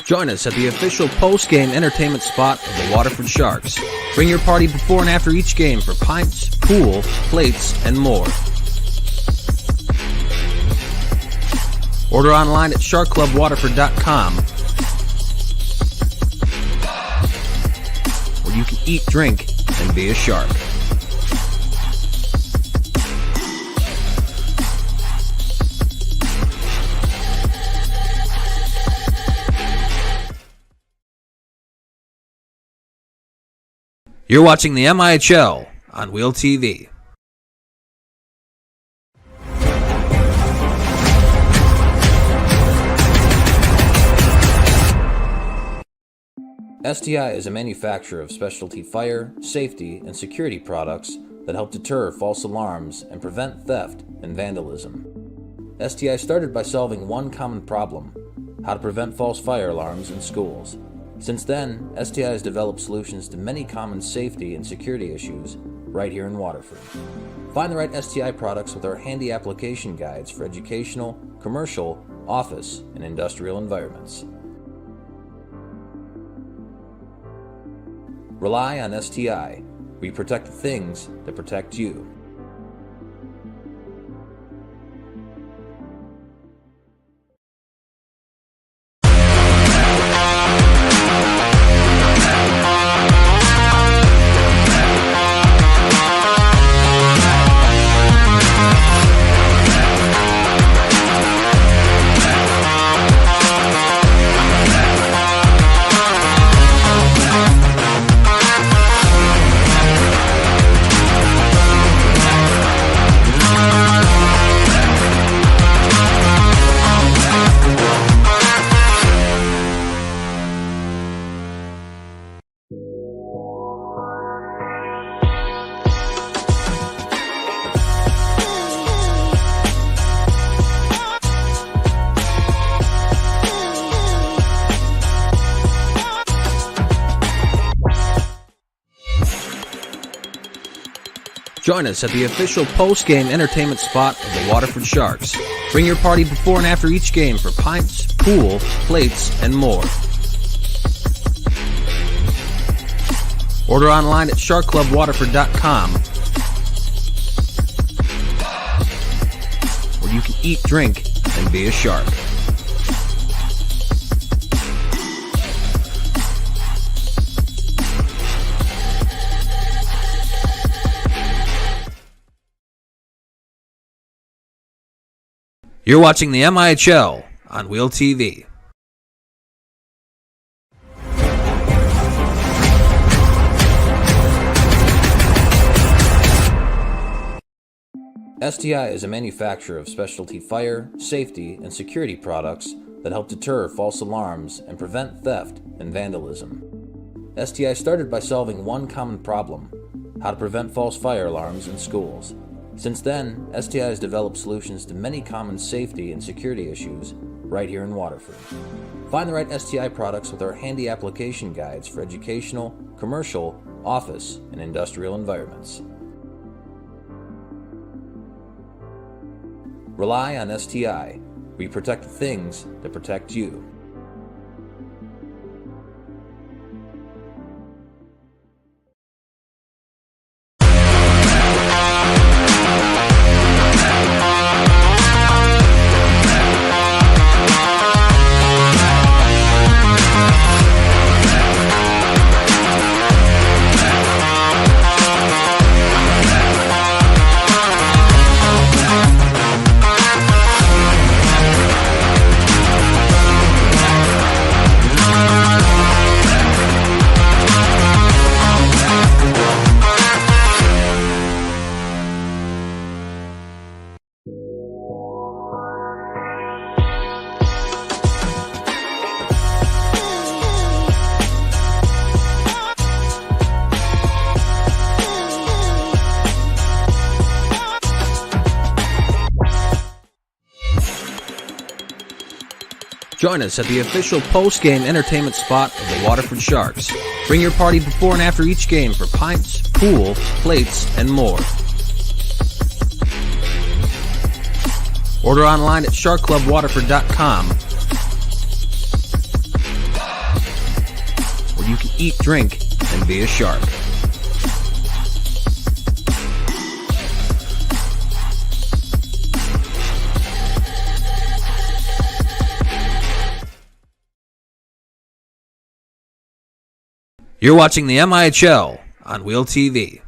Join us at the official post-game entertainment spot of the Waterford Sharks. Bring your party before and after each game for pints, pool, plates, and more. Order online at sharkclubwaterford.com, where you can eat, drink, and be a shark. You're watching the MIHL on MIHL TV. STI is a manufacturer of specialty fire, safety, and security products that help deter false alarms and prevent theft and vandalism. STI started by solving one common problem: how to prevent false fire alarms in schools. Since then, STI has developed solutions to many common safety and security issues right here in Waterford. Find the right STI products with our handy application guides for educational, commercial, office, and industrial environments. Rely on STI. We protect the things that protect you. Join us at the official post-game entertainment spot of the Waterford Sharks. Bring your party before and after each game for pints, pool, plates, and more. Order online at sharkclubwaterford.com, where you can eat, drink, and be a shark. You're watching the MIHL on MIHL TV. STI is a manufacturer of specialty fire, safety, and security products that help deter false alarms and prevent theft and vandalism. STI started by solving one common problem: how to prevent false fire alarms in schools. Since then, STI has developed solutions to many common safety and security issues right here in Waterford. Find the right STI products with our handy application guides for educational, commercial, office, and industrial environments. Rely on STI. We protect the things that protect you. Join us at the official post-game entertainment spot of the Waterford Sharks. Bring your party before and after each game for pints, pool, plates, and more. Order online at sharkclubwaterford.com, where you can eat, drink, and be a shark. You're watching the MIHL on MIHL TV.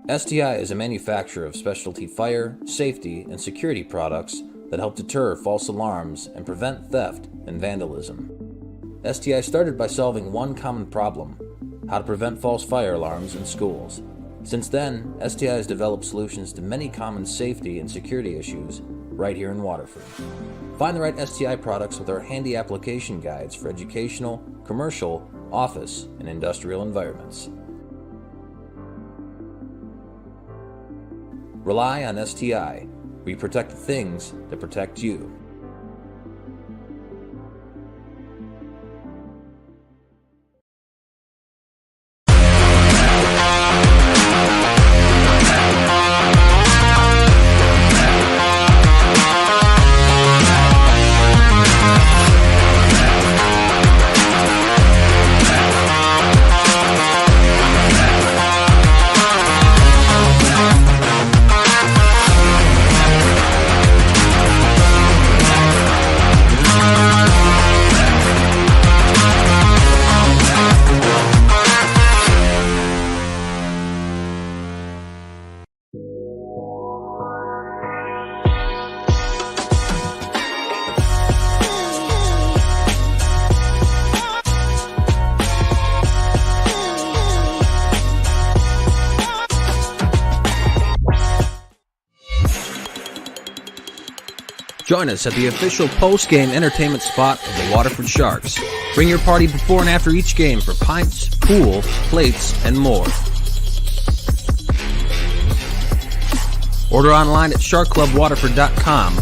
STI is a manufacturer of specialty fire, safety, and security products that help deter false alarms and prevent theft and vandalism. STI started by solving one common problem: how to prevent false fire alarms in schools. Since then, STI has developed solutions to many common safety and security issues right here in Waterford. Find the right STI products with our handy application guides for educational, commercial, office, and industrial environments. Rely on STI. We protect the things that protect you. Join us at the official post-game entertainment spot of the Waterford Sharks. Bring your party before and after each game for pints, pool, plates, and more. Order online at sharkclubwaterford.com,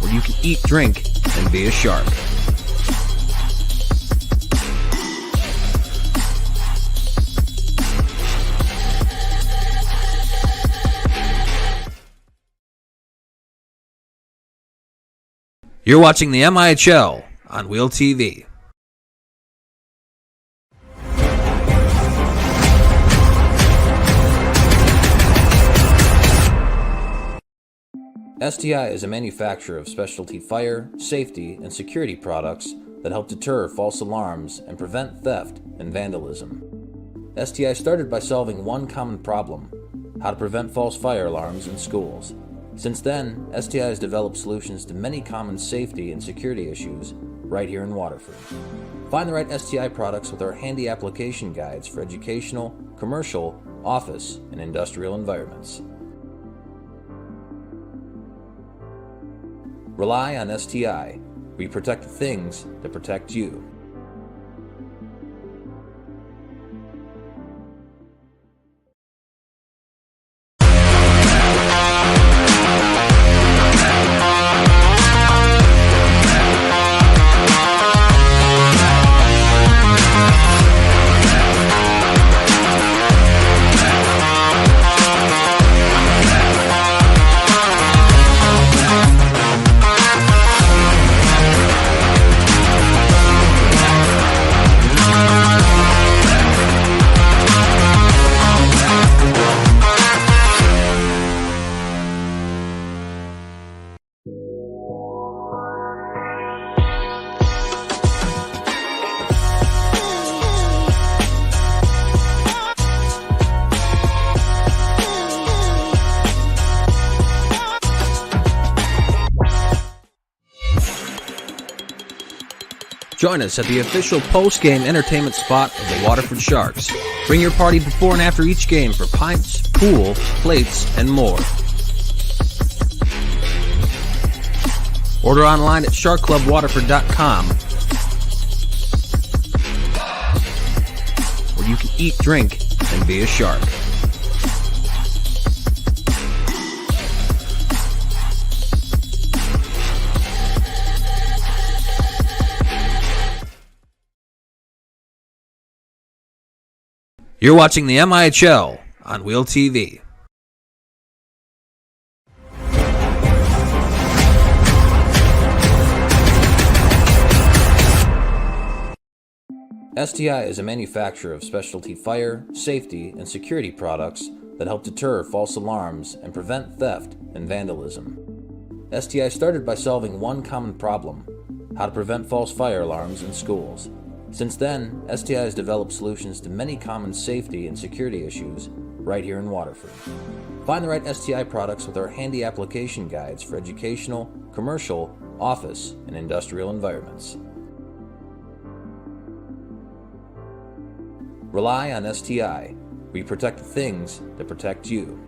where you can eat, drink, and be a shark. You're watching the MIHL on MIHL TV. STI is a manufacturer of specialty fire, safety, and security products that help deter false alarms and prevent theft and vandalism. STI started by solving one common problem: how to prevent false fire alarms in schools. Since then, STI has developed solutions to many common safety and security issues right here in Waterford. Find the right STI products with our handy application guides for educational, commercial, office, and industrial environments. Rely on STI. We protect the things that protect you. Join us at the official post-game entertainment spot of the Waterford Sharks. Bring your party before and after each game for pints, pool, plates, and more. Order online at sharkclubwaterford.com, where you can eat, drink, and be a shark. You're watching the MIHL on MIHL TV. STI is a manufacturer of specialty fire, safety, and security products that help deter false alarms and prevent theft and vandalism. STI started by solving one common problem: how to prevent false fire alarms in schools. Since then, STI has developed solutions to many common safety and security issues right here in Waterford. Find the right STI products with our handy application guides for educational, commercial, office, and industrial environments. Rely on STI. We protect the things that protect you.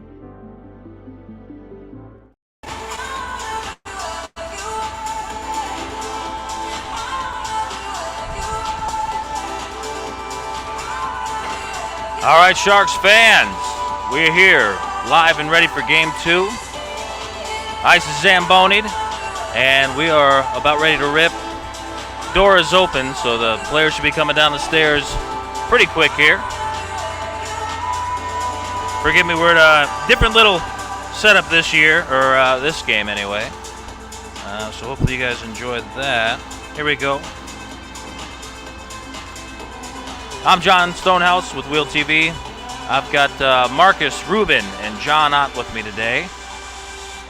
All right, Sharks fans, we're here live and ready for Game 2. Ice is zambonied, and we are about ready to rip. Door is open, so the players should be coming down the stairs pretty quick here. Forgive me, we're at a different little setup this year, or this game anyway. So hopefully you guys enjoyed that. Here we go. I'm John Stonehouse with MIHL TV. I've got Marcus, Ruben, and John Ott with me today.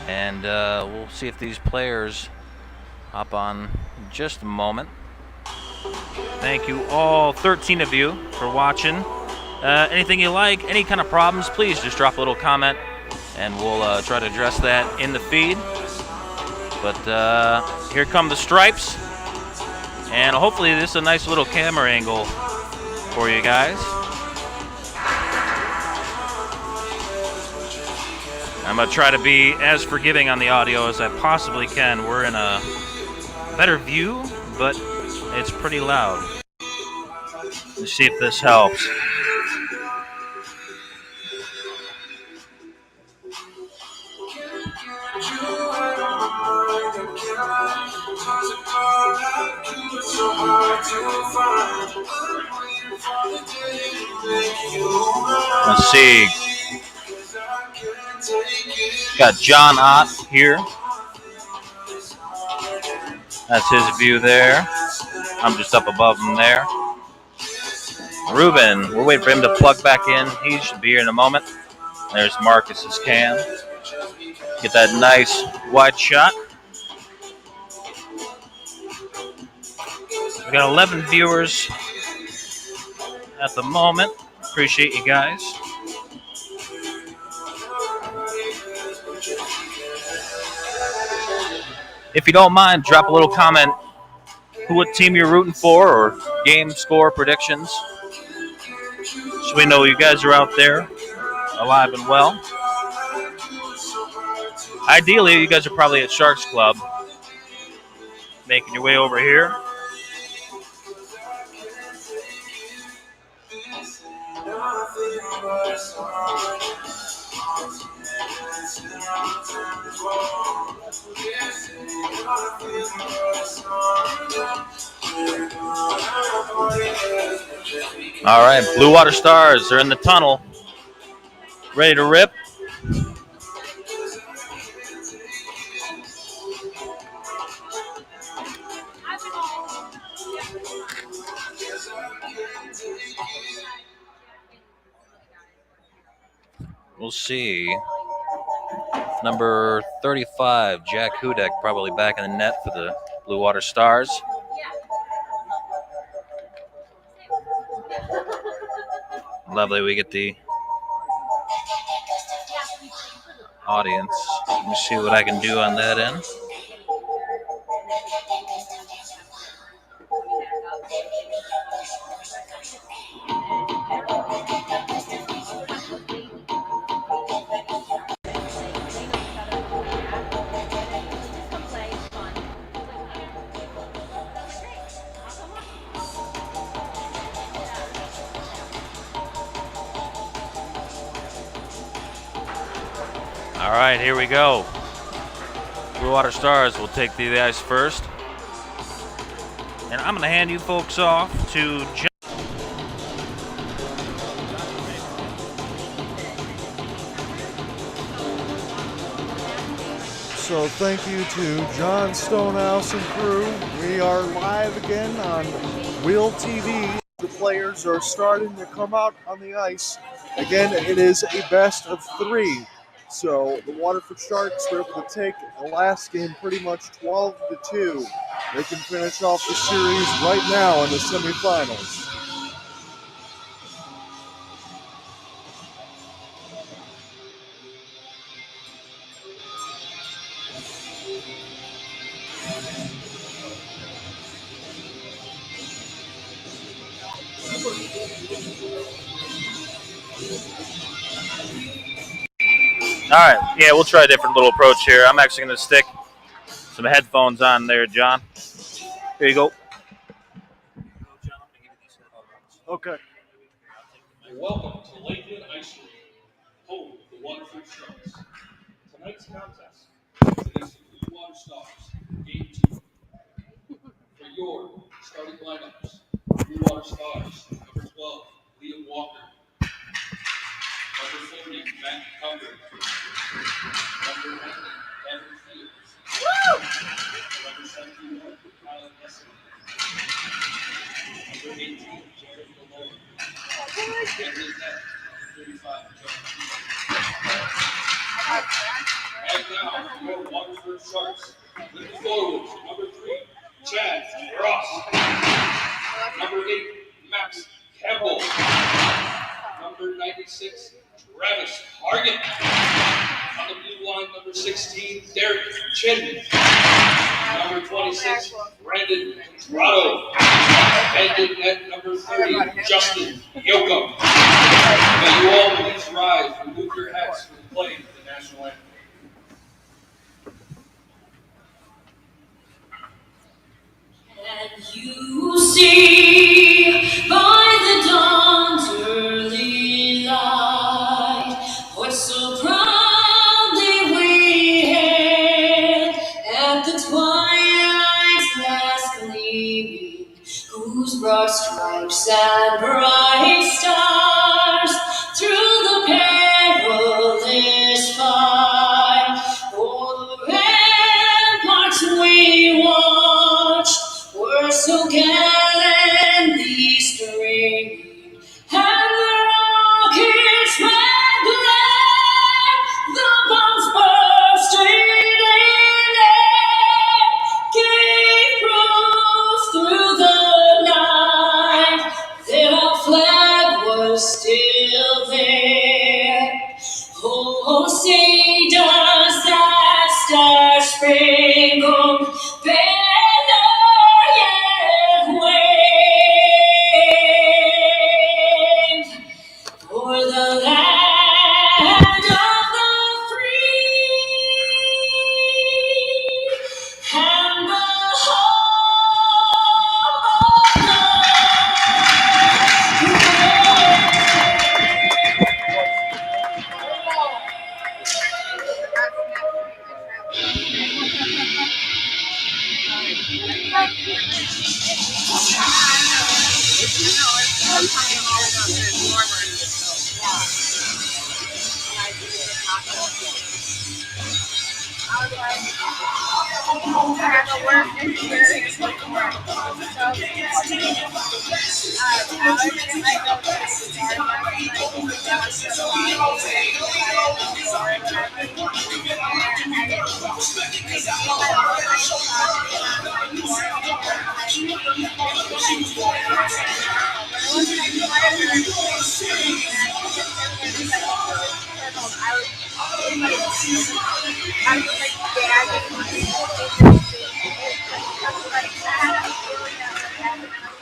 And we'll see if these players hop on in just a moment. Thank you all 13 of you for watching. Anything you like, any kind of problems, please just drop a little comment and we'll try to address that in the feed. But here come the stripes. And hopefully this is a nice little camera angle for you guys. I'm going to try to be as forgiving on the audio as I possibly can. We're in a better view, but it's pretty loud. Let's see if this helps. Let's see. Got John Ott here. That's his view there. I'm just up above him there. Ruben, we're waiting for him to plug back in. He should be here in a moment. There's Marcus's cam. Get that nice wide shot. We got 11 viewers at the moment. Appreciate you guys. If you don't mind, drop a little comment what team you're rooting for or game score predictions, so we know you guys are out there alive and well. Ideally, you guys are probably at Sharks Club, making your way over here. All right, Blue Water Stars are in the tunnel, ready to rip. We'll see. Number 35, Jack Hudek, probably back in the net for the Blue Water Stars. Lovely, we get the audience. Let me see what I can do on that end. All right, here we go. Blue Water Stars will take the ice first. And I'm going to hand you folks off to John. So thank you to John Stonehouse and crew. We are live again on Wheel TV. The players are starting to come out on the ice. Again, it is a best of 3. So the Waterford Sharks were able to take the last game pretty much 12-2. They can finish off the series right now in the semifinals. All right, yeah, we'll try a different little approach here. I'm actually going to stick some headphones on there, John. Here you go. Okay. Welcome to Lakewood Ice Rink, home of the Waterford Sharks. Tonight's contest is against the Blue Water Stars, Game 2. For your starting lineups, Blue Water Stars, number 12, Liam Walker. Number 40, Matt Cumber. Number 90, Evan Fields. Number 71, Kyle Nesson. Number 18, Jared Malone. And his net, 35, And now, your Waterford Sharks. With the forwards, number 3, Chad Ross. Number 8, Max Campbell. Number 96, Travis Hargan. On the blue line, number 16, Derek Chin. Number 26, Brandon Grotto. And in net number 30, Justin Yoakum. May you all please rise and move your hats for the playing of the national anthem. And you see by the dawn's early light what so proudly we hailed at the twilight's last gleaming, whose broad stripes and bright stars through the perilous fight o'er the ramparts we watched were so gallantly streaming, and the rockets red glare, the bombs bursting in air, gave proof through the night that our flag was still there. Oh, say does that star-spangled banner yet wave for the land of the free and the home of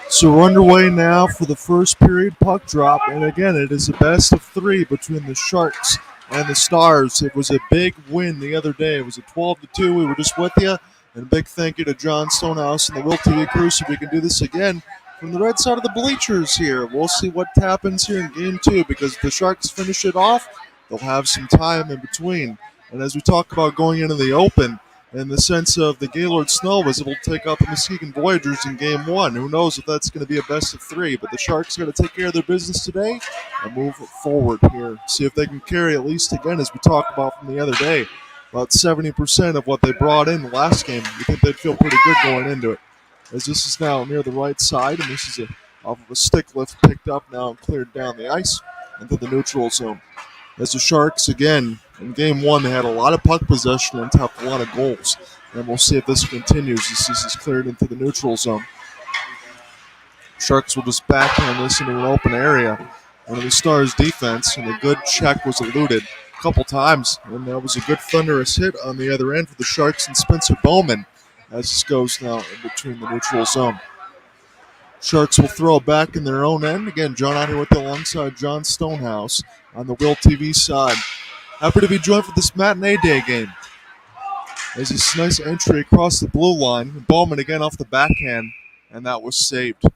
So we're underway now for the first period puck drop, and again, it is a best of 3 between the Sharks and the Stars. It was a big win the other day. It was a 12-2. We were just with you, and a big thank you to John Stonehouse and the Will TV crew so we can do this again from the red side of the bleachers here. We'll see what happens here in Game 2, because if the Sharks finish it off, they'll have some time in between. And as we talk about going into the open, in the sense of the Gaylord Snow was able to take out the Muskegon Voyagers in Game 1. Who knows if that's going to be a best of 3, but the Sharks got to take care of their business today and move forward here. See if they can carry at least again, as we talked about from the other day. about 70% of what they brought in the last game. You think they'd feel pretty good going into it. As this is now near the right side, and this is off of a stick lift picked up now and cleared down the ice into the neutral zone. As the Sharks, again, in game one, they had a lot of puck possession and topped a lot of goals. And we'll see if this continues. This is cleared into the neutral zone. Sharks will just backhand this into an open area. Under the Stars' defense, and a good check was eluded a couple times. And that was a good thunderous hit on the other end for the Sharks and Spencer Bowman as this goes now in between the neutral zone. Sharks will throw back in their own end. Again, John out here with you alongside John Stonehouse on the Will TV side. Happy to be joined for this matinee day game. There's this nice entry across the blue line. Bowman again off the backhand, and that was saved. The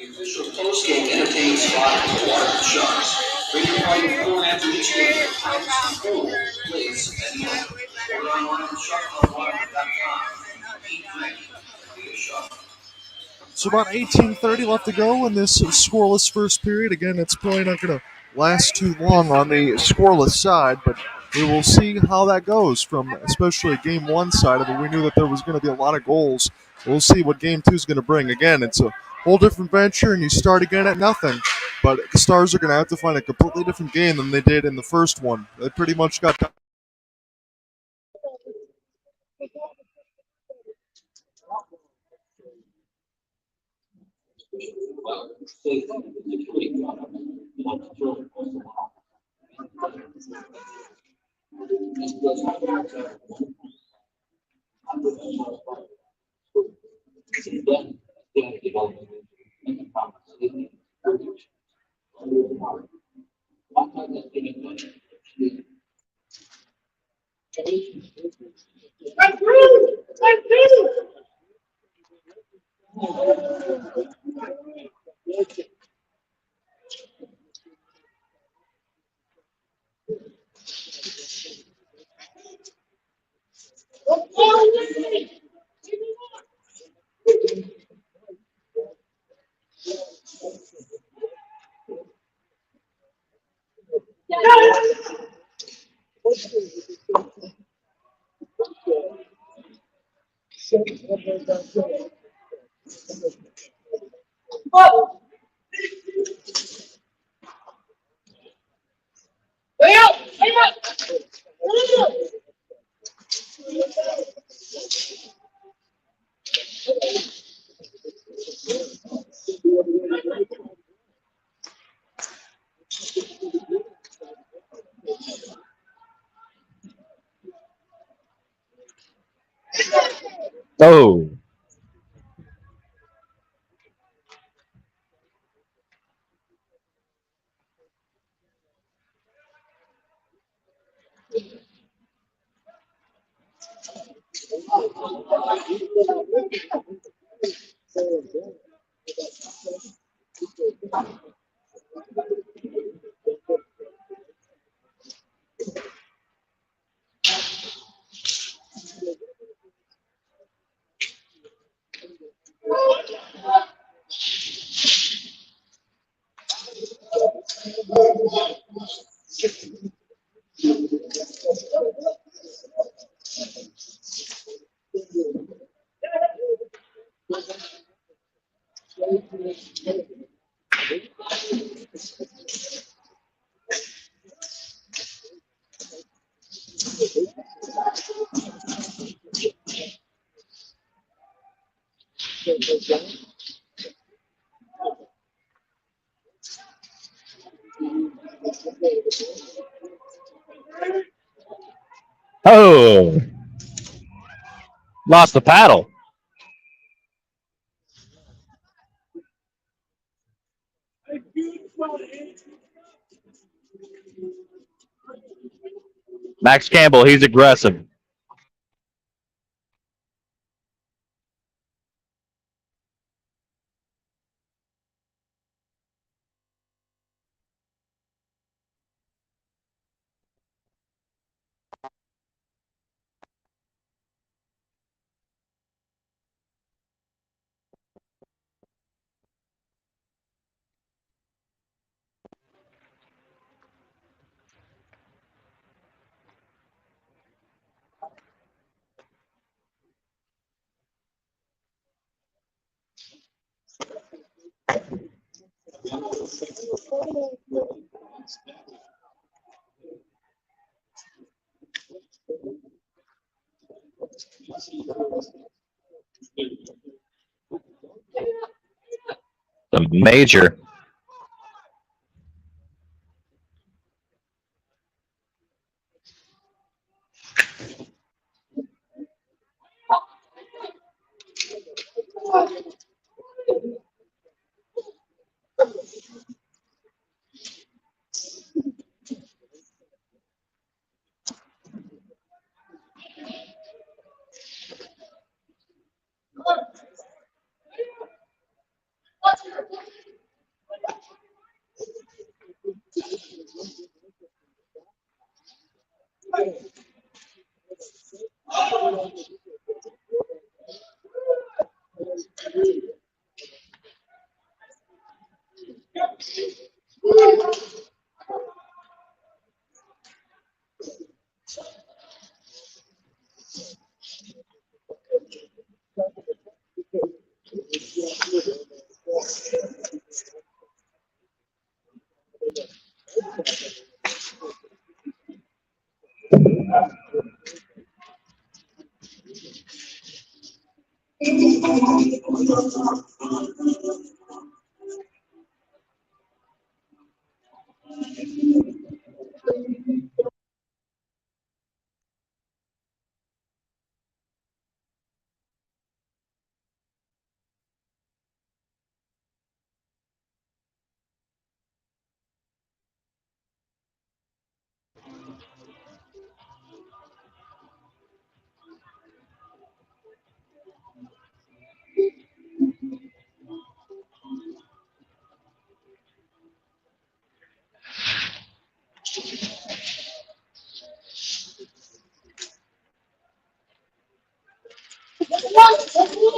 official post-game entertainment spot for the Waterford Sharks. Bring your party before and after each game. Items, food, plates, and more. Order online at sharkclubwaterford.com. Eat, drink, be a shark. So about 18:30 left to go in this scoreless first period. Again, it's probably not going to last too long on the scoreless side, but we will see how that goes from especially game one side of it. We knew that there was going to be a lot of goals. We'll see what game two is going to bring. Again, it's a whole different venture, and you start again at nothing. But the Stars are going to have to find a completely different game than they did in the first one. They pretty much got done. Oh. Oh. Lost the paddle. Max Campbell, he's aggressive. The major.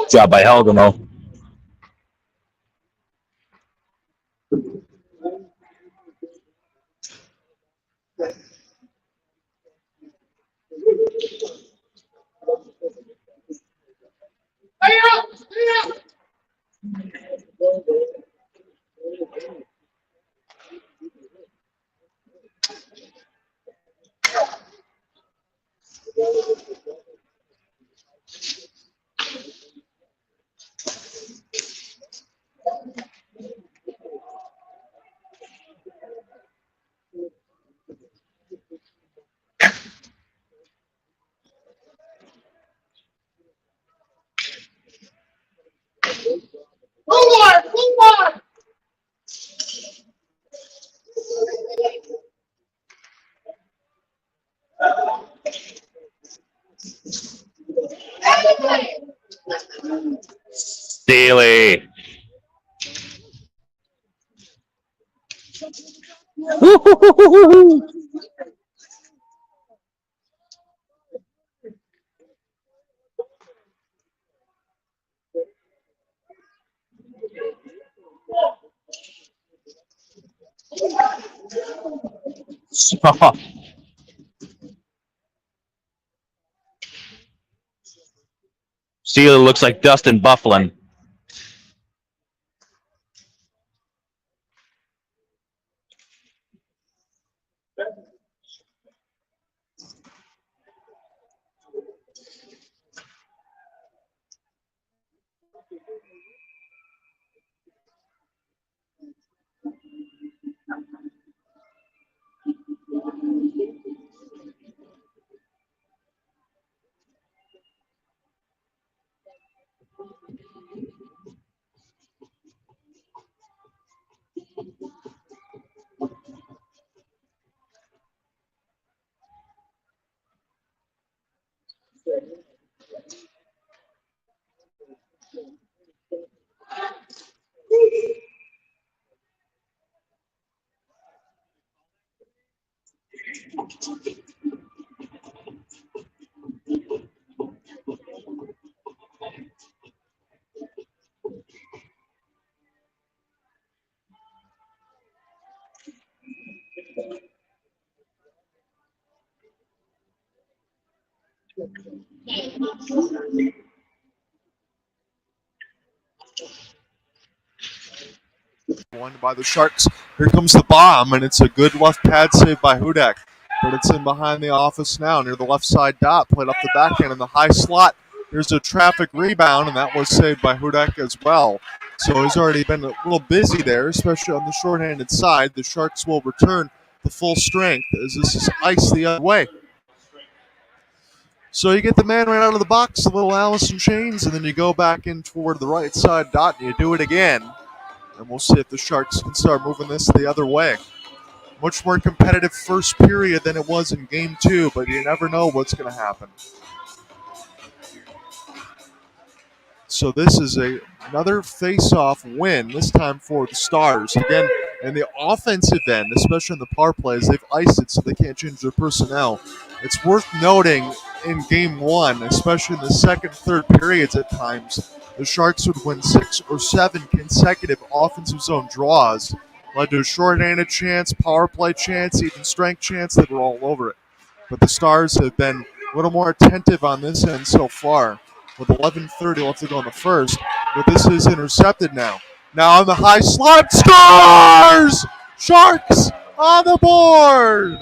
Job by Helgamo. Steely. Steely looks like Dustin Bufflin. One by the Sharks. Here comes the bomb, and it's a good left pad save by Hudak. But it's in behind the office now, near the left side dot. Played off the backhand in the high slot. Here's a traffic rebound, and that was saved by Hudak as well. So he's already been a little busy there, especially on the shorthanded side. The Sharks will return to full strength as this is ice the other way. So you get the man right out of the box, a little Allison Chains, and then you go back in toward the right side dot, and you do it again. And we'll see if the Sharks can start moving this the other way. Much more competitive first period than it was in Game 2, but you never know what's going to happen. So this is another face-off win, this time for the Stars. Again, in the offensive end, especially in the power plays, they've iced it so they can't change their personnel. It's worth noting in Game 1, especially in the second, third periods at times, the Sharks would win 6 or 7 consecutive offensive zone draws. Led to a shorthanded chance, power play chance, even strength chance. They were all over it. But the Stars have been a little more attentive on this end so far. With 11:30 left to go in the first, but this is intercepted now. Now on the high slot, scores! Sharks on the board!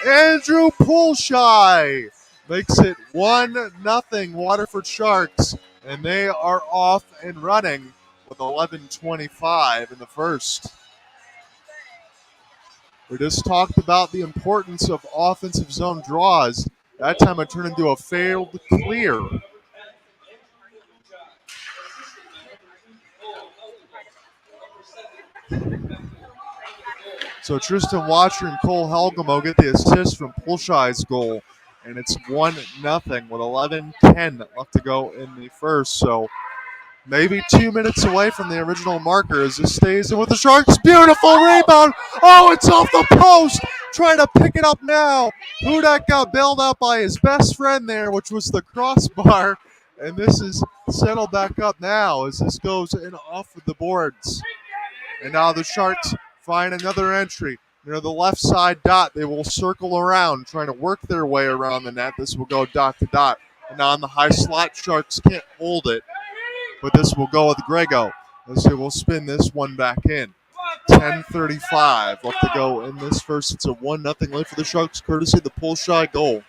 Andrew Poolshy makes it 1-0 Waterford Sharks, and they are off and running with 11:25 in the first. We just talked about the importance of offensive zone draws. That time it turned into a failed clear. So Tristan Watcher and Cole Helgamo get the assist from Poolshy's goal, and it's 1-0 with 11:10 left to go in the first. So maybe 2 minutes away from the original marker as this stays in with the Sharks. Beautiful rebound. Oh, it's off the post. Trying to pick it up now. Hudak got bailed out by his best friend there, which was the crossbar. And this is settled back up now as this goes in off of the boards. And now the Sharks find another entry near the left side dot. They will circle around, trying to work their way around the net. This will go dot to dot. And now on the high slot, Sharks can't hold it. But this will go with Grego as they will spin this one back in. 10:35 left to go in this first. It's a 1-0 lead for the Sharks, courtesy of the Poolshy goal.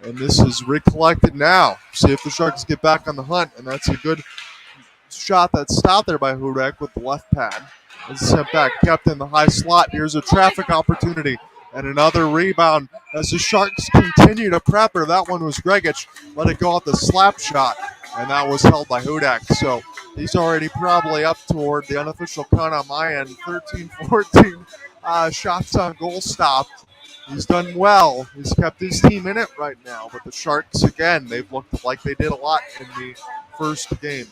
And this is recollected now. See if the Sharks get back on the hunt, and that's a good shot that's stopped there by Hudak with the left pad. It's sent back, kept in the high slot. Here's a traffic opportunity. And another rebound as the Sharks continue to prep her. That one was Gregich. Let it go off the slap shot, and that was held by Hudak. So he's already probably up toward the unofficial count on my end. 13-14 shots on goal stopped. He's done well. He's kept his team in it right now. But the Sharks, again, they've looked like they did a lot in the first game.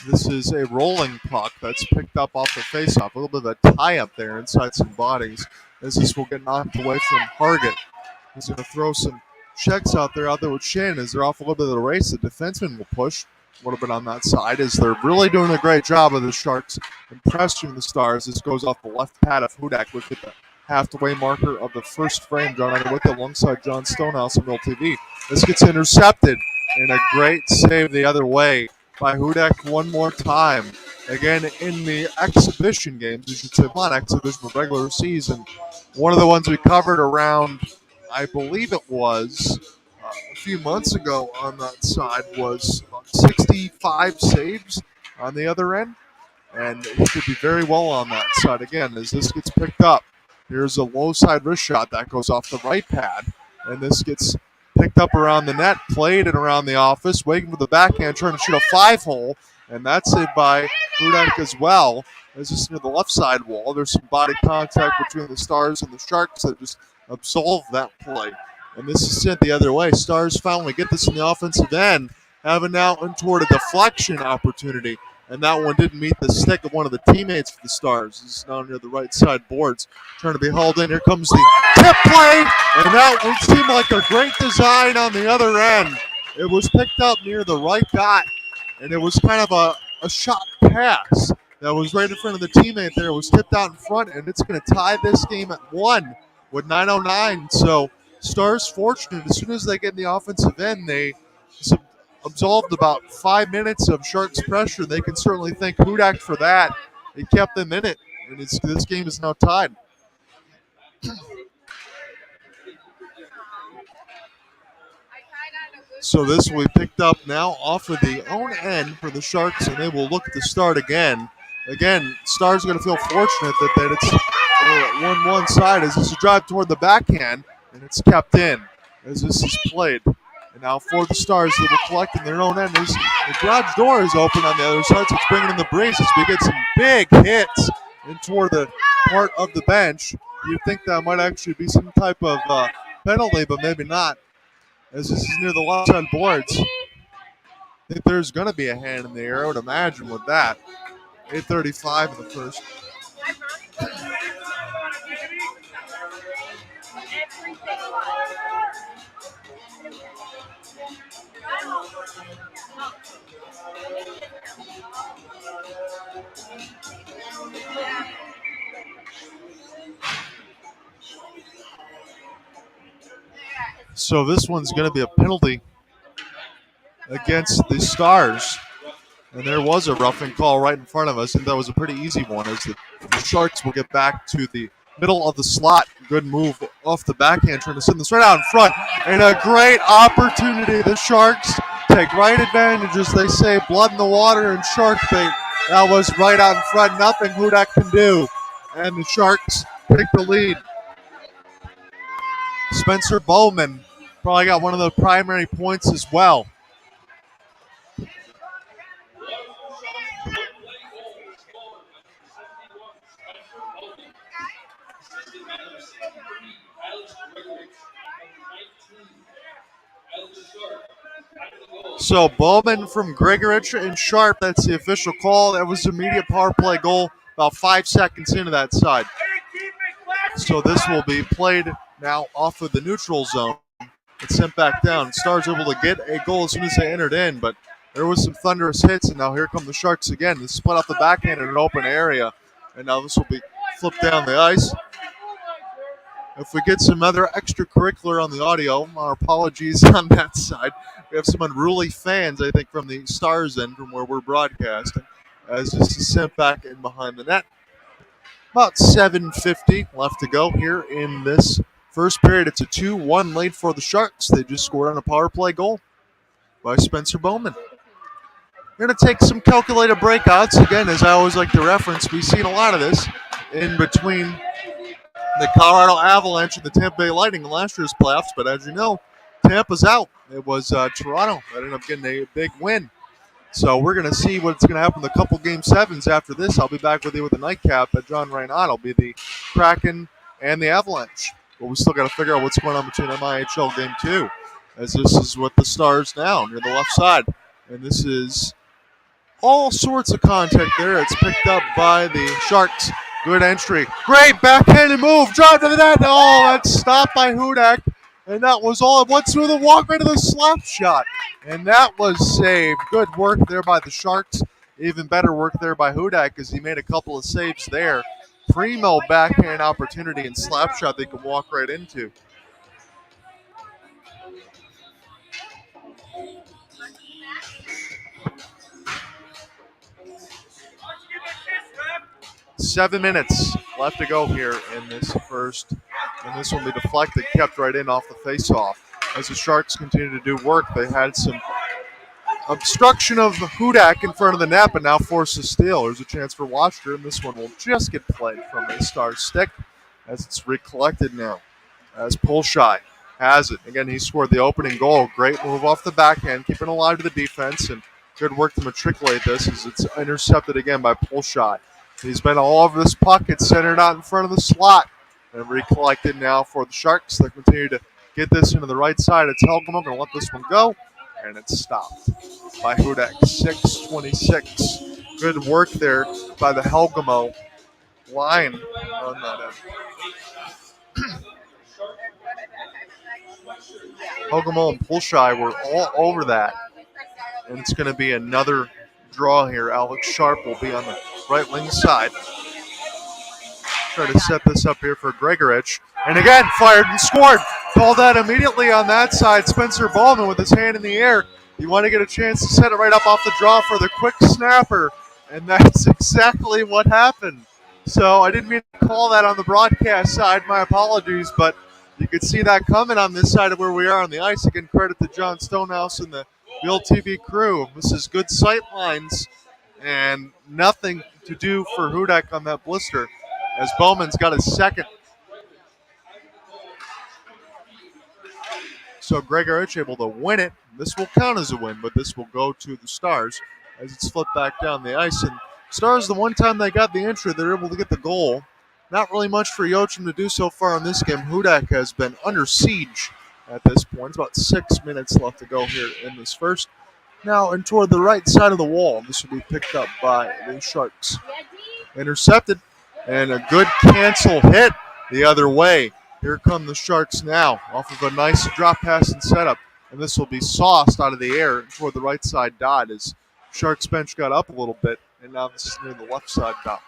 This is a rolling puck that's picked up off the faceoff. A little bit of a tie-up there inside some bodies as this will get knocked away from Hargett. He's going to throw some checks out there with Shannon as they're off a little bit of the race. The defenseman will push a little bit on that side as they're really doing a great job of the Sharks impressing the Stars. This goes off the left pad of Hudak, which at the halfway marker of the first frame. John Underwood alongside John Stonehouse on MIHL TV. This gets intercepted and a great save the other way by Hudak one more time. Again, in the exhibition games, you should say, not exhibition, but regular season. One of the ones we covered around, I believe it was a few months ago on that side, was 65 saves on the other end. And he could be very well on that side again as this gets picked up. Here's a low side wrist shot that goes off the right pad. And this gets picked up around the net, played it around the office, waiting for the backhand, trying to shoot a 5-hole, and that's saved by Hudak as well. As it's near the left side wall, there's some body contact between the Stars and the Sharks that just absolved that play. And this is sent the other way. Stars finally get this in the offensive end, having now in toward a deflection opportunity. And that one didn't meet the stick of one of the teammates for the Stars. This is now near the right side boards, trying to be hauled in. Here comes the tip play, and that would seem like a great design on the other end. It was picked up near the right dot, and it was kind of a shot pass that was right in front of the teammate there. It was tipped out in front, and it's going to tie this game at 1 with 9:09. So Stars fortunate. As soon as they get in the offensive end, they absolved about 5 minutes of Sharks pressure. They can certainly thank Hudak for that. He kept them in it, and this game is now tied. So this will be picked up now off of the own end for the Sharks, and they will look to start again. Again, Stars are going to feel fortunate that it's 1-1 side as this is a drive toward the backhand, and it's kept in as this is played. And now for the Stars, they will collect in their own end. The garage door is open on the other side, so it's bringing in the breeze as we get some big hits in toward the part of the bench. You'd think that might actually be some type of penalty, but maybe not, as this is near the left side boards. I think there's going to be a hand in the air, I would imagine, with that. 8:35 in the first. So this one's going to be a penalty against the Stars. And there was a roughing call right in front of us, and that was a pretty easy one as the Sharks will get back to the middle of the slot. Good move off the backhand, trying to send this right out in front. And a great opportunity. The Sharks take right advantage, as they say, blood in the water and shark bait. That was right out in front. Nothing Hudak can do. And the Sharks take the lead. Spencer Bowman probably got one of the primary points as well. So Bowman from Grigorich and Sharp, that's the official call. That was the immediate power play goal about 5 seconds into that side. So this will be played now off of the neutral zone. It's sent back down. Stars able to get a goal as soon as they entered in, but there was some thunderous hits, and now here come the Sharks again. They split off the backhand in an open area, and now this will be flipped down the ice. If we get some other extracurricular on the audio, our apologies on that side. We have some unruly fans, I think, from the Stars end from where we're broadcasting, as this is sent back in behind the net. About 7:50 left to go here in this first period. It's a 2-1 lead for the Sharks. They just scored on a power play goal by Spencer Bowman. We're going to take some calculated breakouts. Again, as I always like to reference, we've seen a lot of this in between the Colorado Avalanche and the Tampa Bay Lightning in last year's playoffs. But as you know, Tampa's out. It was Toronto that ended up getting a big win. So we're going to see what's going to happen in the couple Game 7s after this. I'll be back with you with the nightcap at John Reinhardt. I'll be the Kraken and the Avalanche. But we still got to figure out what's going on between MIHL Game 2, as this is with the Stars now near the left side. And this is all sorts of contact there. It's picked up by the Sharks. Good entry. Great backhanded move. Drive to the net. Oh, that's stopped by Hudak. And that was all. It went through the walkway to the slap shot. And that was saved. Good work there by the Sharks. Even better work there by Hudak as he made a couple of saves there. Primo backhand opportunity and slap shot they can walk right into. Seven minutes left to go here in this first. And this will be deflected, kept right in off the faceoff. As the Sharks continue to do work, they had some obstruction of Hudak in front of the net, but now forced a steal. There's a chance for Washington, and this one will just get played from a Star stick as it's recollected now. As Pulshai has it. Again, he scored the opening goal. Great move off the backhand, keeping alive to the defense, and good work to matriculate this as it's intercepted again by Pulshai. He's been all over this puck. It's centered out in front of the slot. And recollected now for the Sharks. They continue to get this into the right side. It's Helgamo going to let this one go. And it's stopped by Hudak. 6:26. Good work there by the Helgamo line on that end. Helgamo and Pulshai were all over that. And it's going to be another draw here. Alex Sharp will be on the right wing side. Try to set this up here for Grigorich. And again, fired and scored. Called that immediately on that side. Spencer Bowman with his hand in the air. You want to get a chance to set it right up off the draw for the quick snapper, and that's exactly what happened. So I didn't mean to call that on the broadcast side. My apologies, but you could see that coming on this side of where we are on the ice. Again, credit to John Stonehouse and the Bill TV crew. This is good sight lines and nothing to do for Hudak on that blister, as Bowman's got his second. So Greg Arch able to win it. This will count as a win, but this will go to the Stars as it's flipped back down the ice. And Stars, the one time they got the entry, they're able to get the goal. Not really much for Yochim to do so far in this game. Hudak has been under siege at this point. It's about 6 minutes left to go here in this first. Now, and toward the right side of the wall, this will be picked up by the Sharks. Intercepted, and a good cancel hit the other way. Here come the Sharks now, off of a nice drop pass and setup. And this will be sauced out of the air toward the right side dot as Sharks bench got up a little bit. And now this is near the left side dot.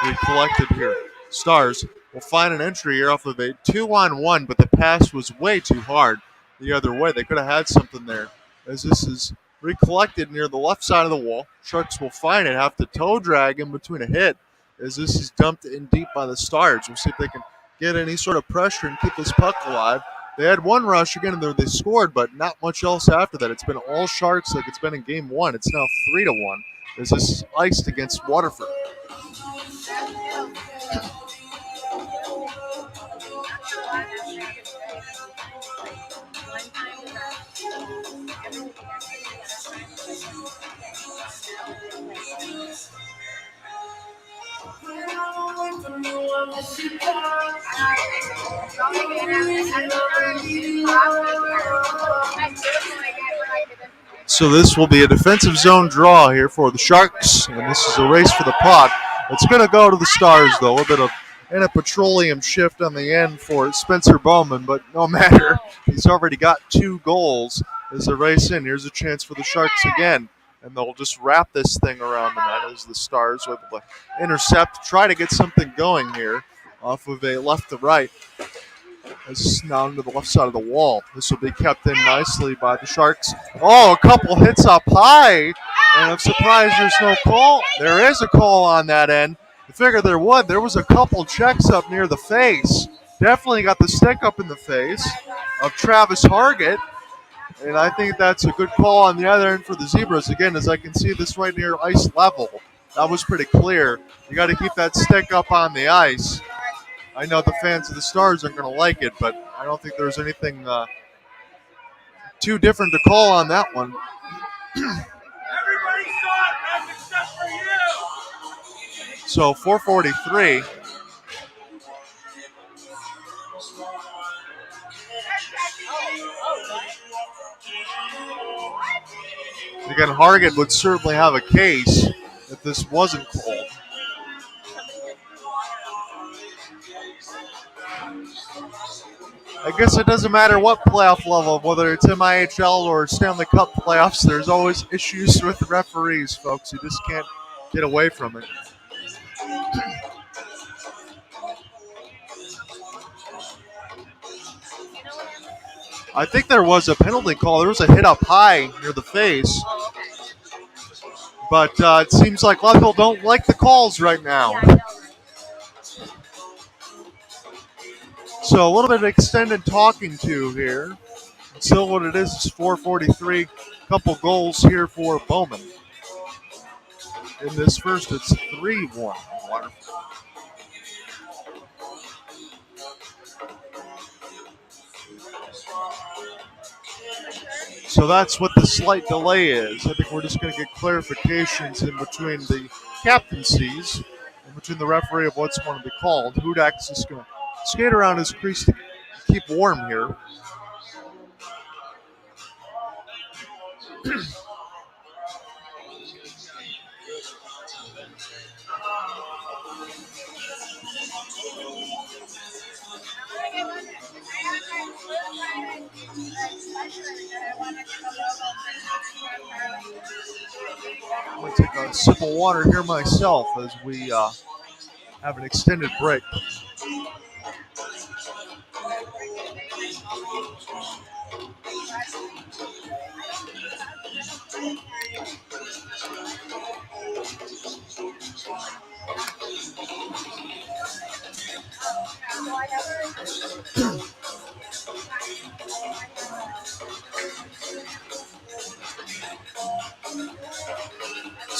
We collected here. Stars will find an entry here off of a 2-on-1, but the pass was way too hard the other way. They could have had something there. As this is recollected near the left side of the wall, Sharks will find it, have to toe drag in between a hit as this is dumped in deep by the Stars. We'll see if they can get any sort of pressure and keep this puck alive. They had one rush again, and they scored, but not much else after that. It's been all Sharks like it's been in game one. It's now 3-1 as this is iced against Waterford. So this will be a defensive zone draw here for the Sharks, and this is a race for the puck. It's going to go to the Stars, though. A bit of a petroleum shift on the end for Spencer Bowman, but no matter. He's already got 2 goals as they race in. Here's a chance for the Sharks again, and they'll just wrap this thing around the net as the Stars are able to intercept, try to get something going here off of a left to right. This is now to the left side of the wall. This will be kept in nicely by the Sharks. Oh, a couple hits up high, and I'm surprised there's no call. There is a call on that end. I figured there would. There was a couple checks up near the face. Definitely got the stick up in the face of Travis Hargett, and I think that's a good call on the other end for the Zebras. Again, as I can see this right near ice level, that was pretty clear. You got to keep that stick up on the ice. I know the fans of the Stars aren't going to like it, but I don't think there's anything too different to call on that one. Everybody saw it, that's except for you. So 4:43. Again, Hargett would certainly have a case if this wasn't called. I guess it doesn't matter what playoff level, whether it's MIHL or Stanley Cup playoffs, there's always issues with referees, folks. You just can't get away from it. I think there was a penalty call. There was a hit up high near the face. But it seems like a lot of people don't like the calls right now. So a little bit of extended talking to here. Still what it is 4:43. Couple goals here for Bowman. In this first, it's 3-1. Waterford. So that's what the slight delay is. I think we're just going to get clarifications in between the captaincies, in between the referee of what's going to be called. Hudak's just going to skate around his crease to keep warm here. I'm going to take a sip of water here myself as we have an extended break.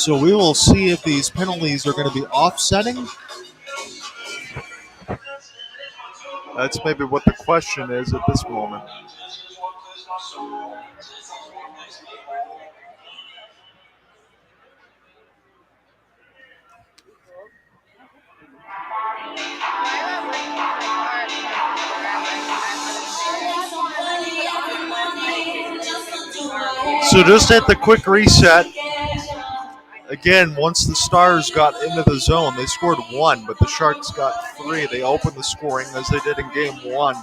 So we will see if these penalties are going to be offsetting. That's maybe what the question is at this moment. So just at the quick reset, again, once the Stars got into the zone, they scored 1, but the Sharks got 3. They opened the scoring as they did in Game 1.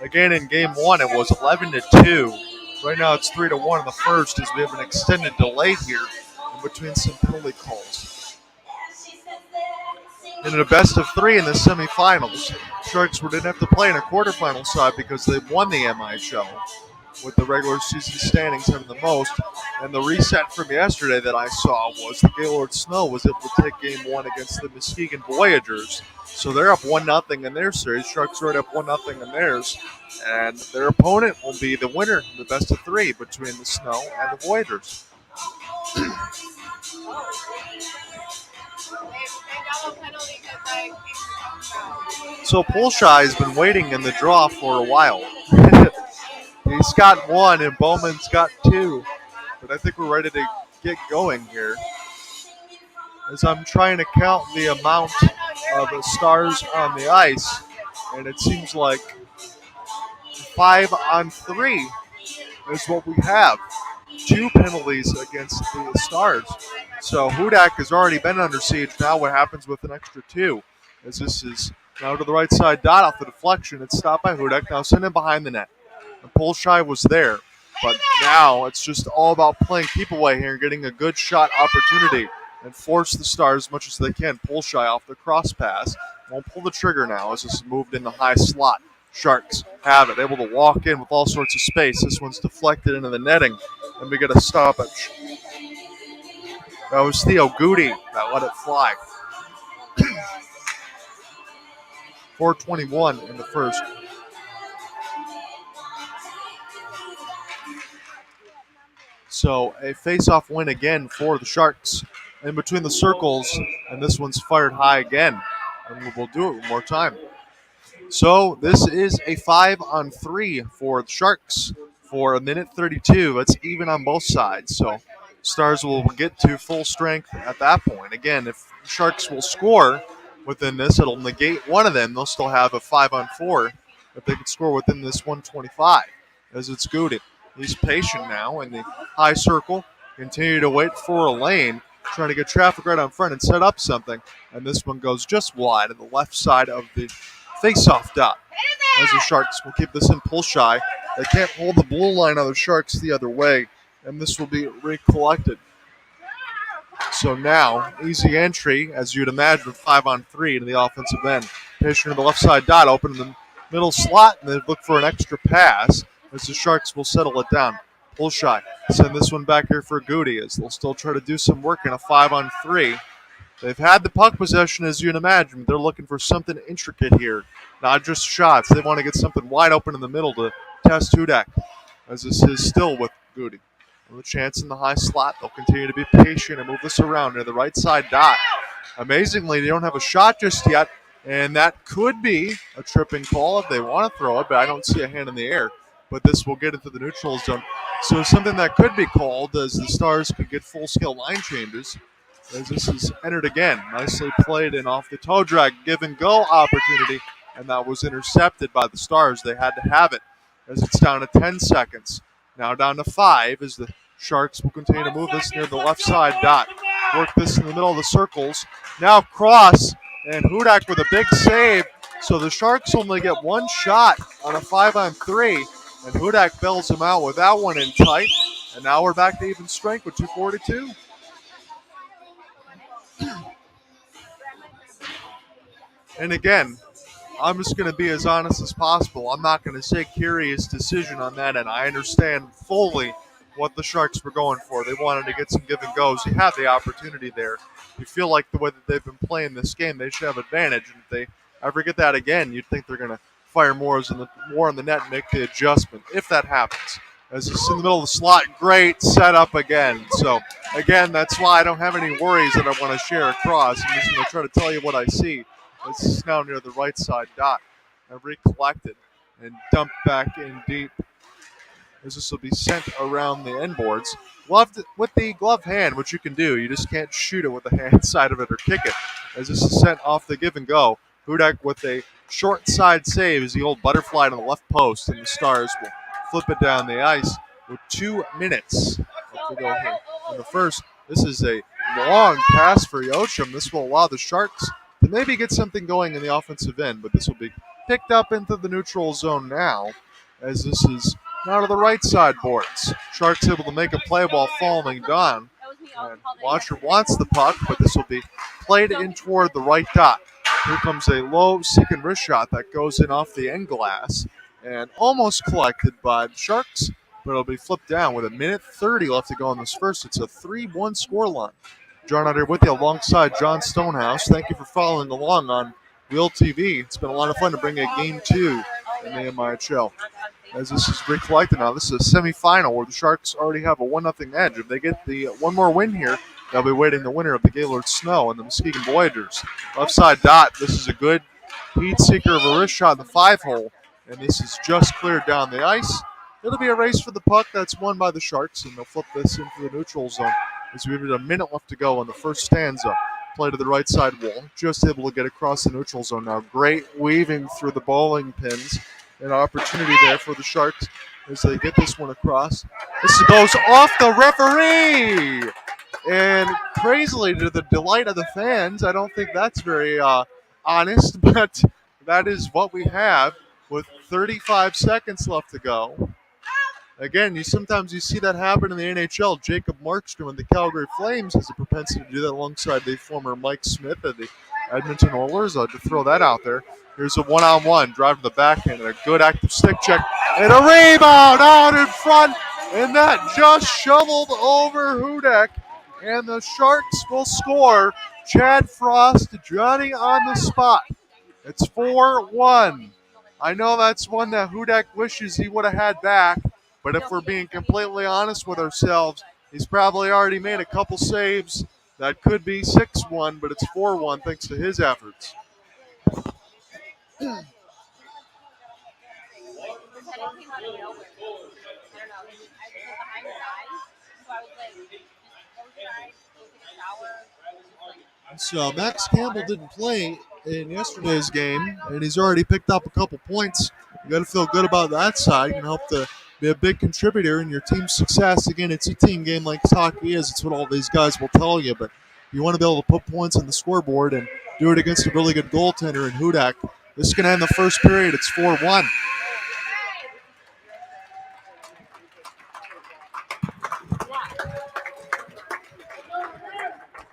Again, in Game 1, it was 11-2. Right now, it's 3-1 in the first as we have an extended delay here in between some penalty calls. And in a best of 3 in the semifinals, Sharks didn't have to play in a quarterfinal side because they won the MIHL, with the regular season standings having the most. And the reset from yesterday that I saw was the Gaylord Snow was able to take Game 1 against the Muskegon Voyagers. So they're up 1-0 in their series. Sharks are up 1-0 in theirs. And their opponent will be the winner in the best of 3 between the Snow and the Voyagers. So Pulshai has been waiting in the draw for a while. He's got 1 and Bowman's got 2. But I think we're ready to get going here. As I'm trying to count the amount of the Stars on the ice, and it seems like 5-on-3 is what we have. 2 penalties against the Stars. So Hudak has already been under siege. Now what happens with an extra 2? As this is now to the right side dot off the deflection. It's stopped by Hudak. Now send him behind the net. And Pulshai was there. But now it's just all about playing keep away here and getting a good shot opportunity and force the Stars as much as they can. Pulshai off the cross pass. Won't pull the trigger now as this is moved in the high slot. Sharks have it, able to walk in with all sorts of space. This one's deflected into the netting, and we get a stoppage. That was Theo Goody that let it fly. 4:21 in the first. So a face-off win again for the Sharks in between the circles, and this one's fired high again, and we'll do it one more time. So this is a 5-on-3 for the Sharks for 1:32. That's even on both sides. So Stars will get to full strength at that point. Again, if Sharks will score within this, it'll negate one of them. They'll still have a 5-on-4 if they can score within this 125, as it's Goody. He's patient now in the high circle. Continue to wait for a lane, trying to get traffic right on front and set up something. And this one goes just wide on the left side of the face-off dot. As the Sharks will keep this in Pulshai. They can't hold the blue line on the Sharks the other way, and this will be recollected. So now, easy entry, as you'd imagine, with 5-on-3 to the offensive end. Patient to the left side dot, open in the middle slot, and they look for an extra pass as the Sharks will settle it down. Pulshai send this one back here for Goody as they'll still try to do some work in a 5-on-3. They've had the puck possession, as you'd imagine. They're looking for something intricate here, not just shots. They want to get something wide open in the middle to test Hudak, as this is still with Goody. With a chance in the high slot, they'll continue to be patient and move this around near the right side dot. Amazingly, they don't have a shot just yet, and that could be a tripping call if they want to throw it, but I don't see a hand in the air. But this will get into the neutral zone. So something that could be called as the Stars could get full-scale line changes. As this is entered again. Nicely played and off the toe drag, give and go opportunity, and that was intercepted by the Stars. They had to have it as it's down to 10 seconds. Now down to 5 as the Sharks will continue to move this near the left side dot. Work this in the middle of the circles. Now cross, and Hudak with a big save. So the Sharks only get one shot on a 5-on-3, and Hudak bails him out with that one in tight. And now we're back to even strength with 2:42. And again, I'm just going to be as honest as possible. I'm not going to say curious decision on that, and I understand fully what the Sharks were going for. They wanted to get some give and goes. You have the opportunity there. You feel like the way that they've been playing this game, they should have advantage. And if they ever get that again, you'd think they're going to fire more in the net and make the adjustment, if that happens. as it's in the middle of the slot. Great setup again. So, again, that's why I don't have any worries that I want to share across. I'm just going to try to tell you what I see. This is now near the right side dot. I recollected and dumped back in deep, as this will be sent around the end boards. Gloved with the glove hand, which you can do. You just can't shoot it with the hand side of it or kick it, as this is sent off the give and go. Hudak with a short side save as the old butterfly to the left post, and the Stars will flip it down the ice with 2 minutes left to go here. In the first, this is a long pass for Yochum. This will allow the Sharks to maybe get something going in the offensive end, but this will be picked up into the neutral zone now, as this is now to the right side boards. Sharks able to make a play ball falling down. And Watcher wants the puck, but this will be played in toward the right dot. Here comes a low second wrist shot that goes in off the end glass and almost collected by the Sharks, but it'll be flipped down with 1:30 left to go in this first. It's a 3-1 scoreline. John out here with you alongside John Stonehouse. Thank you for following along on Wheel TV. It's been a lot of fun to bring a Game 2 in the MIHL. As this is recollected now, this is a semifinal where the Sharks already have a 1-0 edge. If they get the one more win here, they'll be waiting the winner of the Gaylord Snow and the Muskegon Voyagers. Left side dot, this is a good heat seeker of a wrist shot in the 5-hole, and this is just cleared down the ice. It'll be a race for the puck that's won by the Sharks, and they'll flip this into the neutral zone as we have a minute left to go in the first stanza. Play to the right side wall, just able to get across the neutral zone now. Great weaving through the bowling pins. An opportunity there for the Sharks as they get this one across. This goes off the referee! And crazily, to the delight of the fans, I don't think that's very honest, but that is what we have with 35 seconds left to go. Again, sometimes you see that happen in the NHL. Jacob Markstrom and the Calgary Flames has a propensity to do that alongside the former Mike Smith of the Edmonton Oilers. To throw that out there. Here's a one-on-one, drive to the backhand, and a good active stick check, and a rebound out in front, and that just shoveled over Hudak, and the Sharks will score. Chad Frost, Johnny on the spot. It's 4-1. I know that's one that Hudak wishes he would have had back, but if we're being completely honest with ourselves, he's probably already made a couple saves that could be 6-1, but it's 4-1 thanks to his efforts. So Max Campbell didn't play in yesterday's game, and he's already picked up a couple points. You got to feel good about that side. You can help to be a big contributor in your team's success. Again, it's a team game like hockey is. It's what all these guys will tell you, but you want to be able to put points on the scoreboard and do it against a really good goaltender in Hudak. This is going to end the first period. It's 4-1.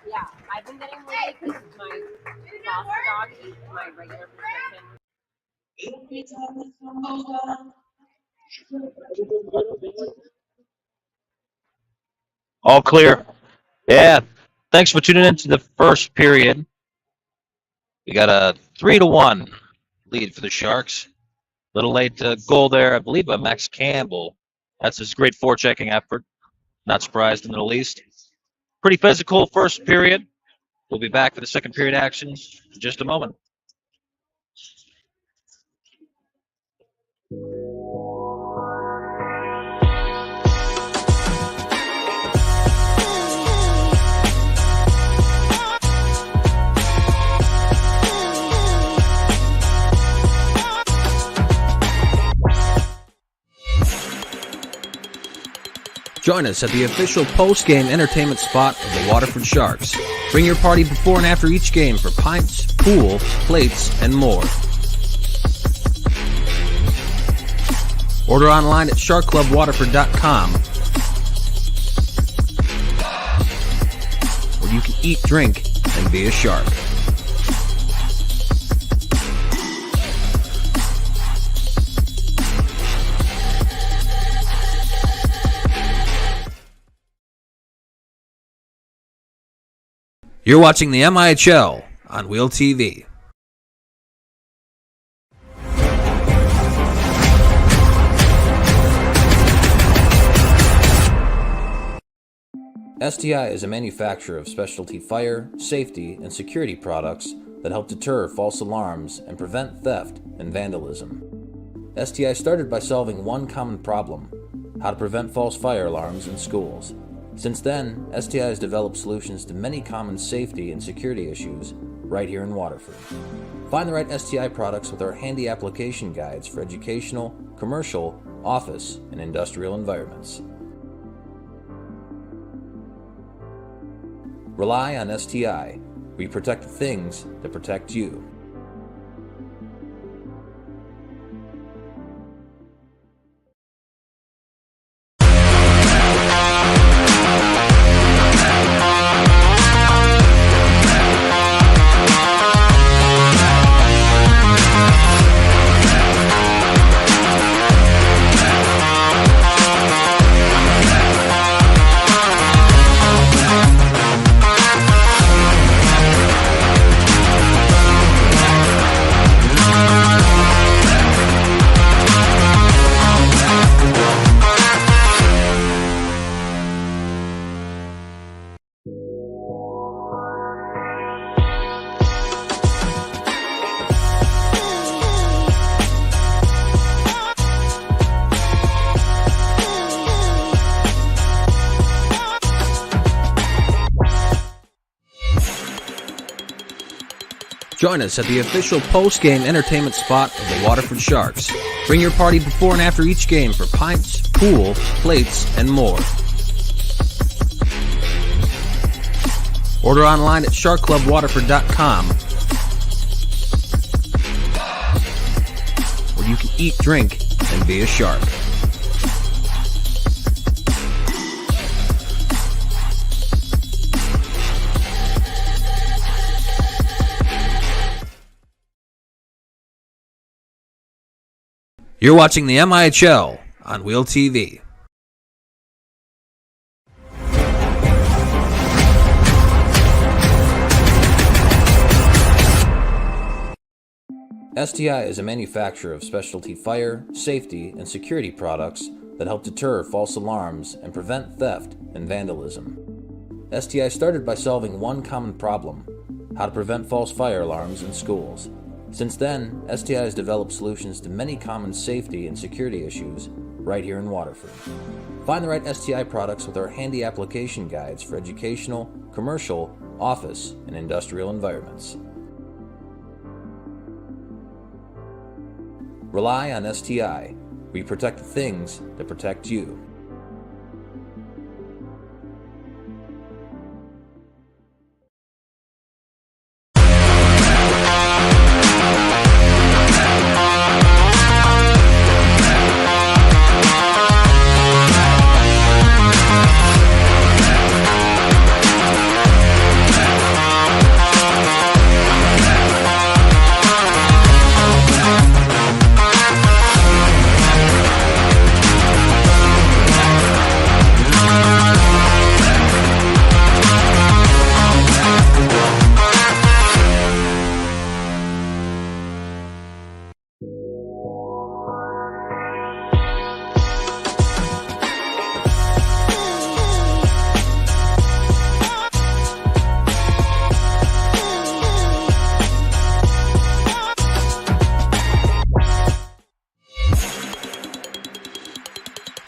Yeah, I've been getting ready because my foster dog eats my regular prescription. All clear. Yeah. Thanks for tuning in to the first period. We got a 3-1 lead for the Sharks. Little late goal there, I believe, by Max Campbell. That's his great forechecking effort. Not surprised in the least. Pretty physical first period. We'll be back for the second period actions in just a moment. Join us at the official post-game entertainment spot of the Waterford Sharks. Bring your party before and after each game for pints, pool, plates, and more. Order online at sharkclubwaterford.com, where you can eat, drink, and be a shark. You're watching the MIHL on Wheel TV. STI is a manufacturer of specialty fire, safety, and security products that help deter false alarms and prevent theft and vandalism. STI started by solving one common problem: how to prevent false fire alarms in schools. Since then, STI has developed solutions to many common safety and security issues right here in Waterford. Find the right STI products with our handy application guides for educational, commercial, office, and industrial environments. Rely on STI. We protect the things that protect you. Join us at the official post-game entertainment spot of the Waterford Sharks. Bring your party before and after each game for pints, pool, plates, and more. Order online at sharkclubwaterford.com, where you can eat, drink, and be a shark. You're watching the MIHL on Wheel TV. STI is a manufacturer of specialty fire, safety, and security products that help deter false alarms and prevent theft and vandalism. STI started by solving one common problem: how to prevent false fire alarms in schools. Since then, STI has developed solutions to many common safety and security issues right here in Waterford. Find the right STI products with our handy application guides for educational, commercial, office, and industrial environments. Rely on STI. We protect the things that protect you.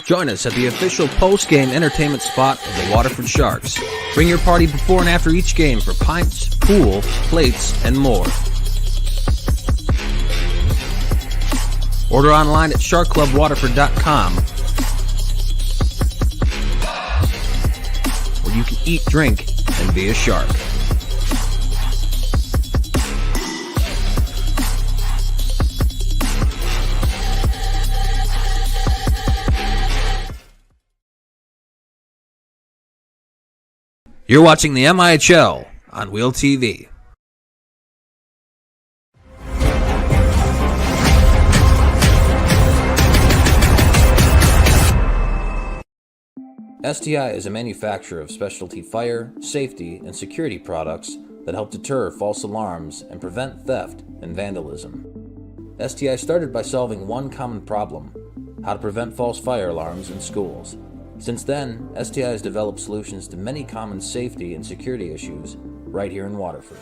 Join us at the official post-game entertainment spot of the Waterford Sharks. Bring your party before and after each game for pints, pool, plates, and more. Order online at sharkclubwaterford.com, where you can eat, drink, and be a shark. You're watching the MIHL on Wheel TV. STI is a manufacturer of specialty fire, safety, and security products that help deter false alarms and prevent theft and vandalism. STI started by solving one common problem: how to prevent false fire alarms in schools. Since then, STI has developed solutions to many common safety and security issues right here in Waterford.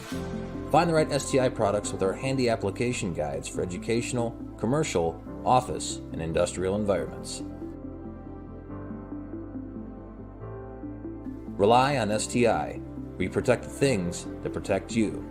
Find the right STI products with our handy application guides for educational, commercial, office, and industrial environments. Rely on STI. We protect the things that protect you.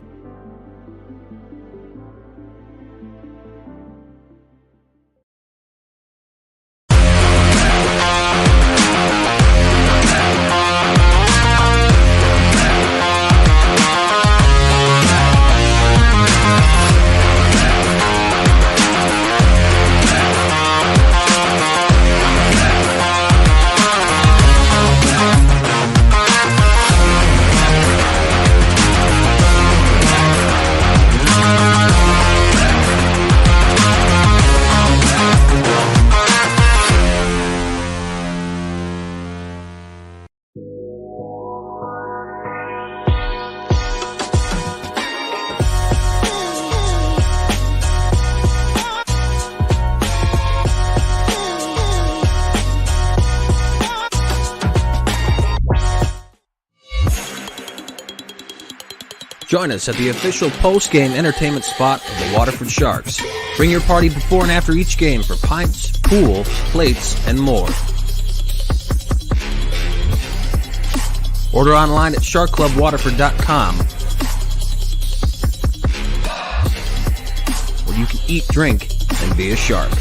Join us at the official post-game entertainment spot of the Waterford Sharks. Bring your party before and after each game for pints, pool, plates, and more. Order online at sharkclubwaterford.com, where you can eat, drink, and be a shark.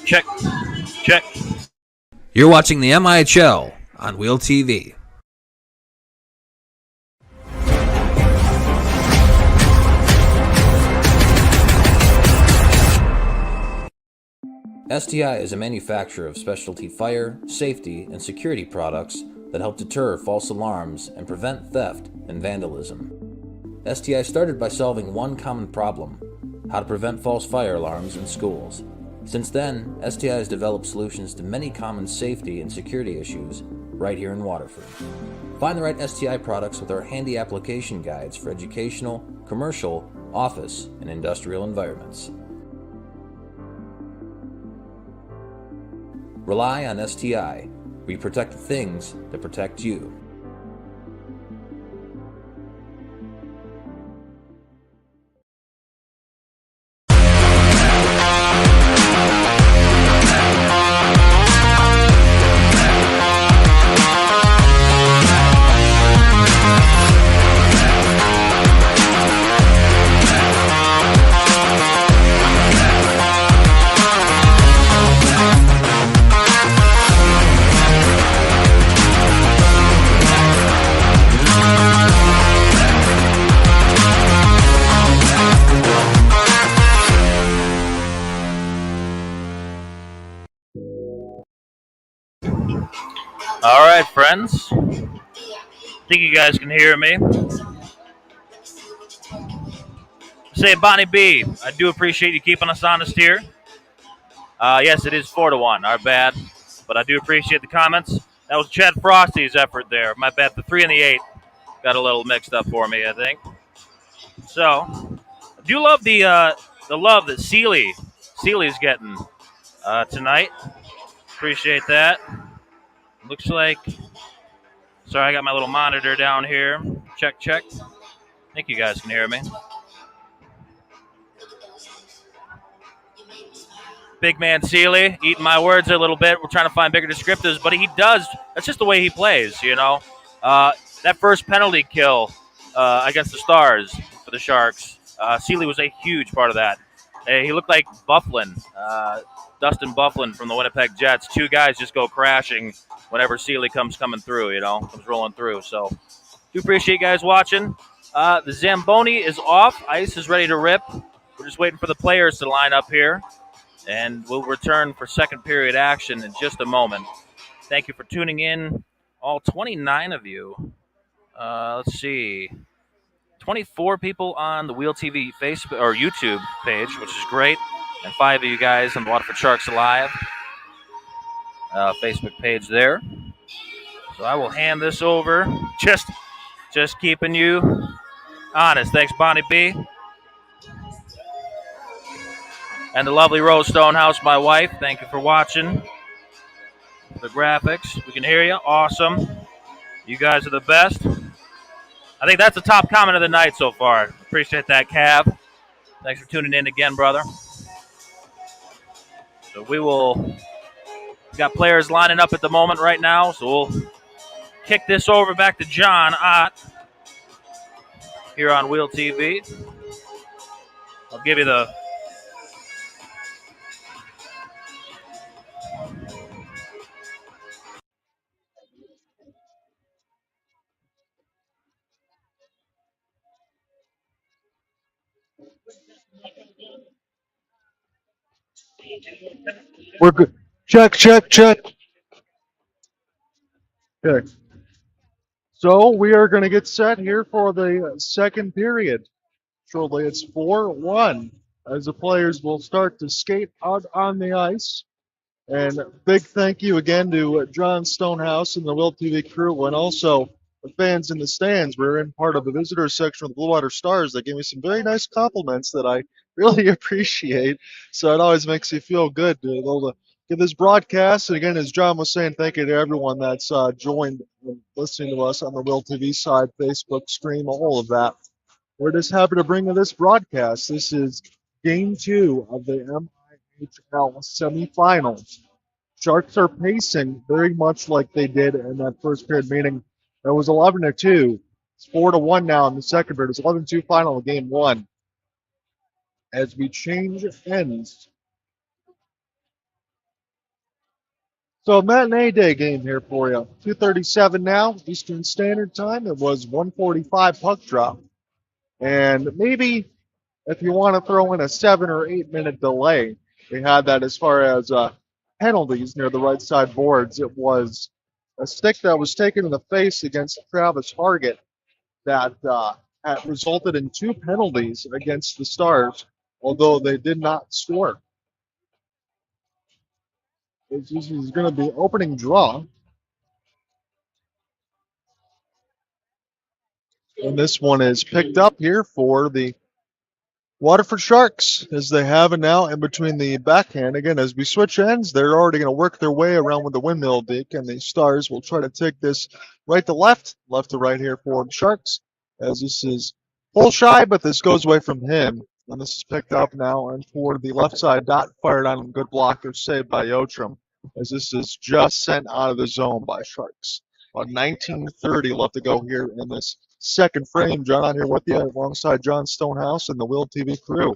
Check. Check. You're watching the MIHL on Wheel TV. STI is a manufacturer of specialty fire, safety, and security products that help deter false alarms and prevent theft and vandalism. STI started by solving one common problem: how to prevent false fire alarms in schools. Since then, STI has developed solutions to many common safety and security issues right here in Waterford. Find the right STI products with our handy application guides for educational, commercial, office, and industrial environments. Rely on STI. We protect the things that protect you. All right, friends. Think you guys can hear me. Say, Bonnie B, I do appreciate you keeping us honest here. Yes, it is 4-1. Our bad. But I do appreciate the comments. That was Chad Frosty's effort there. My bad. The 3 and the 8 got a little mixed up for me, I think. So, I do love the love that Seely's getting tonight. Appreciate that. Looks like... Sorry, I got my little monitor down here. Check, check. I think you guys can hear me. Big man Seely, eating my words a little bit. We're trying to find bigger descriptors, but he does. That's just the way he plays, you know. That first penalty kill against the Stars for the Sharks, Seely was a huge part of that. He looked like Bufflin, Dustin Bufflin from the Winnipeg Jets. Two guys just go crashing whenever Seely comes through, you know, comes rolling through. So, do appreciate you guys watching. The Zamboni is off. Ice is ready to rip. We're just waiting for the players to line up here. And we'll return for second period action in just a moment. Thank you for tuning in, all 29 of you. Let's see. 24 people on the Wheel TV Facebook or YouTube page, which is great. And 5 of you guys on the Waterford Sharks Live Facebook page there. So I will hand this over. Just Just keeping you honest. Thanks, Bonnie B. And the lovely Rose Stonehouse, my wife. Thank you for watching the graphics. We can hear you. Awesome. You guys are the best. I think that's the top comment of the night so far. Appreciate that, Cav. Thanks for tuning in again, brother. So we got players lining up at the moment right now, so we'll kick this over back to John Ott here on Wheel TV. I'll give you the We're good. Check, check, check. Okay. So we are going to get set here for the second period. Shortly, it's 4-1 as the players will start to skate out on the ice. And big thank you again to John Stonehouse and the Will TV crew, and also the fans in the stands. We're in part of the visitor section of the Blue Water Stars. They gave me some very nice compliments that I really appreciate. So it always makes you feel good to be able to give this broadcast. And again, as John was saying, thank you to everyone that's joined and listening to us on the Will TV side, Facebook stream, all of that. We're just happy to bring you this broadcast. This is Game 2 of the MIHL Semifinals. Sharks are pacing very much like they did in that first period meeting. It was 11-2. It's 4-1 now in the second period. It's 11-2 final of Game 1. As we change ends. So a matinee day game here for you. 2:37 now, Eastern Standard Time. It was 1:45 puck drop. And maybe if you want to throw in a 7 or 8 minute delay, they had that as far as penalties near the right side boards. It was a stick that was taken in the face against Travis Hargett that had resulted in 2 penalties against the Stars, although they did not score. This is going to be opening draw. And this one is picked up here for the Waterford Sharks, as they have it now in between the backhand. Again, as we switch ends, they're already going to work their way around with the windmill deke, and the Stars will try to take this right to left, left to right here for the Sharks, as this is full shy, but this goes away from him. And this is picked up now, and for the left side, dot fired on him. Good blocker saved by Yotram, as this is just sent out of the zone by Sharks. About 19:30 left to go here in this second frame. John on here with you alongside John Stonehouse and the Will TV crew,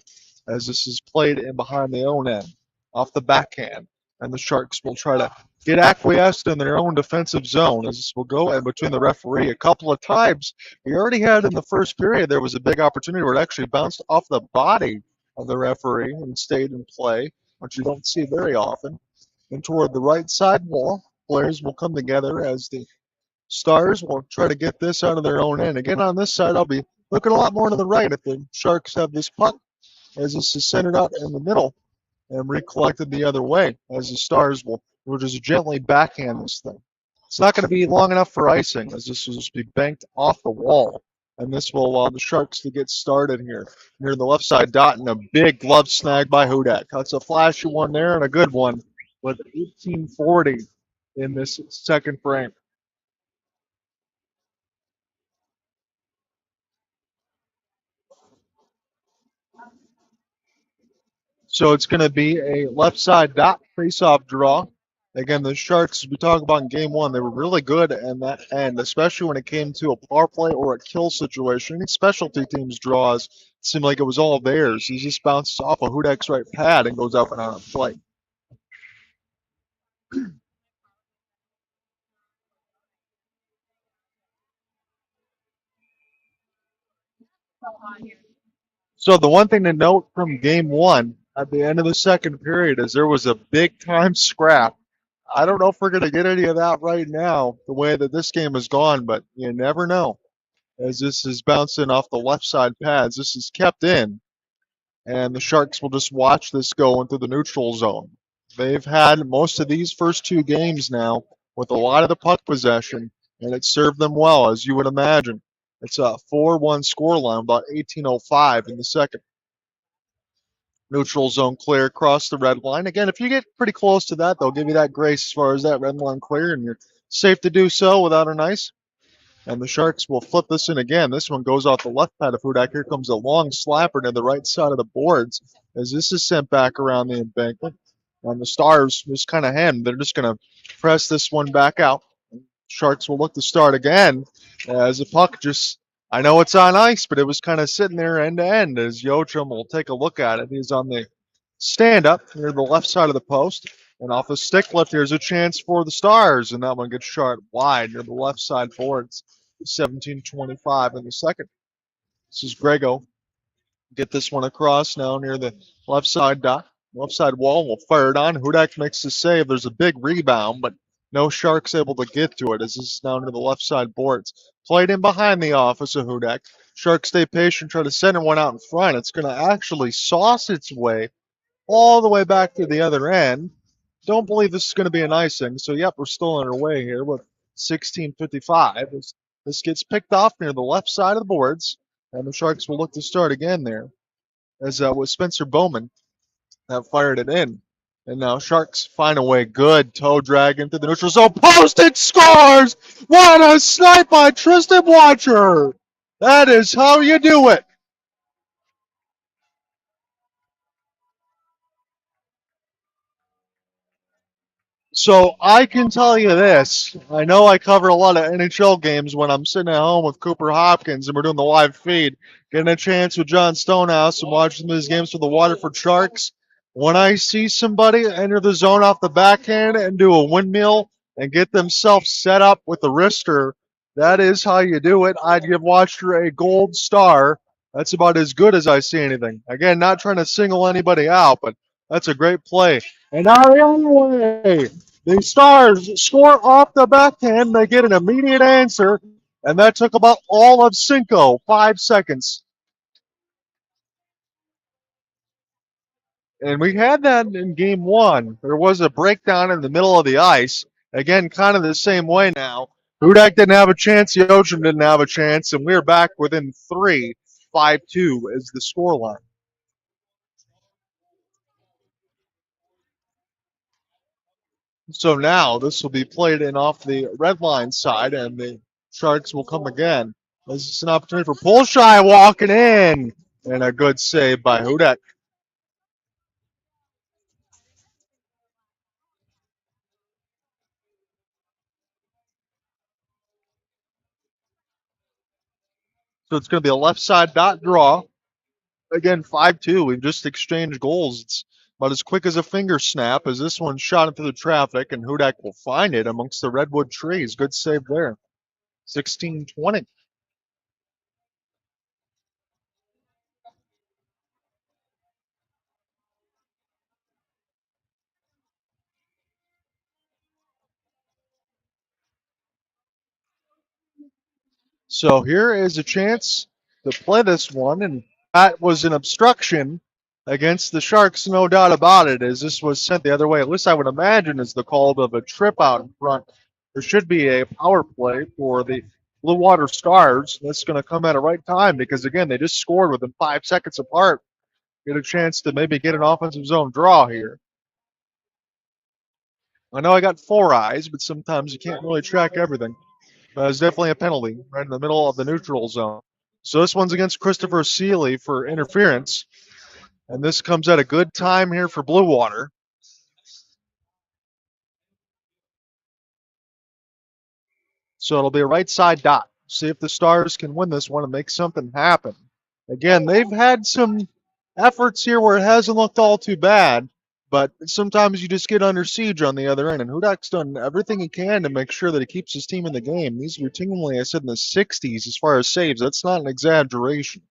as this is played in behind the own end off the backhand. And the Sharks will try to get acquiesced in their own defensive zone, as this will go in between the referee a couple of times. We already had in the first period, there was a big opportunity where it actually bounced off the body of the referee and stayed in play, which you don't see very often. And toward the right side wall, players will come together as the Stars will try to get this out of their own end. Again, on this side, I'll be looking a lot more to the right if the Sharks have this puck, as this is centered out in the middle and recollected the other way, as the Stars will just gently backhand this thing. It's not going to be long enough for icing, as this will just be banked off the wall. And this will allow the Sharks to get started here. Near the left side dot, and a big glove snag by Hudak. That's a flashy one there and a good one with 18:40 in this second frame. So it's going to be a left side dot face-off draw. Again, the Sharks, as we talked about in game 1, they were really good in that end, especially when it came to a power play or a kill situation. Any specialty teams draws, it seemed like it was all theirs. He just bounces off of Hudak's right pad and goes up and on a play. So the one thing to note from game 1 at the end of the second period is there was a big-time scrap. I don't know if we're going to get any of that right now, the way that this game has gone, but you never know. As this is bouncing off the left side pads, this is kept in, and the Sharks will just watch this go into the neutral zone. They've had most of these first 2 games now with a lot of the puck possession, and it served them well, as you would imagine. It's a 4-1 scoreline, about 18:05 in the second. Neutral zone clear across the red line. Again, if you get pretty close to that, they'll give you that grace as far as that red line clear, and you're safe to do so without an ice. And the Sharks will flip this in again. This one goes off the left pad of Hudak. Here comes a long slapper to the right side of the boards as this is sent back around the embankment. And the Stars just kind of hand. They're just going to press this one back out. Sharks will look to start again as the puck just, I know it's on ice, but it was kind of sitting there end to end as Yochum will take a look at it. He's on the stand up near the left side of the post. And off the stick lift, here's a chance for the Stars. And that one gets shot wide near the left side boards. 17:25 in the second. This is Grego. Get this one across now near the left side dot. Left side wall will fire it on. Hudak makes the save. There's a big rebound, but no Sharks able to get to it as this is down to the left side boards. Played in behind the office of Hudak. Sharks stay patient, try to send one out in front. It's going to actually sauce its way all the way back to the other end. Don't believe this is going to be an icing. So, yep, we're still underway here with 16:55. This gets picked off near the left side of the boards, and the Sharks will look to start again there. As with Spencer Bowman have fired it in. And now Sharks find a way. Good toe drag into the neutral zone. Post it scores! What a snipe by Tristan Watcher! That is how you do it. So I can tell you this. I know I cover a lot of NHL games when I'm sitting at home with Cooper Hopkins and we're doing the live feed, getting a chance with John Stonehouse and watching these games for the Waterford Sharks. When I see somebody enter the zone off the backhand and do a windmill and get themselves set up with the wrister, that is how you do it. I'd give Watcher a gold star. That's about as good as I see anything. Again, not trying to single anybody out, but that's a great play. And now the other way. The Stars score off the backhand. They get an immediate answer, and that took about all of Cinco, 5 seconds. And we had that in game one. There was a breakdown in the middle of the ice. Again, kind of the same way now. Hudak didn't have a chance. Yochum didn't have a chance, and we're back within 3. 5-2 is the scoreline. So now this will be played in off the red line side, and the Sharks will come again. This is an opportunity for Polshai walking in, and a good save by Hudak. So it's going to be a left side dot draw. Again, 5-2. We've just exchanged goals. It's about as quick as a finger snap as this one shot into the traffic, and Hudak will find it amongst the redwood trees. Good save there. 16-20. So here is a chance to play this one, and that was an obstruction against the Sharks, no doubt about it, as this was sent the other way. At least I would imagine is the call of a trip out in front. There should be a power play for the Blue Water Stars. That's going to come at a right time because, again, they just scored within 5 seconds apart. Get a chance to maybe get an offensive zone draw here. I know I got 4 eyes, but sometimes you can't really track everything. It's definitely a penalty right in the middle of the neutral zone. So this one's against Christopher Seeley for interference. And this comes at a good time here for Blue Water. So it'll be a right side dot. See if the Stars can win this one and make something happen. Again, they've had some efforts here where it hasn't looked all too bad, but sometimes you just get under siege on the other end. And Hudak's done everything he can to make sure that he keeps his team in the game. These routinely, I said, in the 60s as far as saves. That's not an exaggeration.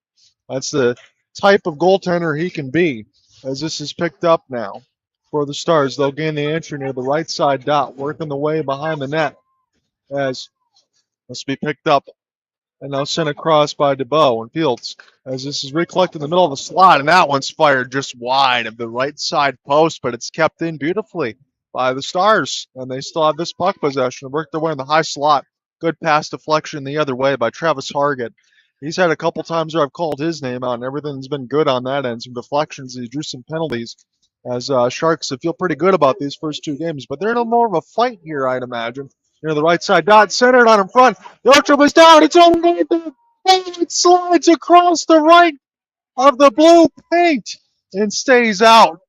That's the type of goaltender he can be, as this is picked up now for the Stars. They'll gain the entry near the right side dot, working the way behind the net as this will be picked up and now sent across by DeBow and Fields as this is recollected in the middle of the slot, and that one's fired just wide of the right side post, but it's kept in beautifully by the Stars, and they still have this puck possession. Work their way in the high slot. Good pass deflection the other way by Travis Hargett. He's had a couple times where I've called his name out, and everything's been good on that end. Some deflections, he drew some penalties. As Sharks feel pretty good about these first two games, but they're in a more of a fight here, I'd imagine. Near the right side, dot centered on in front. Yochum is down. It's only it slides across the right of the blue paint and stays out.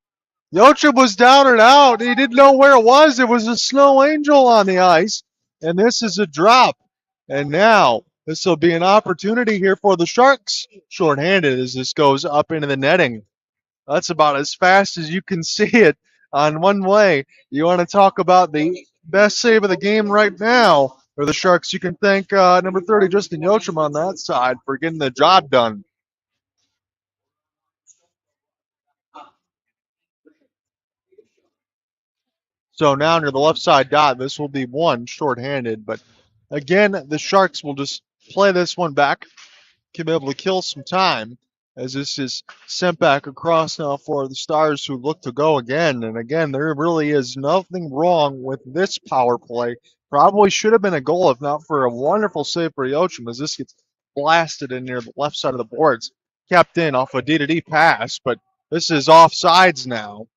Yochum was down and out. He didn't know where it was. It was a snow angel on the ice, and this is a drop. And now this will be an opportunity here for the Sharks. Shorthanded as this goes up into the netting. That's about as fast as you can see it on one way. You want to talk about the best save of the game right now for the Sharks. You can thank number 30, Justin Yochum, on that side for getting the job done. So now near the left side dot, this will be one shorthanded. But again, the Sharks will just play this one back, can be able to kill some time as this is sent back across now for the Stars who look to go again. And again, there really is nothing wrong with this power play. Probably should have been a goal if not for a wonderful save for Yochum as this gets blasted in near the left side of the boards. Kept in off a D-to-D pass, but this is offsides now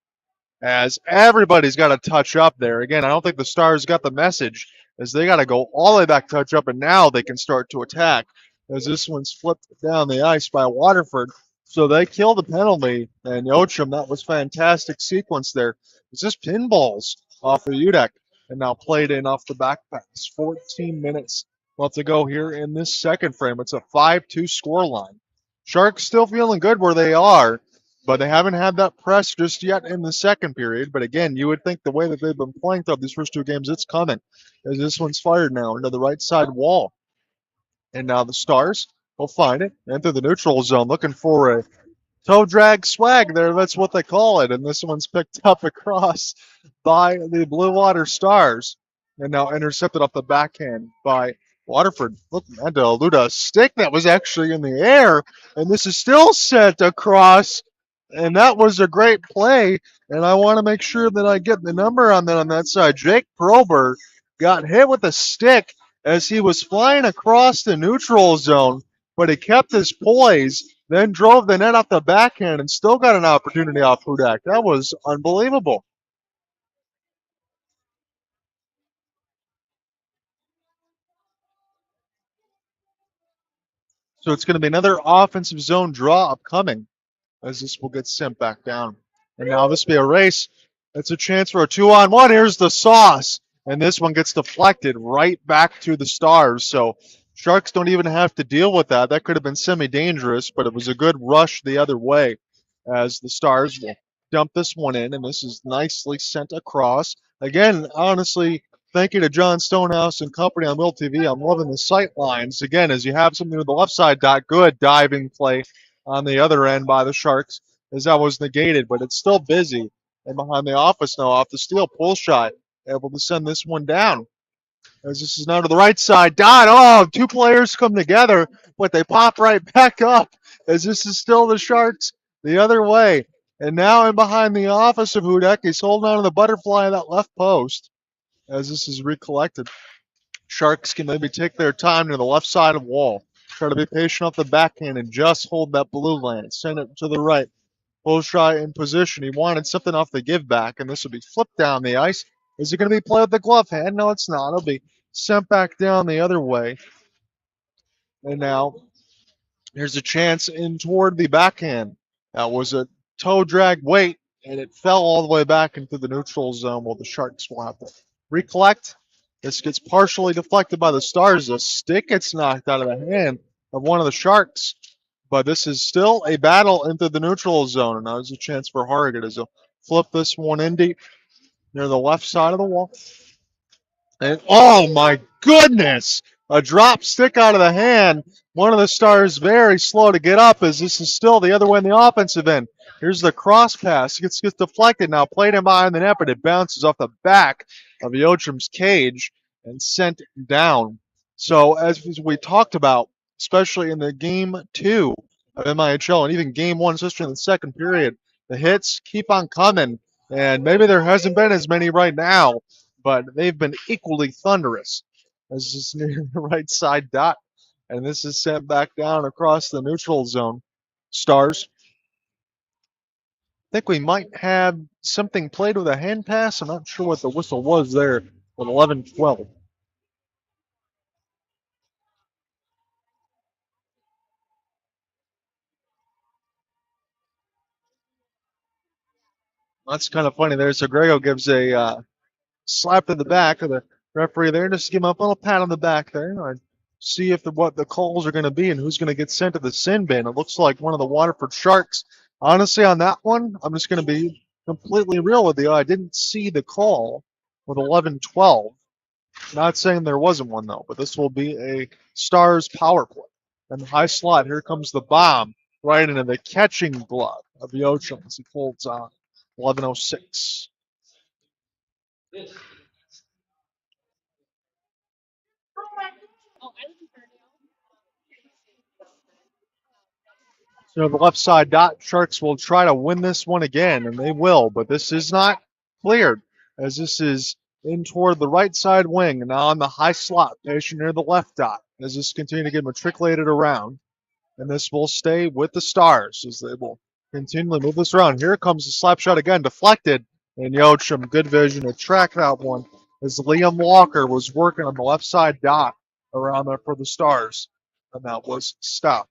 as everybody's got to touch up there. Again, I don't think the Stars got the message as they got to go all the way back touch up, and now they can start to attack as this one's flipped down the ice by Waterford. So they kill the penalty, and Yochum, that was fantastic sequence there. It's just pinballs off of Udek, and now played in off the back pass. 14 minutes left to go here in this second frame. It's a 5-2 score line. Sharks still feeling good where they are, but they haven't had that press just yet in the second period. But again, you would think the way that they've been playing throughout these first two games, it's coming. As this one's fired now into the right side wall. And now the Stars will find it. Enter the neutral zone looking for a toe drag swag there. That's what they call it. And this one's picked up across by the Blue Water Stars. And now intercepted off the backhand by Waterford. Looking to elude a stick that was actually in the air. And this is still sent across. And that was a great play. And I want to make sure that I get the number on that side. Jake Prober got hit with a stick as he was flying across the neutral zone, but he kept his poise, then drove the net off the backhand and still got an opportunity off Hudak. That was unbelievable. So it's going to be another offensive zone draw upcoming as this will get sent back down. And now this will be a race. It's a chance for a 2-on-1. Here's the sauce. And this one gets deflected right back to the Stars. So Sharks don't even have to deal with that. That could have been semi-dangerous, but it was a good rush the other way as the Stars will dump this one in, and this is nicely sent across. Again, honestly, thank you to John Stonehouse and company on Will TV. I'm loving the sight lines. Again, as you have something with the left side dot, good diving play on the other end by the Sharks as that was negated, but it's still busy. And behind the office now, off the steal, pull shot, able to send this one down. As this is now to the right side, dot. Oh, two players come together, but they pop right back up as this is still the Sharks the other way. And now in behind the office of Hudek, he's holding on to the butterfly of that left post as this is recollected. Sharks can maybe take their time to the left side of wall. Try to be patient off the backhand and just hold that blue line. Send it to the right. Bullshot in position. He wanted something off the give back, and this will be flipped down the ice. Is it going to be played with the glove hand? No, it's not. It'll be sent back down the other way. And now here's a chance in toward the backhand. That was a toe drag weight, and it fell all the way back into the neutral zone. Well, the Sharks will have to recollect. This gets partially deflected by the Stars. A stick gets knocked out of the hand of one of the Sharks. But this is still a battle into the neutral zone. And now there's a chance for Hargett as he'll flip this one in deep near the left side of the wall. And oh my goodness! A drop stick out of the hand. One of the Stars very slow to get up as this is still the other way in the offensive end. Here's the cross pass. It gets deflected now. Played in behind the net, but it bounces off the back of Yochum's cage and sent down. So as we talked about, especially in the game 2 of MIHL and even game 1, especially in the second period, the hits keep on coming. And maybe there hasn't been as many right now, but they've been equally thunderous. as it's near the right side dot. And this is sent back down across the neutral zone. Stars. I think we might have something played with a hand pass. I'm not sure what the whistle was there with 11-12. That's kind of funny there. So Grego gives a slap to the back of the referee there, just give him a little pat on the back there. And see if what the calls are going to be and who's going to get sent to the sin bin. It looks like one of the Waterford Sharks. Honestly, on that one, I'm just going to be completely real with you. I didn't see the call with 11-12. Not saying there wasn't one though, but this will be a Stars power play. And the high slot, here comes the bomb right into the catching glove of Yochum as he holds on. 11:06. So the left side dot, Sharks will try to win this one again, and they will, but this is not cleared, as this is in toward the right side wing, and now on the high slot, patient near the left dot, as this continue to get matriculated around, and this will stay with the Stars, as they will continually move this around. Here comes the slap shot again, deflected, and Yochum, good vision to track that one, as Liam Walker was working on the left side dot around there for the Stars, and that was stopped.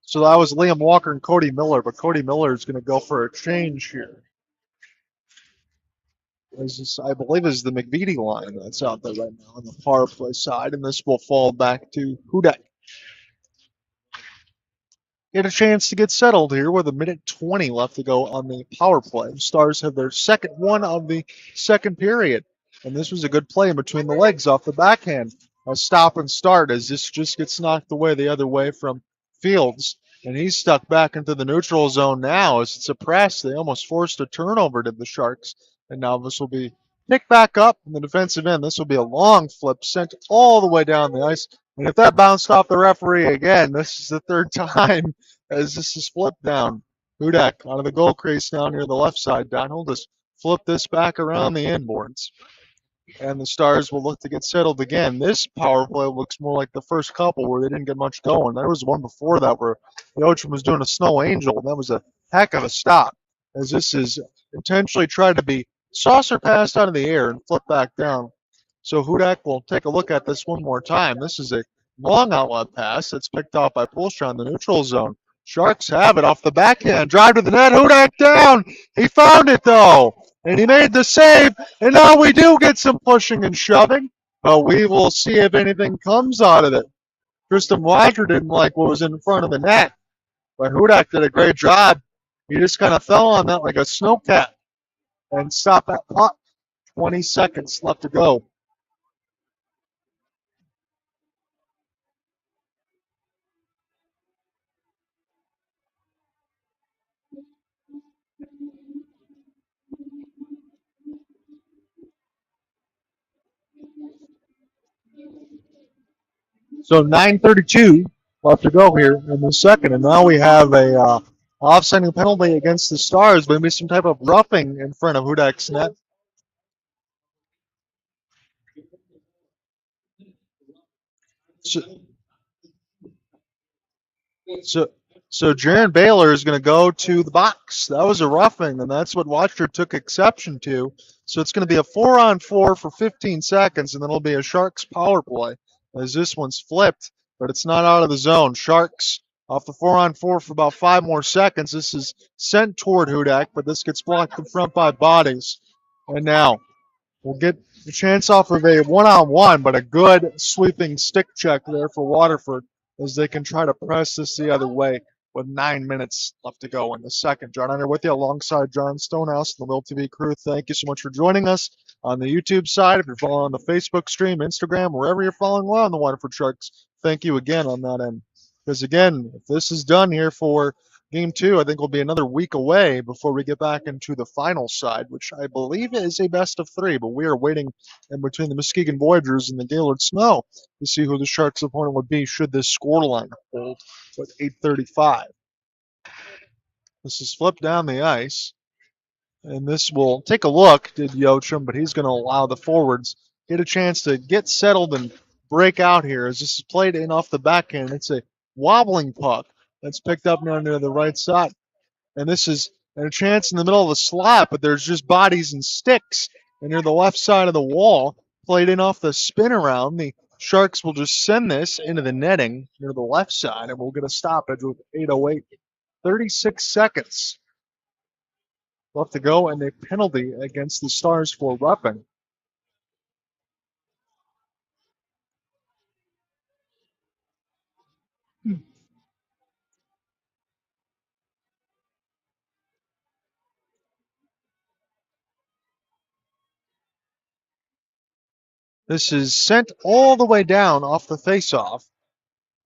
So that was Liam Walker and Cody Miller, but Cody Miller is going to go for a change here. This, I believe, is the McVitie line that's out there right now on the power play side, and this will fall back to Hudak. Get a chance to get settled here with 1:20 left to go on the power play. Stars have their second one of the second period, and this was a good play in between the legs off the backhand. A stop and start as this just gets knocked away the other way from Fields, and he's stuck back into the neutral zone now as it's a press. They almost forced a turnover to the Sharks, and now this will be picked back up in the defensive end. This will be a long flip sent all the way down the ice. And if that bounced off the referee again, this is the third time as this is flipped down. Hudak out of the goal crease down near the left side. Don will just flip this back around the inboards. And the Stars will look to get settled again. This power play looks more like the first couple where they didn't get much going. There was one before that where Yochum was doing a snow angel, and that was a heck of a stop, as this is intentionally tried to be saucer passed out of the air and flip back down. So Hudak will take a look at this one more time. This is a long outlet pass that's picked off by Poolstra in the neutral zone. Sharks have it off the backhand. Drive to the net. Hudak down. He found it, though. And he made the save. And now we do get some pushing and shoving. But we will see if anything comes out of it. Tristan Roger didn't like what was in front of the net. But Hudak did a great job. He just kind of fell on that like a snowcat and stopped that puck. 20 seconds left to go. So 9:32 left to go here in the second, and now we have a offsetting penalty against the Stars. Maybe some type of roughing in front of Hudak's net. So Jaron Baylor is going to go to the box. That was a roughing, and that's what Watcher took exception to. So it's going to be a 4-on-4 for 15 seconds, and then it'll be a Sharks power play as this one's flipped, but it's not out of the zone. Sharks off the 4-on-4 for about 5 more seconds. This is sent toward Hudak, but this gets blocked in front by bodies. And now we'll get the chance off of a one-on-one, but a good sweeping stick check there for Waterford as they can try to press this the other way with 9 minutes left to go in the second. John Hunter with you alongside John Stonehouse and the Will TV crew. Thank you so much for joining us on the YouTube side. If you're following the Facebook stream, Instagram, wherever you're following along the Waterford Sharks, thank you again on that end. Because again, if this is done here for Game 2, I think we'll be another week away before we get back into the final side, which I believe is a best of 3, but we are waiting in between the Muskegon Voyagers and the Gaylord Snow to see who the Sharks' opponent would be should this scoreline hold with 8:35. This is flipped down the ice. And this will take a look, did Yochum, but he's going to allow the forwards get a chance to get settled and break out here as this is played in off the backhand. It's a wobbling puck that's picked up now near the right side. And this is a chance in the middle of the slot, but there's just bodies and sticks. And near the left side of the wall, played in off the spin around. The Sharks will just send this into the netting near the left side, and we'll get a stoppage with 8:08. 36 seconds left to go, and a penalty against the Stars for roughing. This is sent all the way down off the faceoff.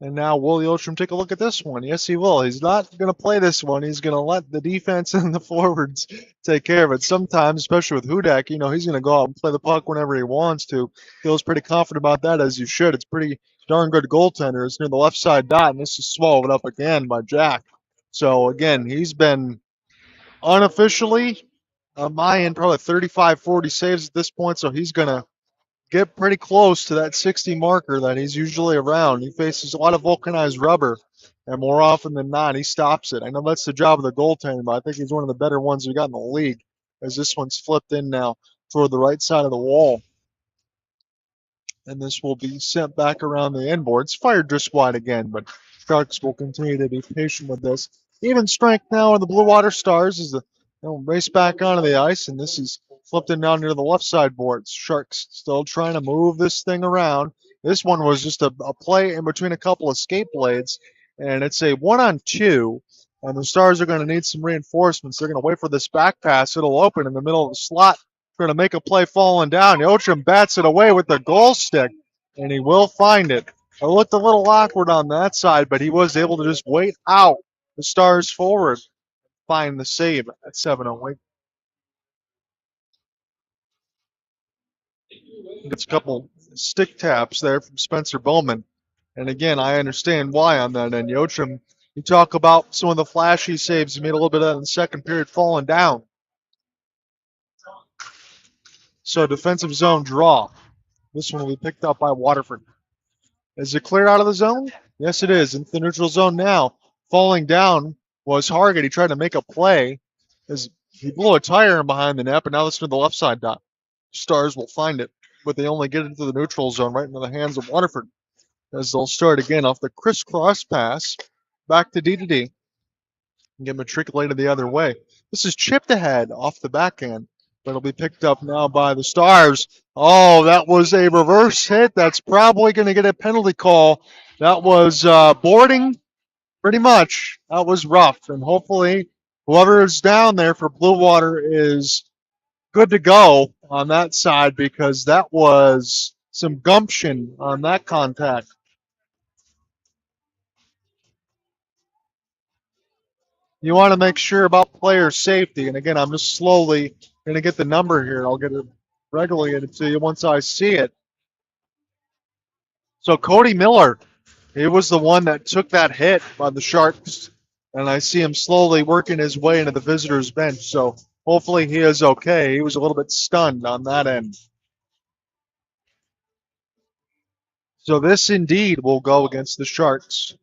And now will Yochum take a look at this one? Yes, he will. He's not going to play this one. He's going to let the defense and the forwards take care of it. Sometimes, especially with Hudak, he's going to go out and play the puck whenever he wants to. Feels pretty confident about that, as you should. It's pretty darn good goaltender. It's near the left side dot, and this is swallowed up again by Jack. So, again, he's been unofficially, on my end, probably 35, 40 saves at this point, so he's going to get pretty close to that 60 marker that he's usually around. He faces a lot of vulcanized rubber, and more often than not, he stops it. I know that's the job of the goaltender, but I think he's one of the better ones we got in the league, as this one's flipped in now toward the right side of the wall. And this will be sent back around the end boards. Fired just wide again, but Sharks will continue to be patient with this. Even strength now in the Blue Water Stars as they'll race back onto the ice, and this is flipped in down near the left side boards. Sharks still trying to move this thing around. This one was just a play in between a couple of skate blades, and it's a 1-on-2, and the Stars are going to need some reinforcements. They're going to wait for this back pass. It'll open in the middle of the slot. Going to make a play falling down. Yochum bats it away with the goal stick, and he will find it. It looked a little awkward on that side, but he was able to just wait out the Stars forward, find the save at 7:08. Gets a couple stick taps there from Spencer Bowman. And again, I understand why on that end. Yochum, you talk about some of the flashy saves. He made a little bit of that in the second period falling down. So defensive zone draw. This one will be picked up by Waterford. Is it clear out of the zone? Yes, it is. Into the neutral zone now. Falling down was Hargett. He tried to make a play as he blew a tire in behind the net, but now this is to the left side dot. Stars will find it, but they only get into the neutral zone right into the hands of Waterford as they'll start again off the crisscross pass back to D and get matriculated the other way. This is chipped ahead off the backhand, but it'll be picked up now by the Stars. Oh, that was a reverse hit. That's probably going to get a penalty call. That was boarding, pretty much. That was rough, and hopefully whoever is down there for Blue Water is good to go on that side, because that was some gumption on that contact. You want to make sure about player safety. And again, I'm just slowly going to get the number here. I'll get it regularly to you once I see it. So Cody Miller, he was the one that took that hit by the Sharks. And I see him slowly working his way into the visitors' bench. So hopefully he is okay. He was a little bit stunned on that end. So this indeed will go against the Sharks.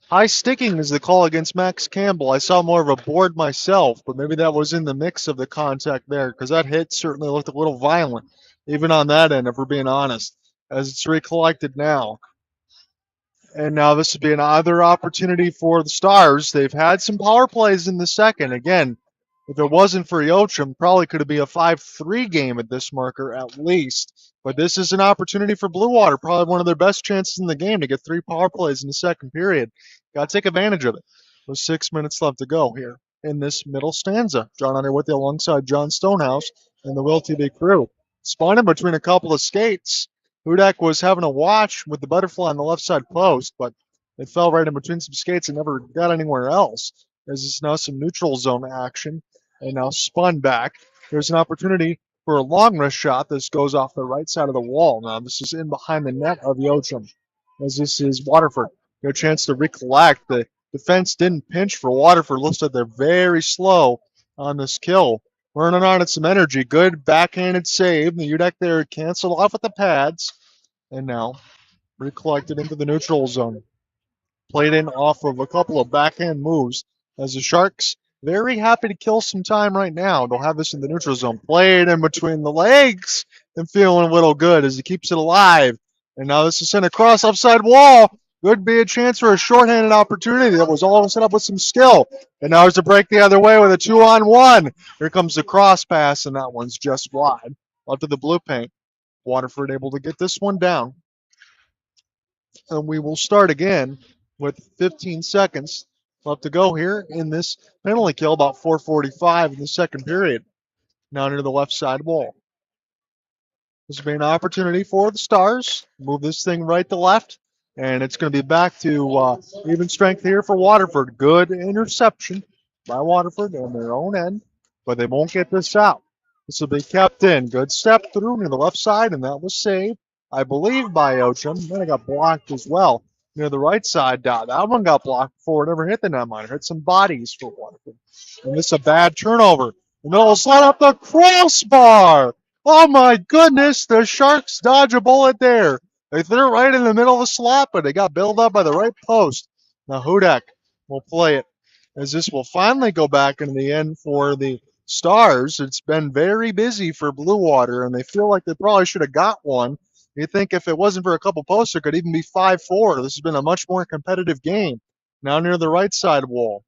High sticking is the call against Max Campbell. I saw more of a board myself, but maybe that was in the mix of the contact there, because that hit certainly looked a little violent, even on that end, if we're being honest, as it's recollected now. And now this would be another opportunity for the Stars. They've had some power plays in the second. Again, if it wasn't for Yochum, probably could have been a 5-3 game at this marker at least. But this is an opportunity for Blue Water, probably one of their best chances in the game to get 3 power plays in the second period. Got to take advantage of it. With 6 minutes left to go here in this middle stanza. John Hunter with you alongside John Stonehouse and the Will TV crew. Spun in between a couple of skates. Hudak was having a watch with the butterfly on the left side post, but it fell right in between some skates and never got anywhere else. As it's now some neutral zone action and now spun back. There's an opportunity for a long wrist shot. This goes off the right side of the wall. Now this is in behind the net of Yochum. as this is Waterford. Get a chance to recollect. The defense didn't pinch for Waterford. Looks like they're very slow on this kill. Running on at some energy. Good backhanded save. The Udek there canceled off with the pads. And now recollected into the neutral zone. Played in off of a couple of backhand moves as the Sharks very happy to kill some time right now. They'll have this in the neutral zone. Played in between the legs and feeling a little good as he keeps it alive. And now this is sent across offside wall. Could be a chance for a shorthanded opportunity that was all set up with some skill. And now there's a break the other way with a 2-on-1. Here comes the cross pass, and that one's just wide. Up to the blue paint. Waterford able to get this one down. And we will start again with 15 seconds left to go here in this penalty kill, about 4:45 in the second period. Now near the left side wall. This will be an opportunity for the Stars. Move this thing right to left, and it's going to be back to even strength here for Waterford. Good interception by Waterford on their own end, but they won't get this out. This will be kept in. Good step through near the left side, and that was saved, I believe, by Ocham. Then it got blocked as well near the right side. That one got blocked before it ever hit the net miner. Hit some bodies for Waterford. And this is a bad turnover. And they'll slide up the crossbar. Oh my goodness, the Sharks dodge a bullet there. They threw it right in the middle of the slot, but they got bailed up by the right post. Now Hudak will play it as this will finally go back into the end for the Stars. It's been very busy for Blue Water, and they feel like they probably should have got one. You think if it wasn't for a couple posts, it could even be 5-4. This has been a much more competitive game. Now near the right side wall.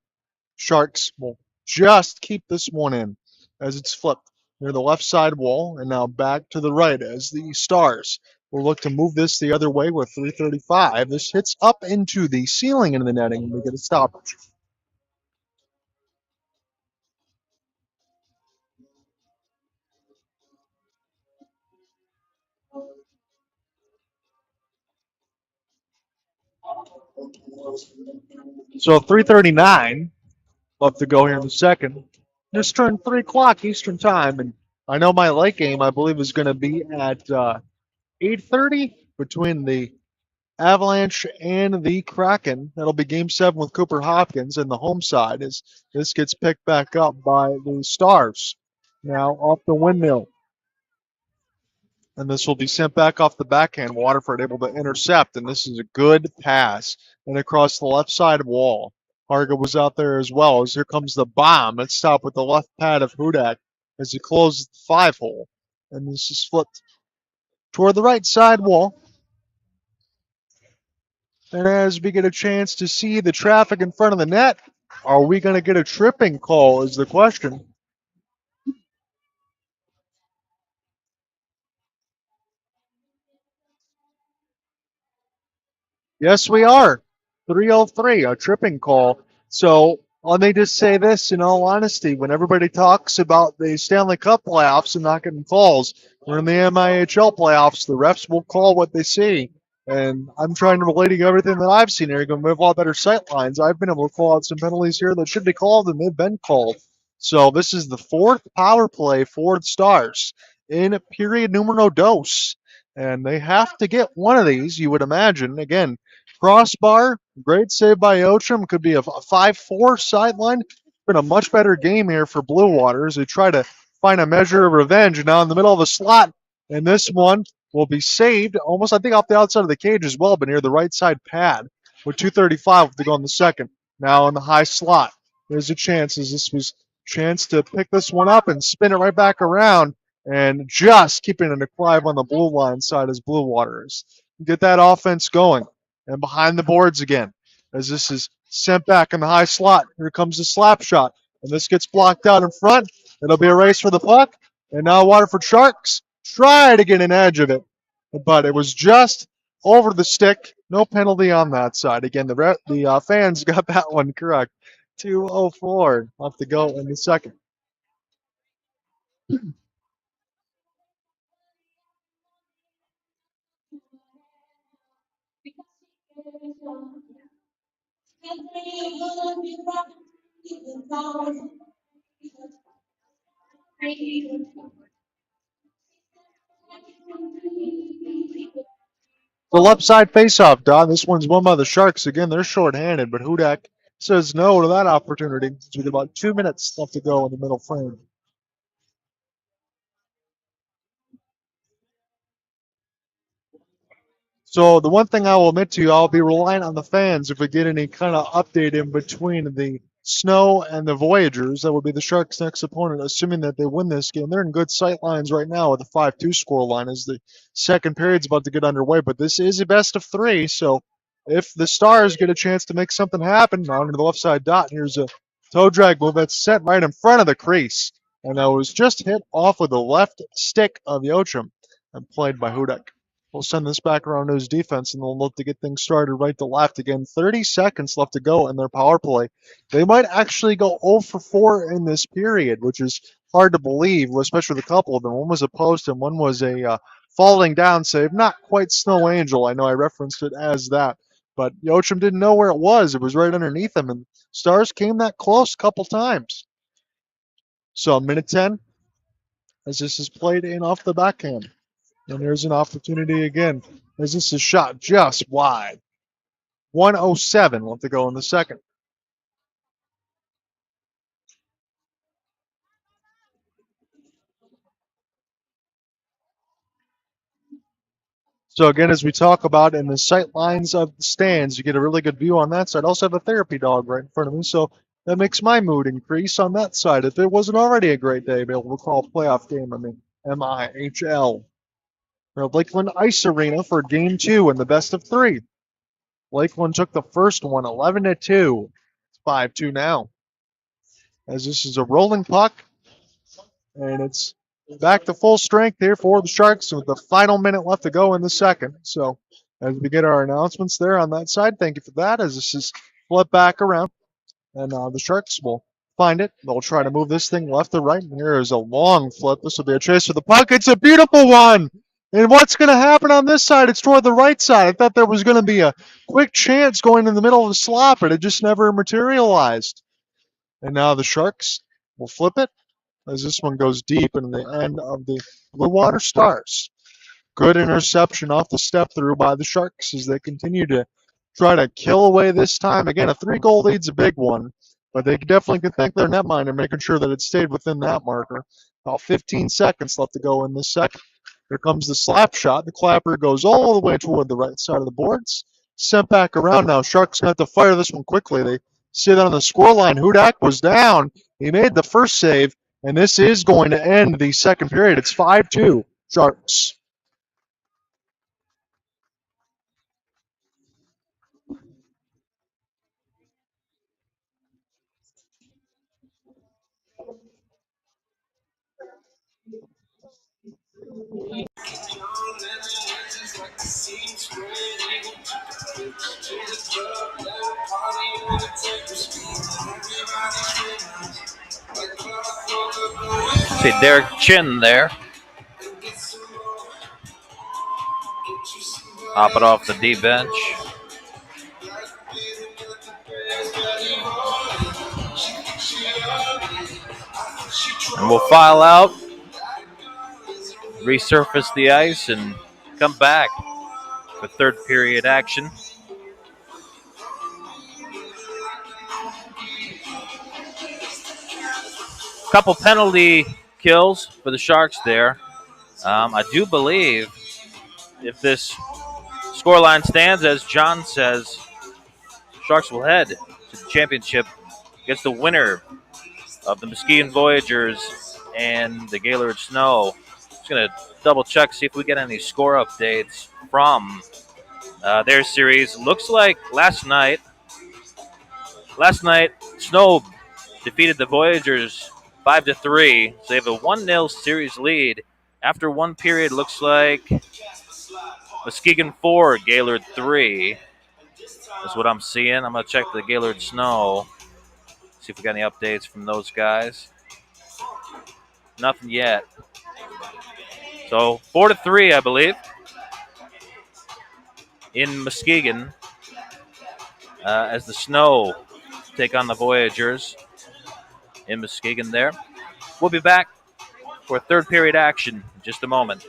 Sharks will just keep this one in as it's flipped near the left side wall, and now back to the right as the Stars will look to move this the other way with 3:35. This hits up into the ceiling into the netting, and we get a stoppage. So 3:39 left to go here in the second. Just turned 3 o'clock Eastern time, and I know my late game, I believe, is going to be at 8:30 between the Avalanche and the Kraken. That'll be Game 7 with Cooper Hopkins, and the home side as this gets picked back up by the Stars. Now off the windmill. And this will be sent back off the backhand. Waterford able to intercept, and this is a good pass. And across the left side wall. Harga was out there as well. As here comes the bomb. Let's stop with the left pad of Hudak as he closes the 5-hole. And this is flipped toward the right side wall. And as we get a chance to see the traffic in front of the net, are we going to get a tripping call is the question. Yes, we are. 3:03, a tripping call. So let me just say this in all honesty. When everybody talks about the Stanley Cup playoffs and not getting calls, we're in the MIHL playoffs. The refs will call what they see. And I'm trying to relate everything that I've seen here. We have a lot better sight lines. I've been able to call out some penalties here that should be called, and they've been called. So this is the fourth power play for the Stars in period numero dos. And they have to get one of these, you would imagine. Again, crossbar, great save by Ocham. Could be a 5-4 sideline. Been a much better game here for Blue Waters. They try to find a measure of revenge. Now in the middle of the slot, and this one will be saved almost, I think, off the outside of the cage as well, but near the right side pad with 2:35 to go in the second. Now in the high slot, there's a chance as this was chance to pick this one up and spin it right back around, and just keeping it alive on the blue line side as Blue Waters get that offense going. And behind the boards again, as this is sent back in the high slot. Here comes the slap shot, and this gets blocked out in front. It'll be a race for the puck, and now Waterford Sharks try to get an edge of it, but it was just over the stick. No penalty on that side. Again, the fans got that one correct. 2:04 left to go in the second. The left side face-off, Don. This one's won by the Sharks. Again, they're shorthanded, but Hudak says no to that opportunity with about 2 minutes left to go in the middle frame. So the one thing I will admit to you, I'll be relying on the fans if we get any kind of update in between the Snow and the Voyagers. That would be the Sharks' next opponent, assuming that they win this game. They're in good sight lines right now with a 5-2 score line as the second period's about to get underway. But this is a best of three, so if the Stars get a chance to make something happen, now into the left side dot, here's a toe drag move that's set right in front of the crease. And that was just hit off with the left stick of Yochum and played by Hudak. We'll send this back around to his defense, and they'll look to get things started right to left. Again, 30 seconds left to go in their power play. They might actually go 0 for 4 in this period, which is hard to believe, especially with a couple of them. One was a post and one was a falling down save. Not quite Snow Angel. I know I referenced it as that. But Yochum didn't know where it was. It was right underneath him, and Stars came that close a couple times. So minute 10, as this is played in off the backhand. And there's an opportunity again, as this is shot just wide. 1:07 left to go in the second. So again, as we talk about in the sight lines of the stands, you get a really good view on that side. I also have a therapy dog right in front of me, so that makes my mood increase on that side. If it wasn't already a great day, be able to call a playoff game, MIHL. Lakeland Ice Arena for Game 2 in the best of 3. Lakeland took the first one, 11-2. It's 5-2 now. As this is a rolling puck, and it's back to full strength here for the Sharks with the final minute left to go in the second. So as we get our announcements there on that side, thank you for that. As this is flipped back around, and the Sharks will find it. They'll try to move this thing left to right. And here is a long flip. This will be a chase for the puck. It's a beautiful one. And what's going to happen on this side? It's toward the right side. I thought there was going to be a quick chance going in the middle of the slot, but it just never materialized. And now the Sharks will flip it as this one goes deep into the end of the Blue Water Stars. Good interception off the step through by the Sharks as they continue to try to kill away this time. Again, a 3-goal lead's a big one, but they definitely can thank their netminder making sure that it stayed within that marker. About 15 seconds left to go in this second. Here comes the slap shot. The clapper goes all the way toward the right side of the boards. Sent back around now. Sharks going to have to fire this one quickly. They sit on the score line. Hudak was down. He made the first save, and this is going to end the second period. It's 5-2 Sharks. See Derek Chin there. Hop it off the D bench. And we'll file out, resurface the ice, and come back for third period action. Couple penalty kills for the Sharks there. I do believe if this scoreline stands, as John says, Sharks will head to the championship against the winner of the Muskegon Voyagers and the Gaylord Snow. Just going to double check, see if we get any score updates from their series. Looks like last night, Snow defeated the Voyagers 5-3. So they have a 1-0 series lead. After one period, looks like Muskegon 4, Gaylord 3. That's what I'm seeing. I'm going to check the Gaylord Snow, see if we got any updates from those guys. Nothing yet. So 4-3, I believe, in Muskegon as the Snow take on the Voyagers in Muskegon there. We'll be back for third period action in just a moment.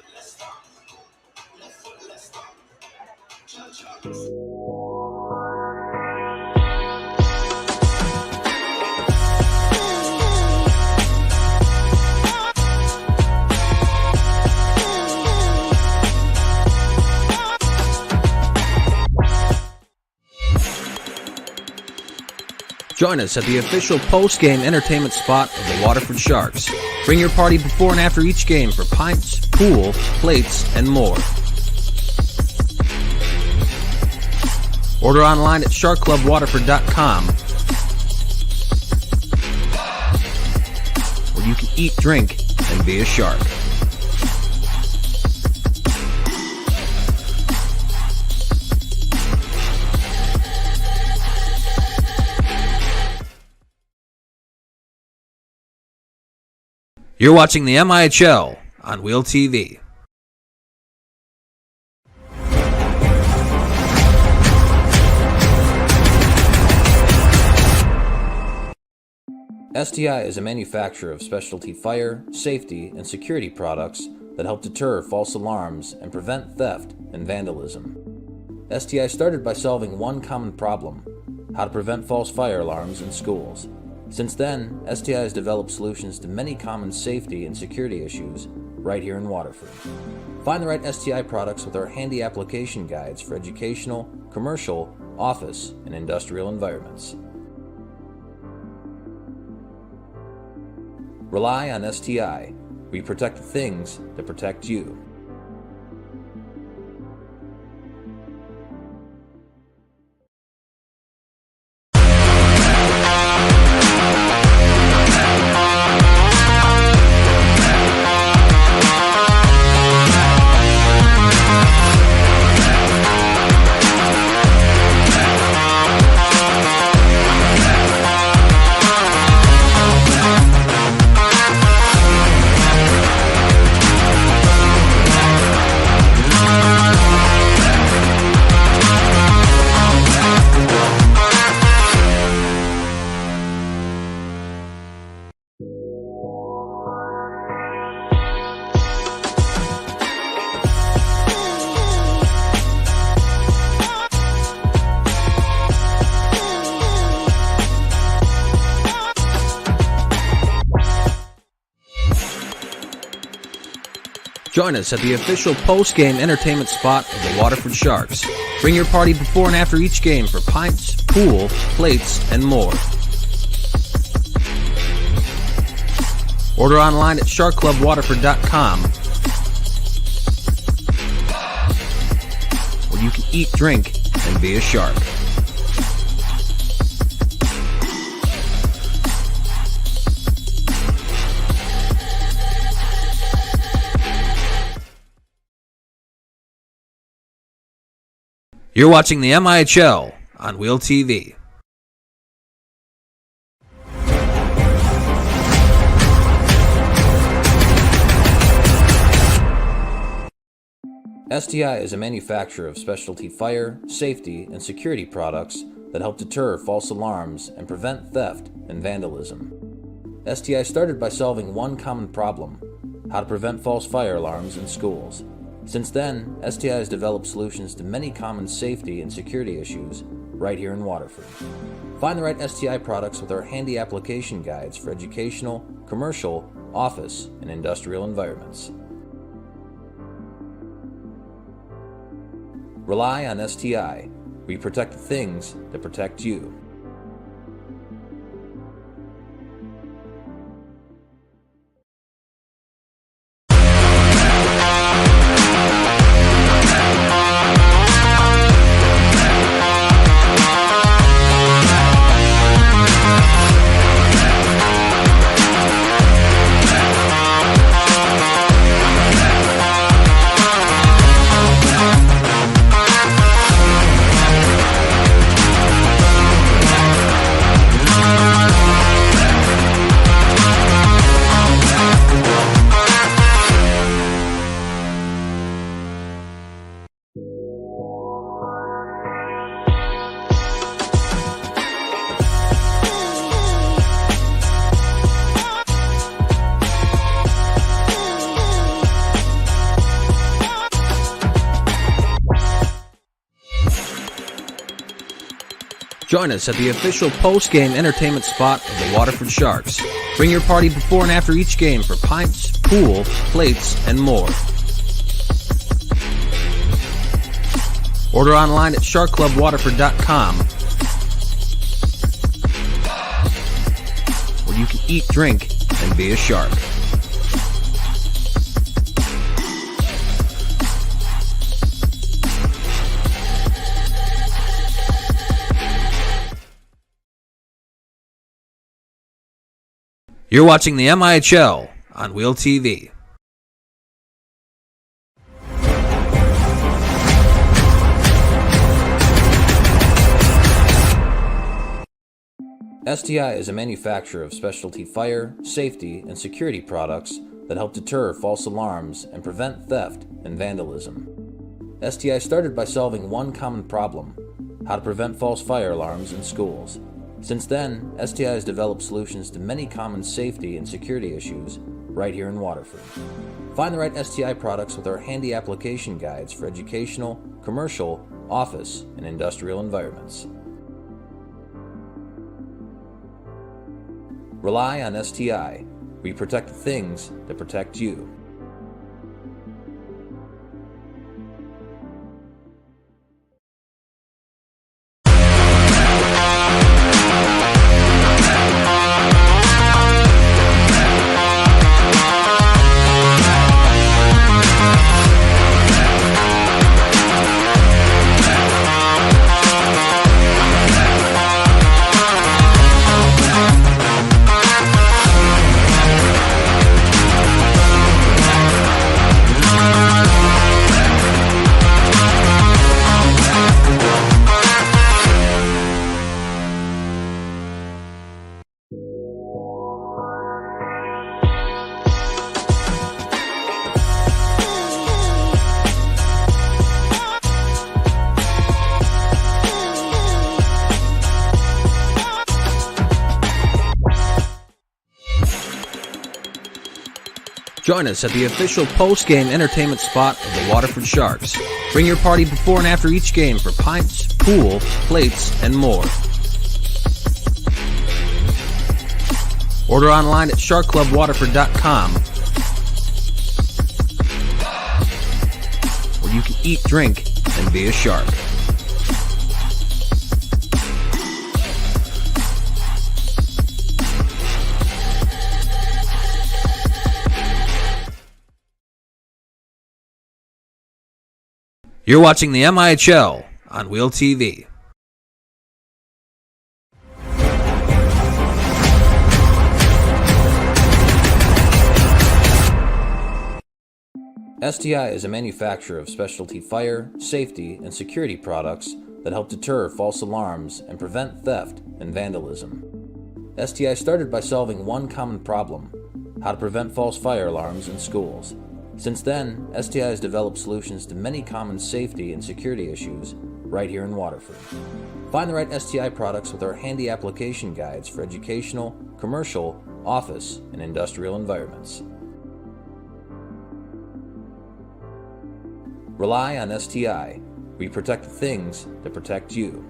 Join us at the official post-game entertainment spot of the Waterford Sharks. Bring your party before and after each game for pints, pool, plates, and more. Order online at sharkclubwaterford.com, where you can eat, drink, and be a shark. You're watching the MIHL on Wheel TV. STI is a manufacturer of specialty fire, safety, and security products that help deter false alarms and prevent theft and vandalism. STI started by solving one common problem: how to prevent false fire alarms in schools. Since then, STI has developed solutions to many common safety and security issues right here in Waterford. Find the right STI products with our handy application guides for educational, commercial, office, and industrial environments. Rely on STI. We protect the things that protect you. Join us at the official post-game entertainment spot of the Waterford Sharks. Bring your party before and after each game for pints, pool, plates, and more. Order online at sharkclubwaterford.com, where you can eat, drink, and be a shark. You're watching the MIHL on Wheel TV. STI is a manufacturer of specialty fire, safety, and security products that help deter false alarms and prevent theft and vandalism. STI started by solving one common problem: how to prevent false fire alarms in schools. Since then, STI has developed solutions to many common safety and security issues right here in Waterford. Find the right STI products with our handy application guides for educational, commercial, office, and industrial environments. Rely on STI. We protect the things that protect you. Join us at the official post-game entertainment spot of the Waterford Sharks. Bring your party before and after each game for pints, pool, plates, and more. Order online at sharkclubwaterford.com, where you can eat, drink, and be a shark. You're watching the MIHL on Wheel TV. STI is a manufacturer of specialty fire, safety, and security products that help deter false alarms and prevent theft and vandalism. STI started by solving one common problem: how to prevent false fire alarms in schools. Since then, STI has developed solutions to many common safety and security issues right here in Waterford. Find the right STI products with our handy application guides for educational, commercial, office, and industrial environments. Rely on STI. We protect the things that protect you. Join us at the official post-game entertainment spot of the Waterford Sharks. Bring your party before and after each game for pints, pool, plates, and more. Order online at sharkclubwaterford.com, where you can eat, drink, and be a shark. You're watching the MIHL on Wheel TV. STI is a manufacturer of specialty fire, safety, and security products that help deter false alarms and prevent theft and vandalism. STI started by solving one common problem: how to prevent false fire alarms in schools. Since then, STI has developed solutions to many common safety and security issues right here in Waterford. Find the right STI products with our handy application guides for educational, commercial, office, and industrial environments. Rely on STI. We protect the things that protect you.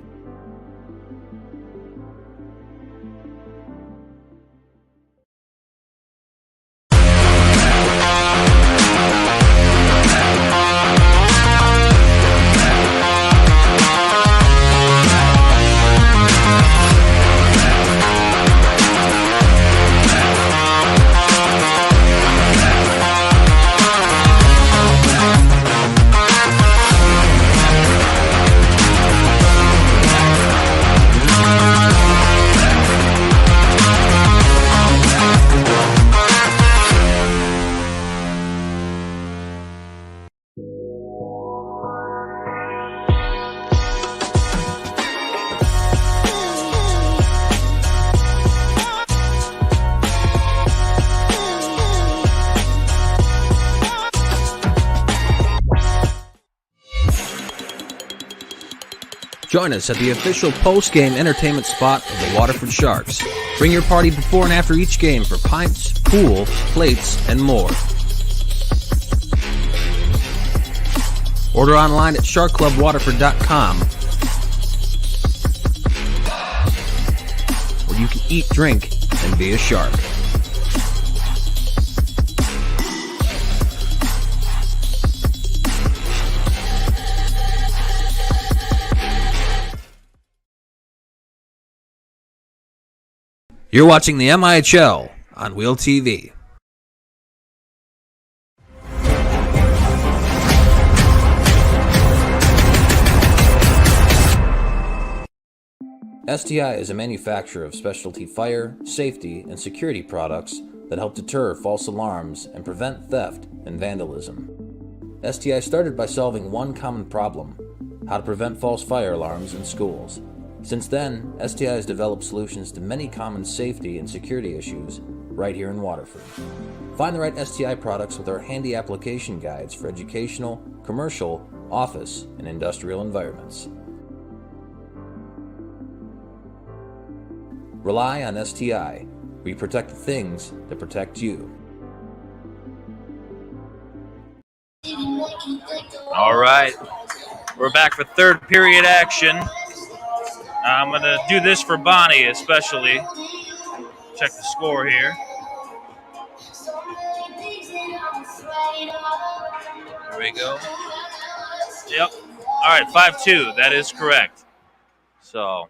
Join us at the official post-game entertainment spot of the Waterford Sharks. Bring your party before and after each game for pints, pool, plates, and more. Order online at sharkclubwaterford.com, you can eat, drink, and be a shark. You're watching the MIHL on Wheel TV. STI is a manufacturer of specialty fire, safety, and security products that help deter false alarms and prevent theft and vandalism. STI started by solving one common problem: how to prevent false fire alarms in schools. Since then, STI has developed solutions to many common safety and security issues right here in Waterford. Find the right STI products with our handy application guides for educational, commercial, office, and industrial environments. Rely on STI. We protect the things that protect you. All right, we're back for third period action. I'm going to do this for Bonnie especially. Check the score here. There we go. Yep. All right, 5-2. That is correct. So,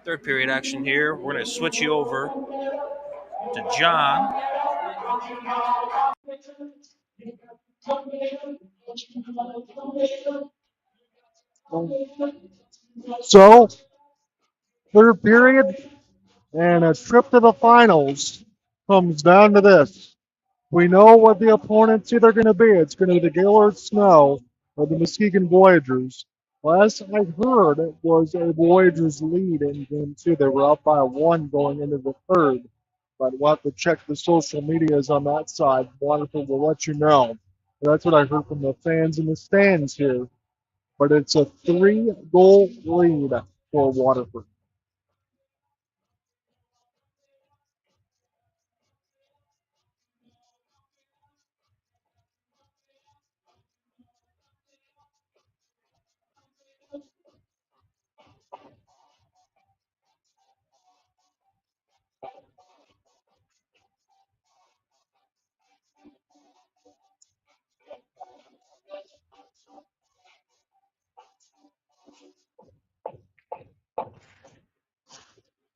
third period action here. We're going to switch you over to John. So, third period and a trip to the finals comes down to this. We know what the opponent's either going to be. It's going to be the Gaylord Snow or the Muskegon Voyagers. Last I heard, it was a Voyagers lead in game two. They were up by one going into the third. But we'll have to check the social medias on that side. Waterford will let you know. That's what I heard from the fans in the stands here. But it's a 3-goal lead for Waterford.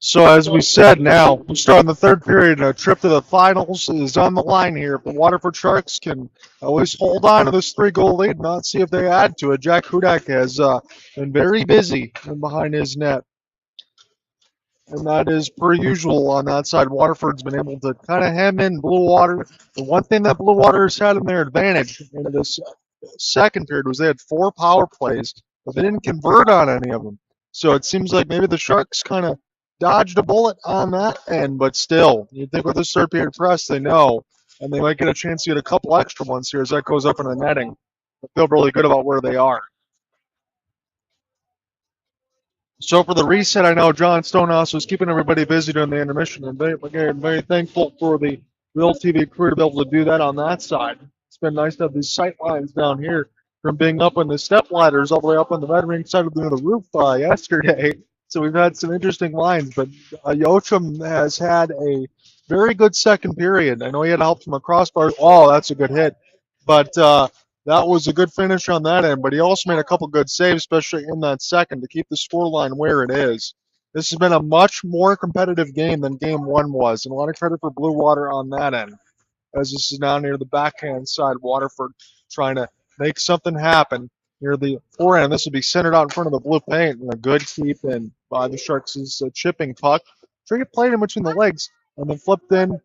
So as we said, now we start in the third period, and a trip to the finals is on the line here. If the Waterford Sharks can at least hold on to this 3-goal lead, not see if they add to it. Jack Hudak has been very busy behind his net, and that is per usual on that side. Waterford's been able to kind of hem in Blue Water. The one thing that Blue Water has had in their advantage in this second period was they had 4 power plays, but they didn't convert on any of them. So it seems like maybe the Sharks kind of dodged a bullet on that end, but still, you'd think with this third period press, they know, and they might get a chance to get a couple extra ones here as that goes up in the netting. I feel really good about where they are. So for the reset, I know John Stonehouse was keeping everybody busy during the intermission, and very thankful for the Real TV crew to be able to do that on that side. It's been nice to have these sight lines down here from being up on the step ladders all the way up on the red ring side of the roof yesterday. So we've had some interesting lines, but Yochum has had a very good second period. I know he had help from a crossbar. Oh, that's a good hit. But that was a good finish on that end, but he also made a couple good saves, especially in that second, to keep the scoreline where it is. This has been a much more competitive game than game one was, and a lot of credit for Blue Water on that end, as this is now near the backhand side. Waterford trying to make something happen near the forehand. This would be centered out in front of the blue paint, and a good keep in by the Sharks' chipping puck. Trying to play it in between the legs, and then flipped in.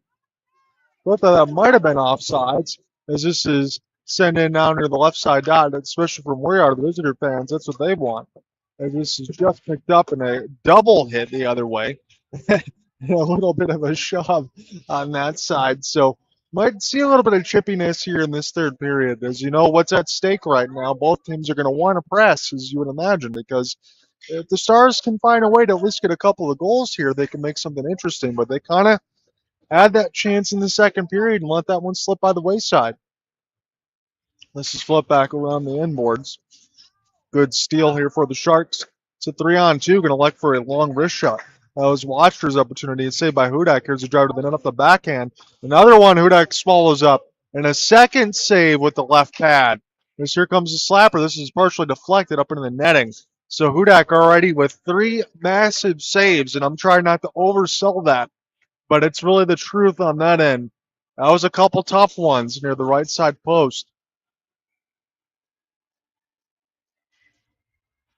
Thought that might have been offsides, as this is sent in now near the left side dot, especially from where we are, the visitor fans. That's what they want. As this is just picked up in a double hit the other way. A little bit of a shove on that side. So might see a little bit of chippiness here in this third period. As you know, what's at stake right now, both teams are going to want to press, as you would imagine, because if the Stars can find a way to at least get a couple of goals here, they can make something interesting. But they kind of had that chance in the second period and let that one slip by the wayside. This is flipped back around the inboards. Good steal here for the Sharks. It's a 3-on-2, going to elect for a long wrist shot. That was Watcher's opportunity. It's saved by Hudak. Here's a drive to the net off the backhand. Another one Hudak swallows up. And a second save with the left pad. This here comes the slapper. This is partially deflected up into the netting. So Hudak already with 3 massive saves, and I'm trying not to oversell that, but it's really the truth on that end. That was a couple tough ones near the right side post.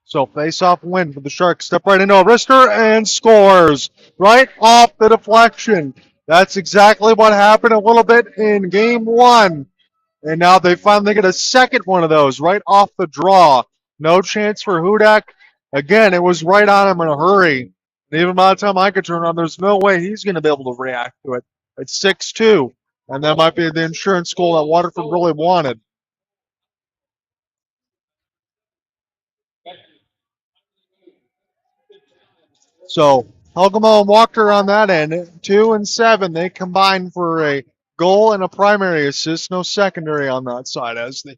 So face-off win for the Sharks. Step right into a wrister and scores right off the deflection. That's exactly what happened a little bit in game 1. And now they finally get a second one of those right off the draw. No chance for Hudak. Again, it was right on him in a hurry. And even by the time I could turn on, there's no way he's going to be able to react to it. It's 6-2. And that might be the insurance goal that Waterford really wanted. So Helgamo and Walker on that end, 2 and 7. They combine for a goal and a primary assist, no secondary on that side, as the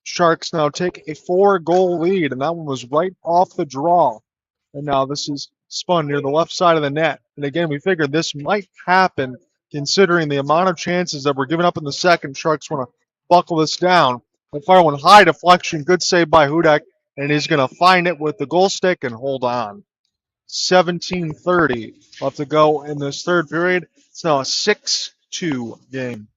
Sharks now take a 4-goal lead, and that one was right off the draw. And now this is spun near the left side of the net. And again, we figured this might happen considering the amount of chances that were given up in the second. Sharks want to buckle this down. They fire one high deflection, good save by Hudak, and he's going to find it with the goal stick and hold on. 17:30 left to go in this third period. It's now a 6-2 game.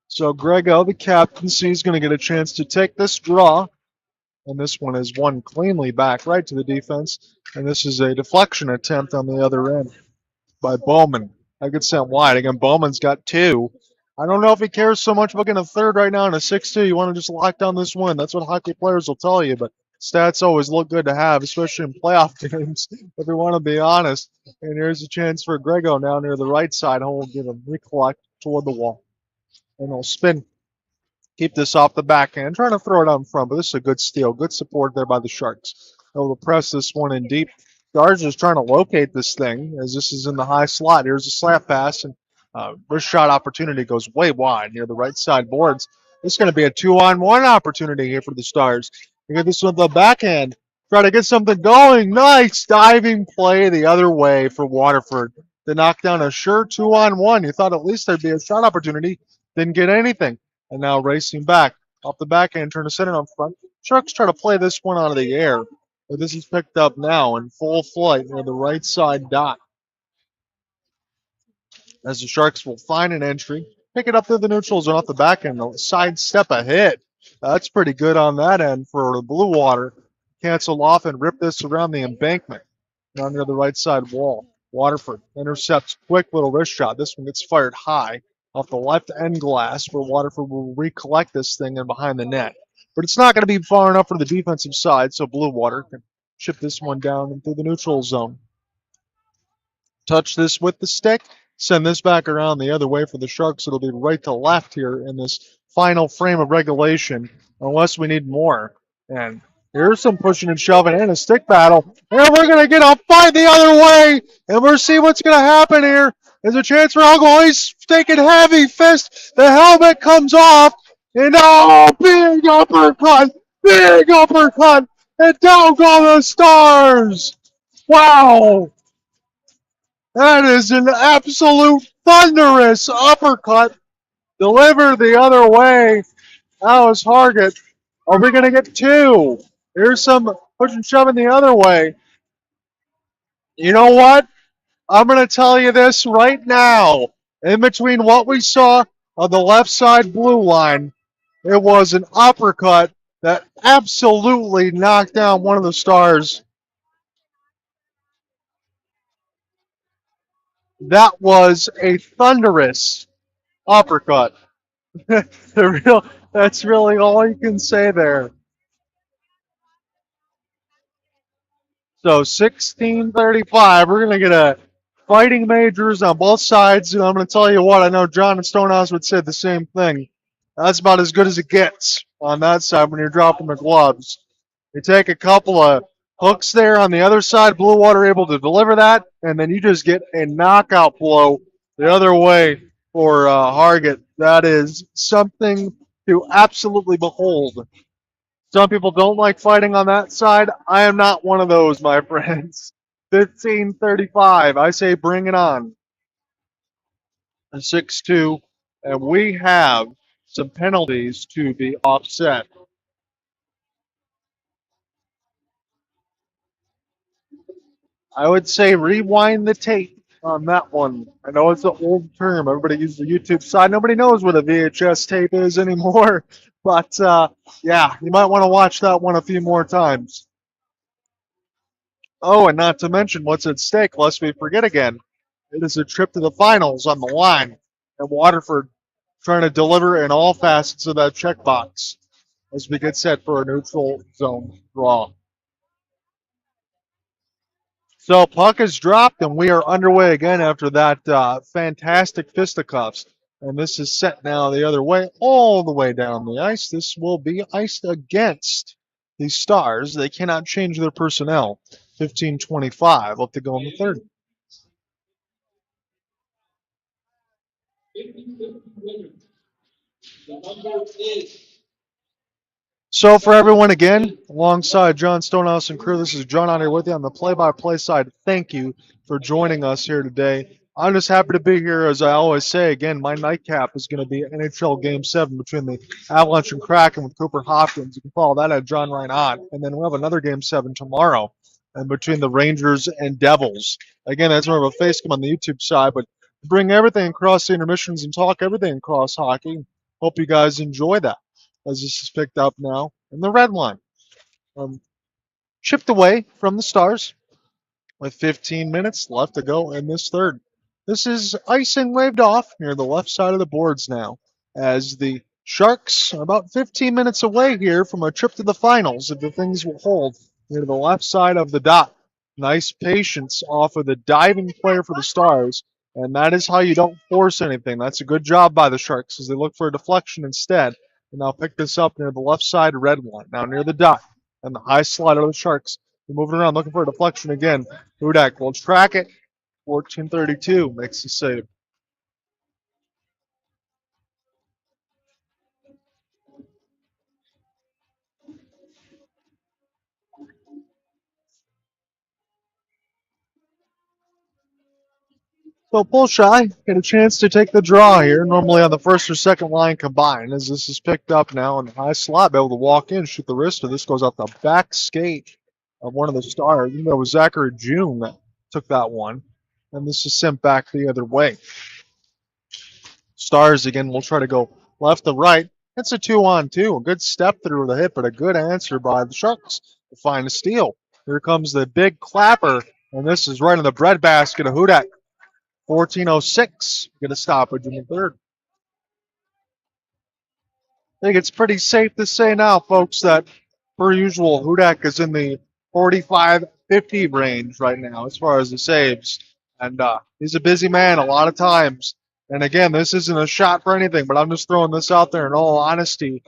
So Grego, the captaincy, is going to get a chance to take this draw. And this one is won cleanly back right to the defense. And this is a deflection attempt on the other end by Bowman. I could send wide. Again, Bowman's got 2. I don't know if he cares so much about getting a third right now in a 6-2. You want to just lock down this win. That's what hockey players will tell you. But stats always look good to have, especially in playoff games, if we want to be honest. And here's a chance for Grego now near the right side. He'll give him recollect toward the wall. And he'll spin. Keep this off the backhand. Trying to throw it out in front, but this is a good steal. Good support there by the Sharks. Able to press this one in deep. Stars is trying to locate this thing as this is in the high slot. Here's a slap pass, and wrist shot opportunity goes way wide near the right side boards. This is going to be a 2-on-1 opportunity here for the Stars. You get this with the backhand. Try to get something going. Nice diving play the other way for Waterford to knock down a sure 2-on-1. You thought at least there'd be a shot opportunity. Didn't get anything. And now racing back off the backhand, turn to center on front. Sharks try to play this one out of the air. But this is picked up now in full flight near the right side dot. As the Sharks will find an entry, pick it up through the neutral zone off the backhand, sidestep a hit. That's pretty good on that end for the Blue Water. Cancel off and rip this around the embankment. Now near the right side wall. Waterford intercepts quick little wrist shot. This one gets fired high off the left end glass where Waterford will recollect this thing and behind the net. But it's not going to be far enough for the defensive side, so Blue Water can chip this one down into the neutral zone. Touch this with the stick. Send this back around the other way for the Sharks. It'll be right to left here in this final frame of regulation, unless we need more. And here's some pushing and shoving and a stick battle. And we're going to get a fight the other way. And we'll see what's going to happen here. There's a chance for Algo. He's taking heavy fist. The helmet comes off. And oh, big uppercut. Big uppercut. And down go the Stars. Wow. That is an absolute thunderous uppercut. Delivered the other way. That was Hargett. Are we going to get 2? Here's some push and shoving the other way. You know what? I'm going to tell you this right now. In between what we saw on the left side blue line, it was an uppercut that absolutely knocked down one of the Stars. That was a thunderous uppercut. That's really all you can say there. So 16:35, we're going to get a fighting majors on both sides. And I'm going to tell you what, I know John and Stonehouse would say the same thing. That's about as good as it gets on that side when you're dropping the gloves. You take a couple of hooks there on the other side, Blue Water able to deliver that, and then you just get a knockout blow the other way. for Hargett. That is something to absolutely behold. Some people don't like fighting on that side. I am not one of those, my friends. 15:35. I say bring it on. 6-2. And we have some penalties to be offset. I would say rewind the tape on that one. I know it's an old term. Everybody uses the YouTube side. Nobody knows what a VHS tape is anymore. But yeah, you might want to watch that one a few more times. Oh, and not to mention what's at stake, lest we forget again. It is a trip to the finals on the line. And Waterford trying to deliver in all facets of that checkbox as we get set for a neutral zone draw. So puck is dropped, and we are underway again after that fantastic fisticuffs. And this is set now the other way, all the way down the ice. This will be iced against the Stars. They cannot change their personnel. 15:25 left to go in the third. The number is So for everyone again, alongside John Stonehouse and crew, this is John out here with you on the play-by-play side. Thank you for joining us here today. I'm just happy to be here. As I always say, again, my nightcap is going to be NHL Game 7 between the Avalanche and Kraken with Cooper Hopkins. You can follow that at John Reinhardt. And then we'll have another Game 7 tomorrow and between the Rangers and Devils. Again, that's more of a face cam on the YouTube side, but bring everything across the intermissions and talk everything across hockey. Hope you guys enjoy that as this is picked up now in the red line. Chipped away from the Stars with 15 minutes left to go in this third. This is icing waved off near the left side of the boards now as the Sharks are about 15 minutes away here from a trip to the finals if the things will hold near the left side of the dot. Nice patience off of the diving player for the Stars, and that is how you don't force anything. That's a good job by the Sharks as they look for a deflection instead. And I'll pick this up near the left side red line, now near the dot, and the high slide of the Sharks. They're moving around looking for a deflection again. Hudak will track it. 14:32 makes the save. So pull shy, get a chance to take the draw here, normally on the first or second line combined, as this is picked up now in the high slot, be able to walk in, shoot the wrist, this goes off the back skate of one of the Stars. I think that was Zachary June that took that one, and this is sent back the other way. Stars again will try to go left to right. It's a 2-on-2, a good step through the hit, but a good answer by the Sharks to find a steal. Here comes the big clapper, and this is right in the breadbasket of Hudak. 14:06. Get a stoppage in the third. I think it's pretty safe to say now, folks, that per usual, Hudak is in the 45-50 range right now as far as the saves. And he's a busy man a lot of times. And again, this isn't a shot for anything, but I'm just throwing this out there in all honesty.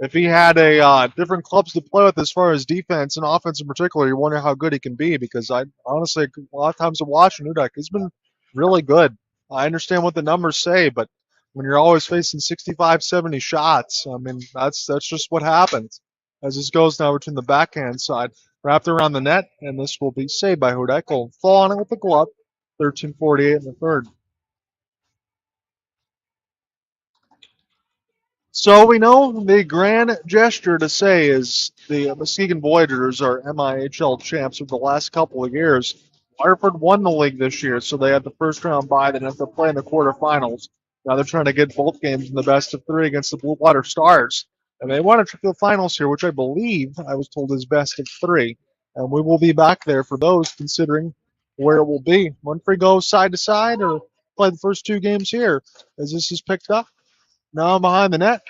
If he had a different clubs to play with as far as defense and offense in particular, you wonder how good he can be because I honestly, a lot of times I'm watching Hudak, he's been really good. I understand what the numbers say, but when you're always facing 65, 70 shots, I mean, that's just what happens. As this goes now between the backhand side, wrapped around the net, and this will be saved by Hudak. Will fall on it with the glove. 13:48 in the third. So we know the grand gesture to say is the Muskegon Voyagers are MIHL champs of the last couple of years. Waterford won the league this year, so they had the first round bye. They have to play in the quarterfinals. Now they're trying to get both games in the best of three against the Blue Water Stars. And they want to trip the finals here, which I believe I was told is best of three. And we will be back there for those considering where it will be. One free goes side to side or play the first two games here as this is picked up. Now I'm behind the net.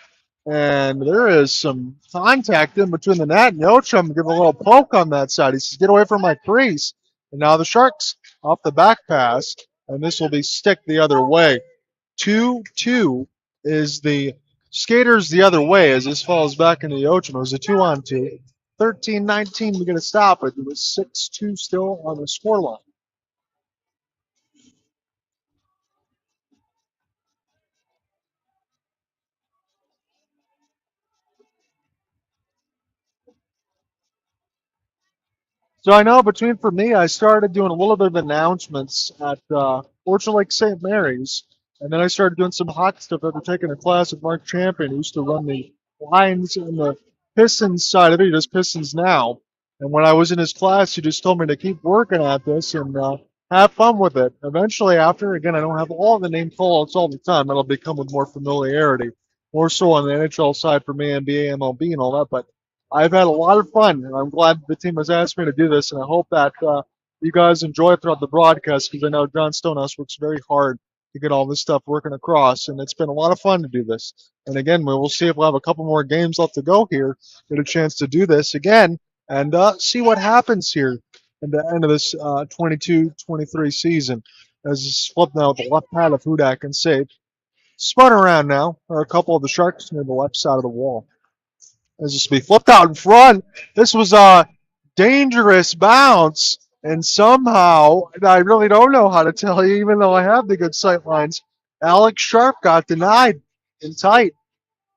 And there is some contact in between the net. And Yochum give a little poke on that side. He says, get away from my crease. And now the Sharks off the back pass. And this will be stick the other way. 2-2 is the skaters the other way as this falls back into Yochum. It was a 2-on-2. 13-19, we get a stop. It was 6-2 still on the scoreline. So I know for me, I started doing a little bit of announcements at Orchard Lake St. Mary's, and then I started doing some hockey stuff after taking a class with Mark Champion, who used to run the Lions and the Pistons side of it. He does Pistons now. And when I was in his class, he just told me to keep working at this and have fun with it. Eventually, after, again, I don't have all the name callouts all the time. It'll become with more familiarity, more so on the NHL side for me, NBA, MLB, and all that. But I've had a lot of fun, and I'm glad the team has asked me to do this, and I hope that you guys enjoy it throughout the broadcast because I know John Stonehouse works very hard to get all this stuff working across, and it's been a lot of fun to do this. And again, we will see if we'll have a couple more games left to go here, get a chance to do this again, and see what happens here at the end of this 22-23 season. As it's flipped now with the left pad of Hudak and safe. Spun around now, are a couple of the Sharks near the left side of the wall. As this will be flipped out in front. This was a dangerous bounce, and somehow, and I really don't know how to tell you, even though I have the good sight lines, Alex Sharp got denied in tight.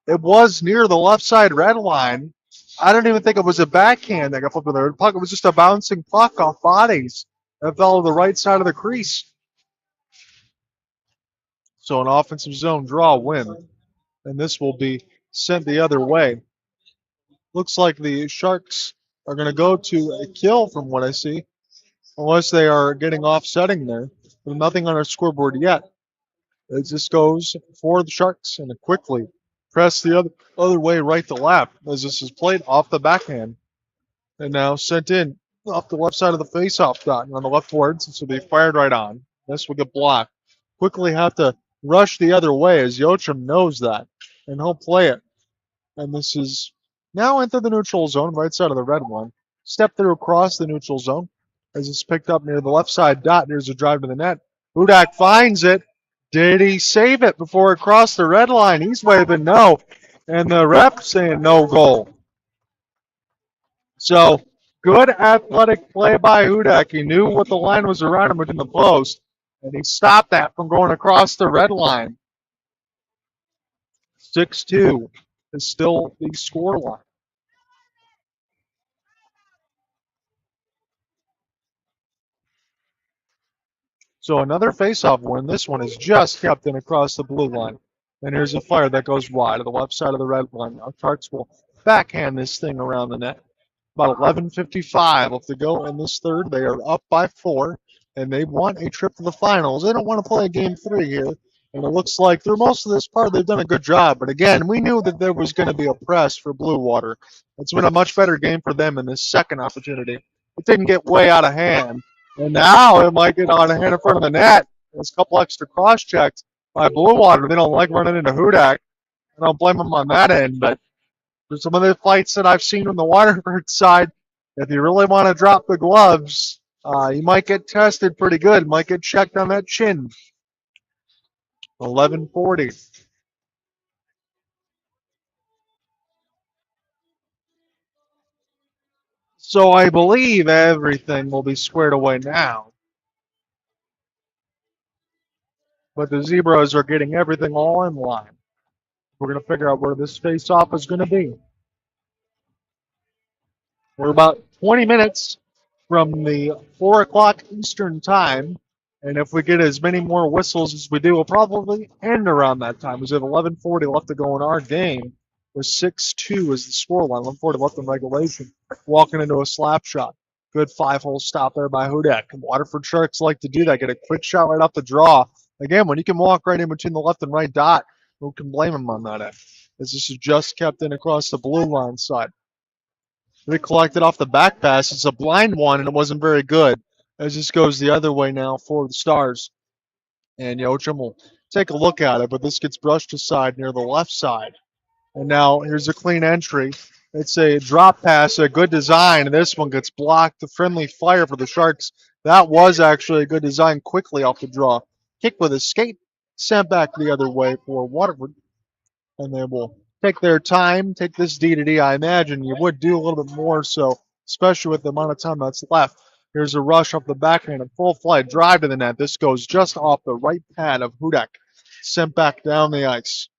It was near the left side red line. I don't even think it was a backhand that got flipped with the puck. It was just a bouncing puck off bodies that fell to the right side of the crease. So an offensive zone draw win, and this will be sent the other way. Looks like the Sharks are going to go to a kill from what I see, unless they are getting offsetting there. But nothing on our scoreboard yet. It just goes for the Sharks and quickly press the other way right to left as this is played off the backhand and now sent in off the left side of the faceoff dot and on the left boards. This will be fired right on. This will get blocked. Quickly have to rush the other way as Yochum knows that, and he'll play it. And this is now into the neutral zone, right side of the red one. Step through across the neutral zone as it's picked up near the left side dot. There's a drive to the net. Hudak finds it. Did he save it before it crossed the red line? He's waving no. And the ref saying no goal. So good athletic play by Hudak. He knew what the line was around him within the post, and he stopped that from going across the red line. 6-2 is still the score line. So another faceoff win. This one is just kept in across the blue line. And here's a fire that goes wide to the left side of the red line. Now Sharks will backhand this thing around the net. About 11:55 left to go in this third. They are up by 4, and they want a trip to the finals. They don't want to play a game 3 here. And it looks like through most of this part, they've done a good job. But again, we knew that there was going to be a press for Blue Water. It's been a much better game for them in this second opportunity. It didn't get way out of hand. And now it might get out of hand in front of the net. There's a couple extra cross checks by Blue Water. They don't like running into Hudak. I don't blame them on that end. But for some of the fights that I've seen on the Waterford side, if you really want to drop the gloves, you might get tested pretty good. Might get checked on that chin. 11:40. So I believe everything will be squared away now. But the Zebras are getting everything all in line. We're going to figure out where this face-off is going to be. We're about 20 minutes from the 4 o'clock Eastern time. And if we get as many more whistles as we do, we'll probably end around that time. We have 11:40 left to go in our game. With 6-2 is the scoreline. 11:40 left in regulation. Walking into a slap shot. Good 5-hole stop there by Hudak. Waterford Sharks like to do that. Get a quick shot right off the draw. Again, when you can walk right in between the left and right dot, who can blame him on that end? As this is just kept in across the blue line side. They collected off the back pass. It's a blind one, and it wasn't very good. As this goes the other way now for the Stars. And Yochum will take a look at it, but this gets brushed aside near the left side. And now here's a clean entry. It's a drop pass, a good design, and this one gets blocked. The friendly fire for the Sharks. That was actually a good design quickly off the draw. Kick with a skate, sent back the other way for Waterford. And they will take their time, take this D to D. I imagine you would do a little bit more so, especially with the amount of time that's left. Here's a rush off the backhand, a full flight drive to the net. This goes just off the right pad of Hudak. Sent back down the ice.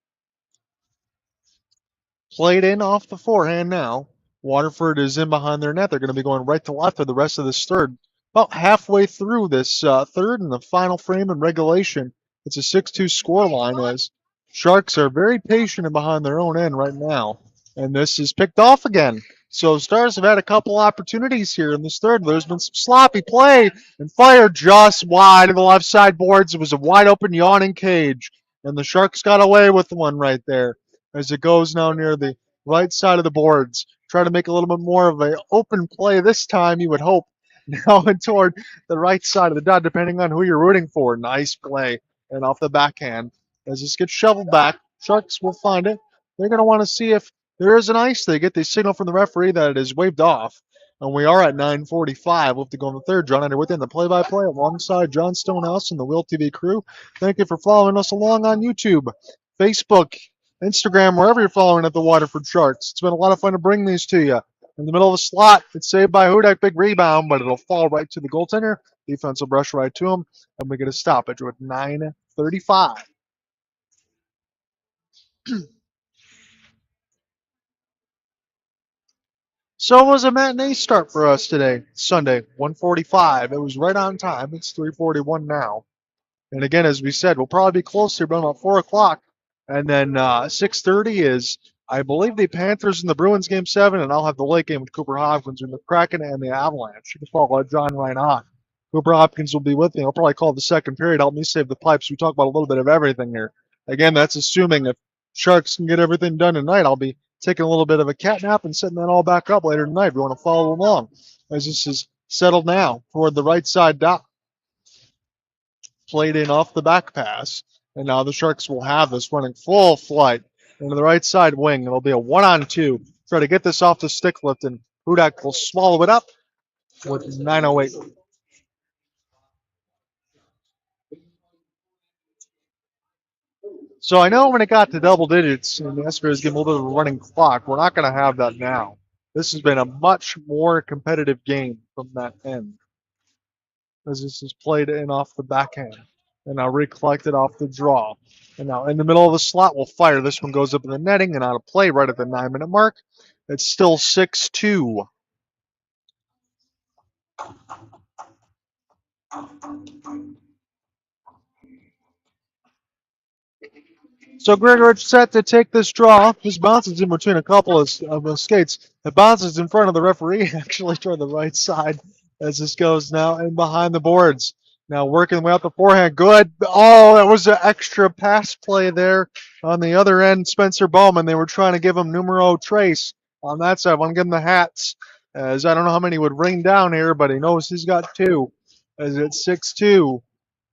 Played in off the forehand now. Waterford is in behind their net. They're going to be going right to left for the rest of this third. About halfway through this third and the final frame in regulation, it's a 6-2 score line as Sharks are very patient and behind their own end right now. And this is picked off again. So Stars have had a couple opportunities here in this third. There's been some sloppy play and fire just wide of the left side boards. It was a wide open yawning cage. And the Sharks got away with one right there as it goes now near the right side of the boards. Try to make a little bit more of an open play this time, you would hope. Now and toward the right side of the dot, depending on who you're rooting for. Nice play. And off the backhand. As this gets shoveled back, Sharks will find it. They're going to want to see if there is an ice. They get the signal from the referee that it is waved off. And we are at 9:45. We'll have to go in the third. John Ender within the play-by-play alongside John Stonehouse and the Wheel TV crew. Thank you for following us along on YouTube, Facebook, Instagram, wherever you're following at the Waterford Sharks. It's been a lot of fun to bring these to you. In the middle of the slot, it's saved by Hudak, big rebound, but it'll fall right to the goaltender. Defense will brush right to him, and we get a stoppage with 9:35. So it was a matinee start for us today, Sunday, 1:45. It was right on time. It's 3:41 now. And again, as we said, we'll probably be closer about 4 o'clock. And then 6:30 is, I believe, the Panthers and the Bruins game 7, and I'll have the late game with Cooper Hopkins and the Kraken and the Avalanche. You can follow John right on. Cooper Hopkins will be with me. I'll probably call the second period. Help me save the pipes. We talk about a little bit of everything here. Again, that's assuming if Sharks can get everything done tonight. I'll be taking a little bit of a cat nap and setting that all back up later tonight. If you want to follow along, as this is settled now toward the right side dot. Played in off the back pass. And now the Sharks will have this running full flight into the right side wing. It'll be a 1-on-2. Try to get this off the stick lift, and Hudak will swallow it up with 9:08. So I know when it got to double digits and the Eskers give a little bit of a running clock, we're not going to have that now. This has been a much more competitive game from that end, as this is played in off the backhand. And now recollected off the draw. And now in the middle of the slot, we'll fire. This one goes up in the netting and out of play right at the 9-minute mark. It's still 6-2. So Grigorich set to take this draw. This bounces in between a couple of skates. It bounces in front of the referee, actually toward the right side, as this goes now in behind the boards. Now working way up the forehand. Good. Oh, that was an extra pass play there on the other end. Spencer Bowman. They were trying to give him numero trace on that side. I want to give him the hats, as I don't know how many would ring down here, but he knows he's got two. As it's 6-2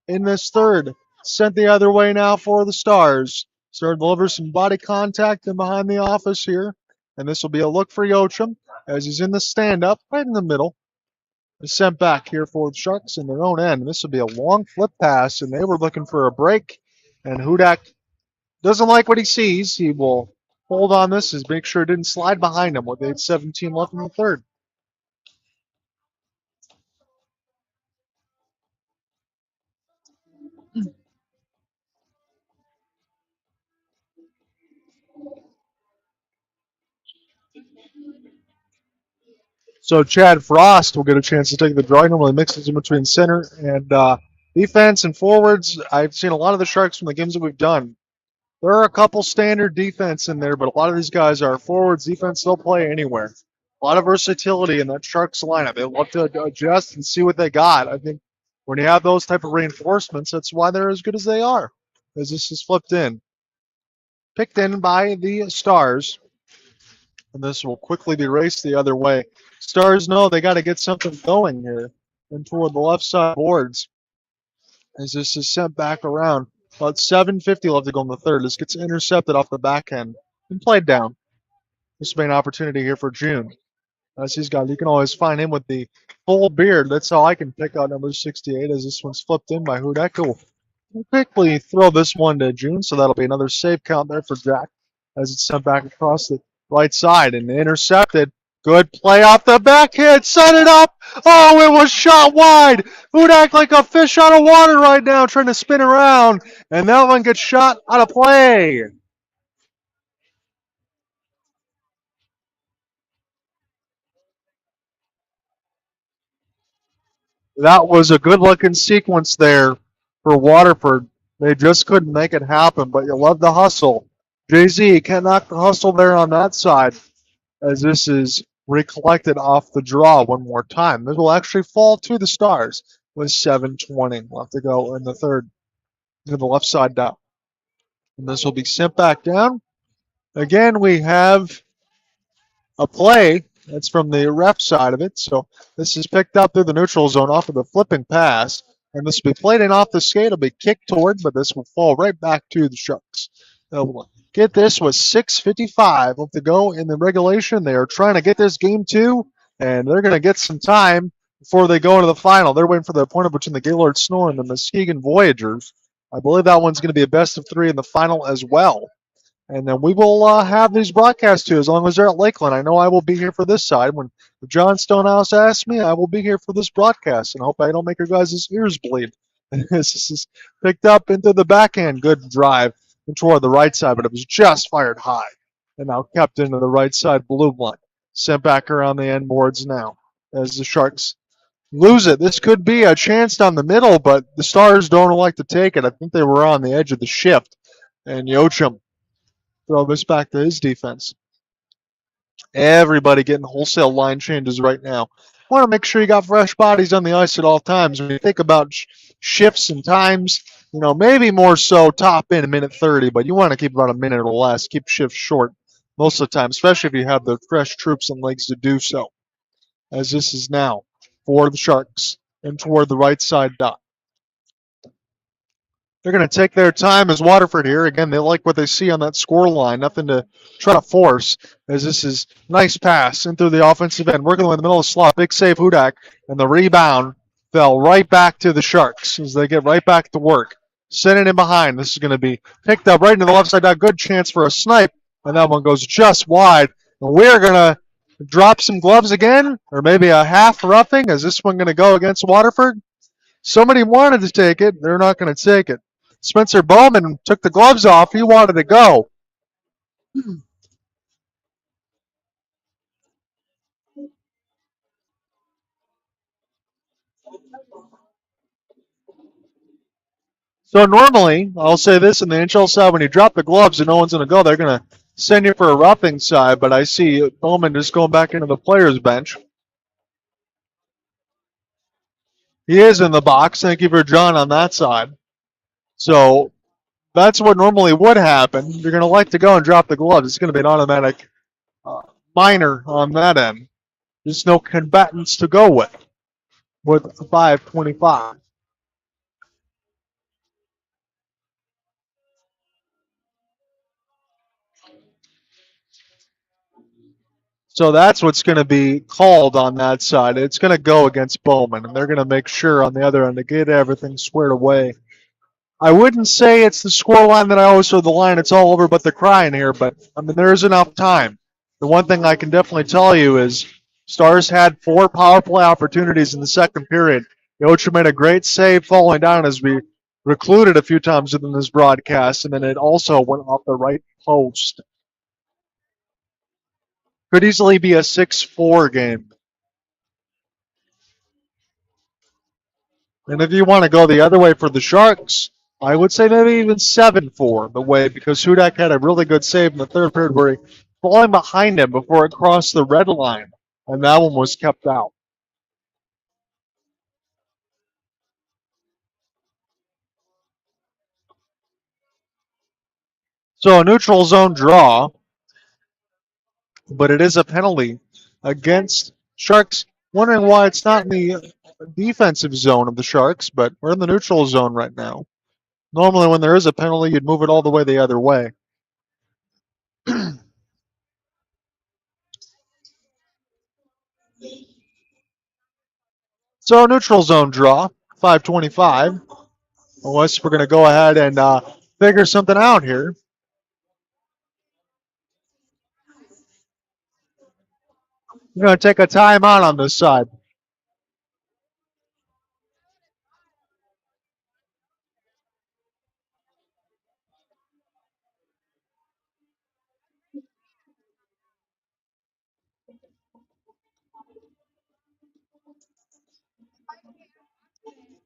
in this third. Sent the other way now for the Stars. Start to deliver some body contact in behind the office here. And this will be a look for Yochum as he's in the stand-up right in the middle. Is sent back here for the Sharks in their own end. This will be a long flip pass, and they were looking for a break. And Hudak doesn't like what he sees. He will hold on this and make sure it didn't slide behind him with 8:17 left in the third. So Chad Frost will get a chance to take the draw. He normally mixes in between center and defense and forwards. I've seen a lot of the Sharks from the games that we've done. There are a couple standard defense in there, but a lot of these guys are forwards, defense, they'll play anywhere. A lot of versatility in that Sharks lineup. They love to adjust and see what they got. I think when you have those type of reinforcements, that's why they're as good as they are, as this is flipped in. Picked in by the Stars. And this will quickly be raced the other way. Stars know they got to get something going here and toward the left side boards as this is sent back around. About 7:50 left to go in the third. This gets intercepted off the backhand and played down. This will be an opportunity here for June. As he's got, you can always find him with the full beard. That's how I can pick out number 68 as this one's flipped in by Hudak. We'll quickly throw this one to June, so that'll be another save count there for Jack as it's sent back across the right side and intercepted. Good play off the backhand. Set it up. Oh, it was shot wide. Hudak like a fish out of water right now trying to spin around. And that one gets shot out of play. That was a good-looking sequence there for Waterford. They just couldn't make it happen, but you love the hustle. Jay-Z can't knock the hustle there on that side, as this is recollected off the draw one more time. This will actually fall to the Stars with 7:20 left to go in the third to the left side down. And this will be sent back down. Again, we have a play that's from the ref side of it. So this is picked up through the neutral zone off of the flipping pass. And this will be played in off the skate. It'll be kicked toward, but this will fall right back to the Sharks. They'll get this with 6:55 left to go in the regulation. They are trying to get this game two, and they're going to get some time before they go into the final. They're waiting for the opponent between the Gaylord Snow and the Muskegon Voyagers. I believe that one's going to be a best of three in the final as well. And then we will have these broadcasts too, as long as they're at Lakeland. I know I will be here for this side. When John Stonehouse asks me, I will be here for this broadcast, and I hope I don't make your guys' ears bleed. This is picked up into the backhand. Good drive toward the right side, but it was just fired high. And now kept into the right side blue line. Sent back around the end boards now as the Sharks lose it. This could be a chance down the middle, but the Stars don't like to take it. I think they were on the edge of the shift. And Yochum throw this back to his defense. Everybody getting wholesale line changes right now. Want to make sure you got fresh bodies on the ice at all times. When you think about shifts and times, maybe more so top in a minute 30, but you want to keep about a minute or less. Keep shifts short most of the time, especially if you have the fresh troops and legs to do so. As this is now for the Sharks and toward the right side dot. They're going to take their time as Waterford here. Again, they like what they see on that score line. Nothing to try to force, as this is nice pass into the offensive end. Working in the middle of the slot. Big save, Hudak. And the rebound fell right back to the Sharks as they get right back to work. Sending in behind. This is going to be picked up right into the left side. Got good chance for a snipe. And that one goes just wide. And we're going to drop some gloves again, or maybe a half roughing. Is this one going to go against Waterford? Somebody wanted to take it. They're not going to take it. Spencer Bowman took the gloves off. He wanted to go. So normally, I'll say this in the NHL side, when you drop the gloves and no one's going to go, they're going to send you for a roughing side, but I see Bowman just going back into the players' bench. He is in the box. Thank you for John on that side. So that's what normally would happen. You're going to like to go and drop the gloves. It's going to be an automatic minor on that end. Just no combatants to go with 5:25. So that's what's going to be called on that side. It's going to go against Bowman, and they're going to make sure on the other end to get everything squared away. I wouldn't say it's the score line that I always throw the line. It's all over but the crying here, but there is enough time. The one thing I can definitely tell you is Stars had 4 power play opportunities in the second period. Yocha made a great save falling down, as we recluded a few times within this broadcast, and then it also went off the right post. Could easily be a 6-4 game. And if you want to go the other way for the Sharks, I would say maybe even 7-4 the way, because Hudak had a really good save in the third period where he falling behind him before it crossed the red line, and that one was kept out. So a neutral zone draw, but it is a penalty against Sharks. Wondering why it's not in the defensive zone of the Sharks, but we're in the neutral zone right now. Normally when there is a penalty, you'd move it all the way the other way. So neutral zone draw, 5:25. Unless we're going to go ahead and figure something out here. We're going to take a timeout on this side.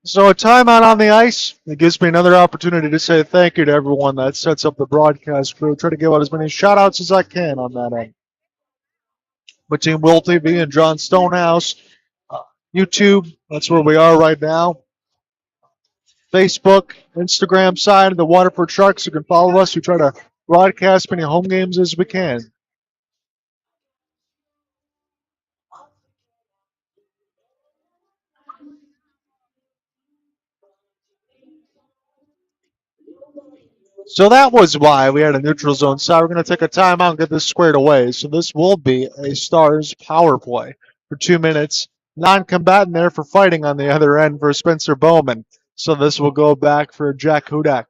So a timeout on the ice. It gives me another opportunity to say thank you to everyone that sets up the broadcast crew. Try to give out as many shout outs as I can on that end. Between Will TV and John Stonehouse, YouTube, that's where we are right now. Facebook, Instagram side of the Waterford Sharks. You can follow us. We try to broadcast many home games as we can. So that was why we had a neutral zone side. We're going to take a timeout and get this squared away. So this will be a Stars power play for 2 minutes. Non-combatant there for fighting on the other end for Spencer Bowman. So this will go back for Jack Hudak.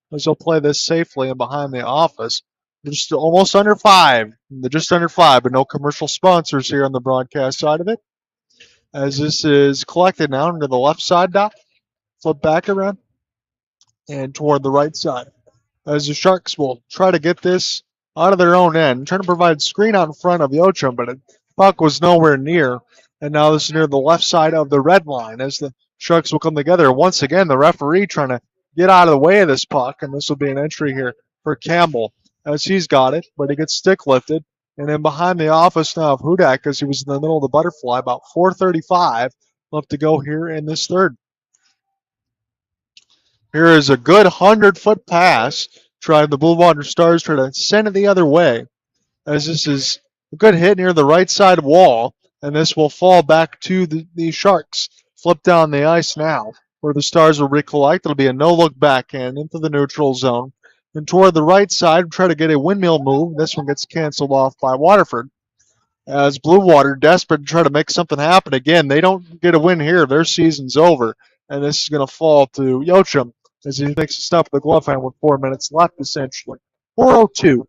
This will play this safely and behind the office. Just almost under 5. They're just under 5, but no commercial sponsors here on the broadcast side of it. As this is collected now into the left side dot. Flip back around and toward the right side. As the Sharks will try to get this out of their own end, trying to provide screen out in front of Yochum, but the puck was nowhere near. And now this is near the left side of the red line as the Sharks will come together. Once again, the referee trying to get out of the way of this puck, and this will be an entry here for Campbell as he's got it, but he gets stick lifted. And then behind the office now of Hudak as he was in the middle of the butterfly, about 4:35 left to go here in this third. Here is a good 100-foot pass. Trying the Blue Water Stars try to send it the other way. As this is a good hit near the right side wall. And this will fall back to the Sharks. Flip down the ice now. Where the Stars will recollect. It'll be a no-look backhand into the neutral zone. And toward the right side, try to get a windmill move. This one gets canceled off by Waterford. As Blue Water, desperate to try to make something happen again. They don't get a win here. Their season's over. And this is going to fall to Yochum as he makes a stop at the glove hand with 4 minutes left, essentially. 4:02.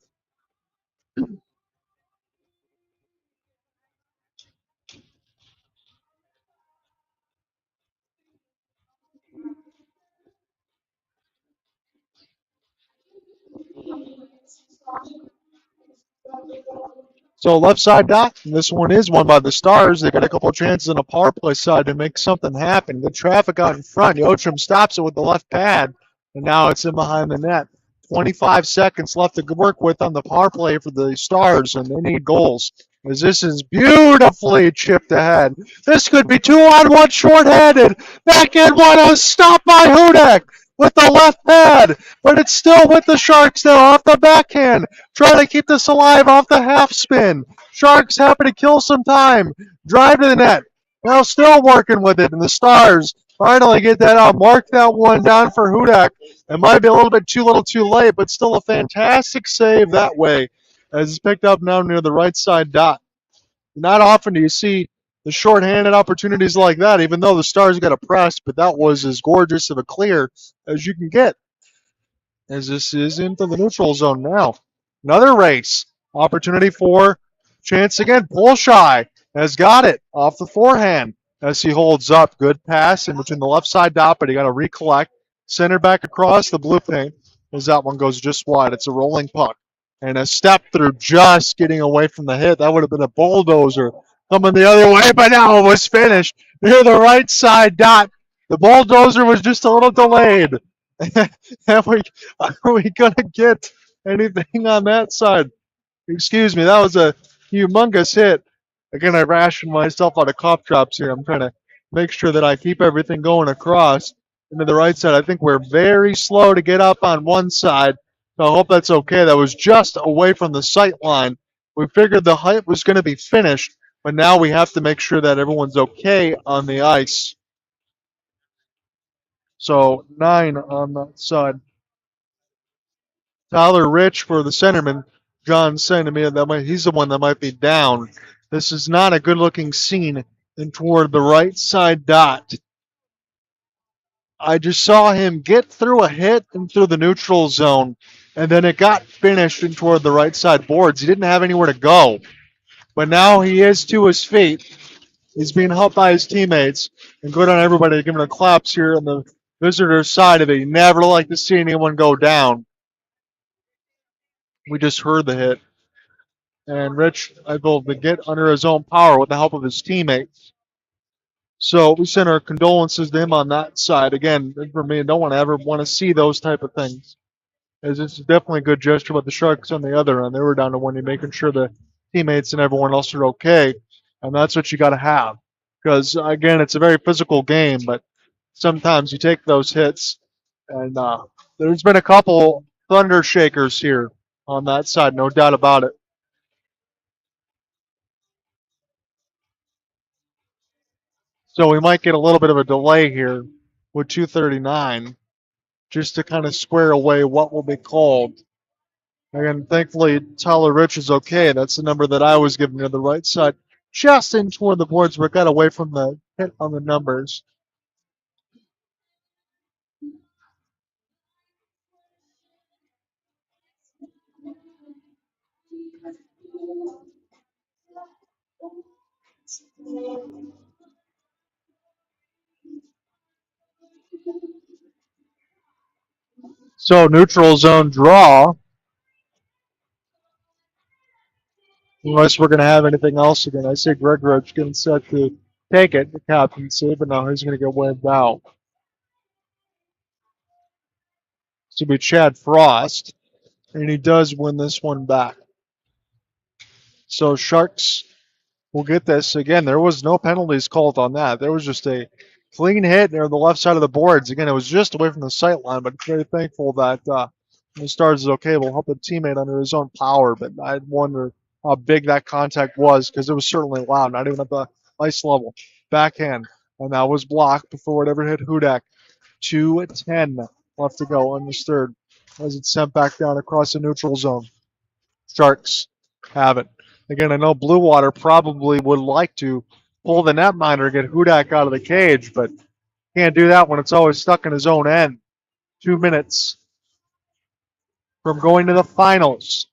So left side dot. This one is won by the Stars. They got a couple of chances on a power play side to make something happen. Good traffic out in front. Yochum stops it with the left pad, and now it's in behind the net. 25 seconds left to work with on the power play for the Stars, and they need goals. As this is beautifully chipped ahead. This could be 2-on-1 shorthanded. Backhand one, a stop by Hudak with the left pad, but it's still with the Sharks now off the backhand. Trying to keep this alive off the half spin. Sharks happy to kill some time. Drive to the net. Now still working with it, and the Stars finally get that out. Mark that one down for Hudak. It might be a little bit too little too late, but still a fantastic save that way as it's picked up now near the right side dot. Not often do you see the shorthanded opportunities like that, even though the Stars got a press, but that was as gorgeous of a clear as you can get. As this is into the neutral zone now. Another race. Opportunity for chance again. Polshai has got it off the forehand as he holds up. Good pass in between the left side dot, but he got to recollect. Center back across the blue paint as that one goes just wide. It's a rolling puck. And a step through just getting away from the hit. That would have been a bulldozer coming the other way, but now it was finished near the right side dot. The bulldozer was just a little delayed. are we going to get anything on that side? Excuse me, that was a humongous hit. Again, I rationed myself out of cough drops here. I'm trying to make sure that I keep everything going across into the right side. I think we're very slow to get up on one side, so I hope that's okay. That was just away from the sight line. We figured the height was going to be finished, but now we have to make sure that everyone's okay on the ice. So 9 on that side. Tyler Rich for the centerman. John saying to me that he's the one that might be down. This is not a good-looking scene. And toward the right side dot. I just saw him get through a hit and through the neutral zone, and then it got finished and toward the right side boards. He didn't have anywhere to go. But now he is to his feet. He's being helped by his teammates. And good on everybody giving a claps here on the visitor side of it. You never like to see anyone go down. We just heard the hit. And Rich able to get under his own power with the help of his teammates. So we send our condolences to him on that side. Again, for me, I don't want to ever want to see those type of things. As this is definitely a good gesture, but the Sharks on the other end, they were down to one, making sure the teammates and everyone else are okay, and that's what you got to have. Because again, it's a very physical game, but sometimes you take those hits, and there's been a couple thunder shakers here on that side, no doubt about it. So we might get a little bit of a delay here with 2:39, just to kind of square away what will be called. Again, thankfully, Tyler Rich is okay. That's the number that I was given to the right side, just in toward the boards, but got away from the hit on the numbers. So neutral zone draw, unless we're going to have anything else again. I see Greg Roach getting set to take it, the captaincy, but now he's going to get waved out. This will be Chad Frost, and he does win this one back. So Sharks will get this. Again, there was no penalties called on that. There was just a clean hit near the left side of the boards. Again, it was just away from the sight line, but very thankful that the Stars is okay. Will help the teammate under his own power, but I wonder how big that contact was because it was certainly loud, not even at the ice level. Backhand, and that was blocked before it ever hit Hudak. 2:10 left to go in this third as it's sent back down across the neutral zone. Sharks have it. Again, I know Blue Water probably would like to pull the netminder, get Hudak out of the cage, but can't do that when it's always stuck in his own end. 2 minutes from going to the finals.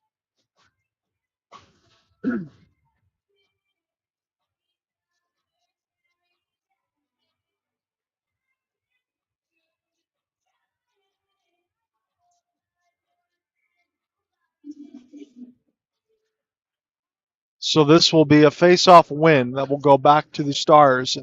So this will be a face-off win that will go back to the Stars.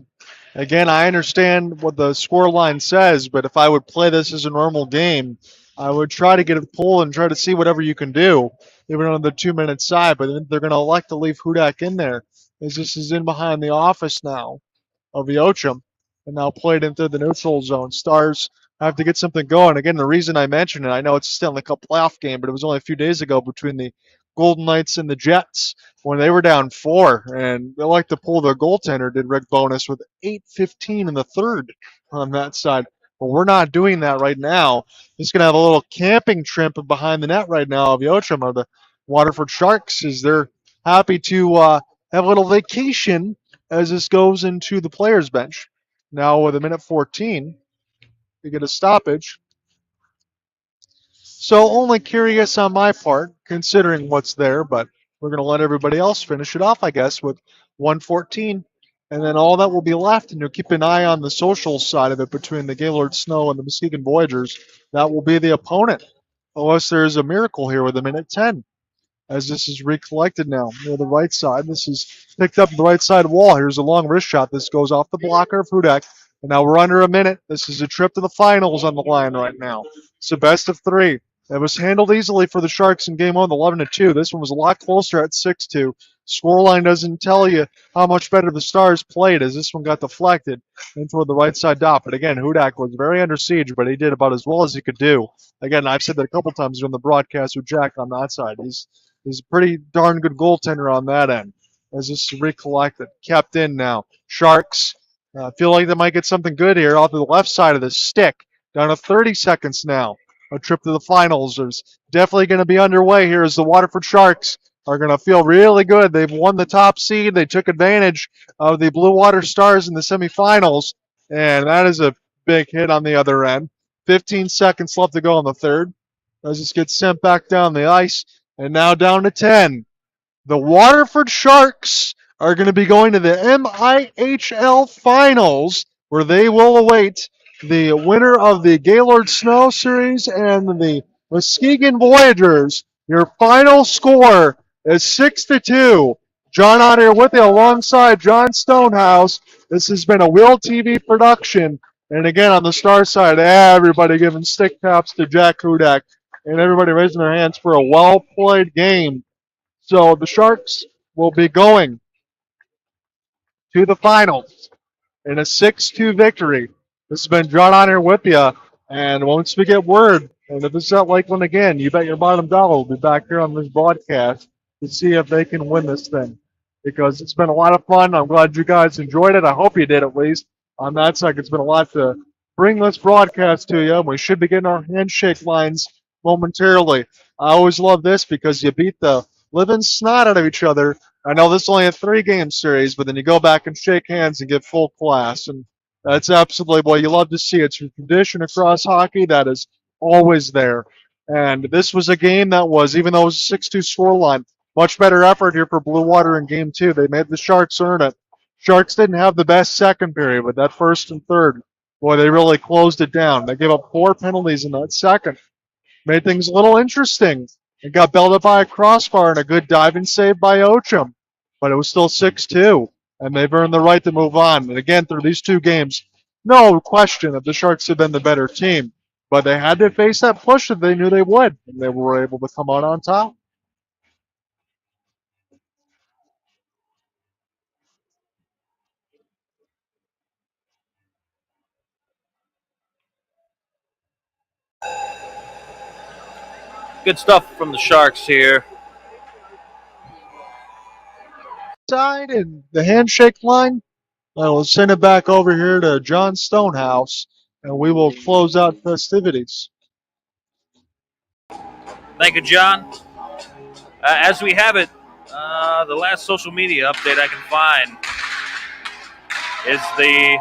Again, I understand what the score line says, but if I would play this as a normal game, I would try to get a pull and try to see whatever you can do, even on the 2-minute side. But they're going to elect to leave Hudak in there, as this is in behind the office now of the Ochum, and now played into the neutral zone. Stars have to get something going. Again, the reason I mentioned it, I know it's a Stanley Cup playoff game, but it was only a few days ago between the Golden Knights and the Jets when they were down 4, and they like to pull their goaltender, did Rick Bowness, with 8:15 in the third on that side. But we're not doing that right now. Just going to have a little camping trip behind the net right now of the Ochum, or the Waterford Sharks, as they're happy to have a little vacation as this goes into the players' bench. Now with a minute 14, we get a stoppage. So only curious on my part, considering what's there, but we're going to let everybody else finish it off, I guess, with 114. And then all that will be left, and you'll keep an eye on the social side of it between the Gaylord Snow and the Muskegon Voyagers. That will be the opponent, unless there's a miracle here with a minute 10. As this is recollected now near the right side. This is picked up the right side wall. Here's a long wrist shot. This goes off the blocker of Hudak. And now we're under a minute. This is a trip to the finals on the line right now. It's a best of 3. It was handled easily for the Sharks in game 1, 11-2. This one was a lot closer at 6-2. Scoreline doesn't tell you how much better the Stars played as this one got deflected in toward the right side dot. But again, Hudak was very under siege, but he did about as well as he could do. Again, I've said that a couple times during the broadcast with Jack on that side. He's a pretty darn good goaltender on that end. As this is recollected. Kept in now. Sharks feel like they might get something good here off to the left side of the stick. Down to 30 seconds now. A trip to the finals is definitely going to be underway here as the Waterford Sharks are going to feel really good. They've won the top seed. They took advantage of the Blue Water Stars in the semifinals, and that is a big hit on the other end. 15 seconds left to go in the third as this gets sent back down the ice, and now down to 10. The Waterford Sharks are going to be going to the MIHL Finals, where they will await the winner of the Gaylord Snow Series and the Muskegon Voyagers. Your final score is 6-2 John on here with you alongside John Stonehouse. This has been a Will TV production. And again, on the star side, everybody giving stick taps to Jack Hudak and everybody raising their hands for a well-played game. So the Sharks will be going to the finals in a 6-2 victory. This has been John on here with you. And once we get word, and if it's at Lakeland again, you bet your bottom dollar we'll be back here on this broadcast to see if they can win this thing. Because it's been a lot of fun. I'm glad you guys enjoyed it. I hope you did at least. On that side, it's been a lot to bring this broadcast to you. We should be getting our handshake lines momentarily. I always love this because you beat the living snot out of each other. I know this is only a 3-game series, but then you go back and shake hands and get full class. And that's absolutely what you love to see. It's a tradition across hockey that is always there. And this was a game that was, even though it was a 6-2 scoreline, much better effort here for Blue Water in game 2. They made the Sharks earn it. Sharks didn't have the best second period, but that first and third, boy, they really closed it down. They gave up 4 penalties in that second. Made things a little interesting. It got bailed up by a crossbar and a good diving save by Ochum. But it was still 6-2, and they've earned the right to move on. And again, through these 2 games, no question that the Sharks have been the better team. But they had to face that push that they knew they would, and they were able to come out on top. Good stuff from the Sharks here. Side and the handshake line. We'll send it back over here to John Stonehouse, and we will close out festivities. Thank you, John. As we have it, the last social media update I can find is the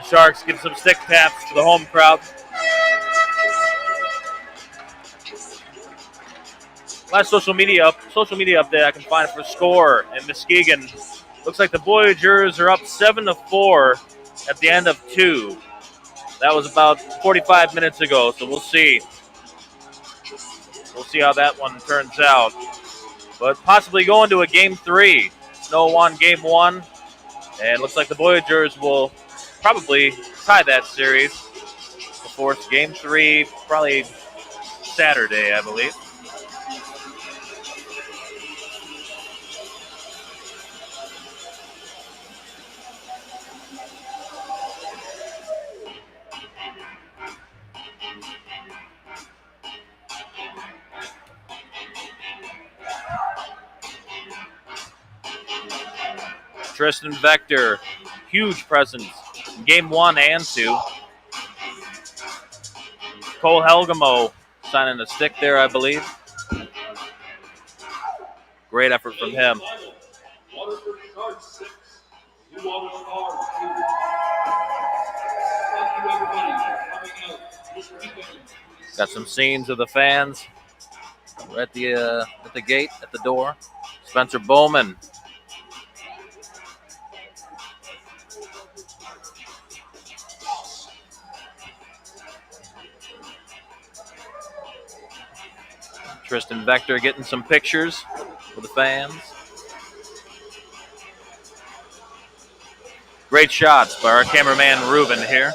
Sharks give some stick taps to the home crowd. Last social media update I can find for score in Muskegon. Looks like the Voyagers are up 7-4 at the end of 2. That was about 45 minutes ago, so we'll see. We'll see how that one turns out. But possibly going to a game 3. Snow won game 1, and looks like the Voyagers will probably tie that series. Of course, game 3 probably Saturday, I believe. Tristan Vector, huge presence in game 1 and 2. Cole Helgamo signing a stick there, I believe. Great effort from him. Waterford Sharks 6, New Water Stars 2. Thank you, everybody, for coming out this weekend. Got some scenes of the fans at the gate, at the door. Spencer Bowman. Tristan Vector getting some pictures with the fans. Great shots by our cameraman Ruben here.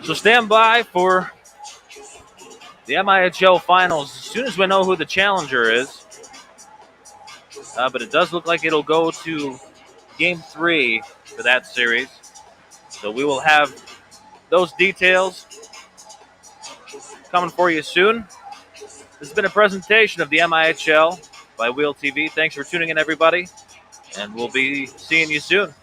So stand by for the MIHL Finals as soon as we know who the challenger is. But it does look like it'll go to Game 3 for that series. So we will have those details coming for you soon. This has been a presentation of the MIHL by Wheel TV. Thanks for tuning in, everybody, and we'll be seeing you soon.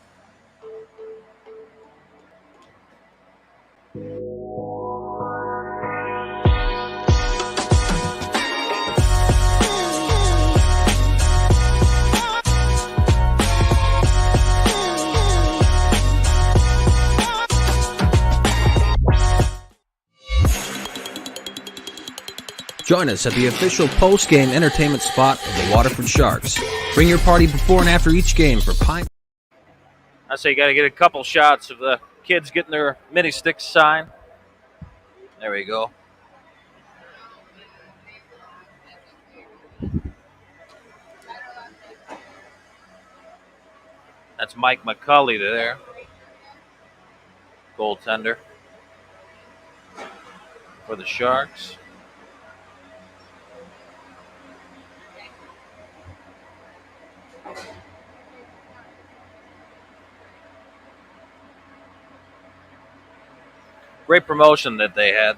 Join us at the official post-game entertainment spot of the Waterford Sharks. Bring your party before and after each game for pint. I say you got to get a couple shots of the kids getting their mini sticks signed. There we go. That's Mike McCulley there, goaltender for the Sharks. Great promotion that they had.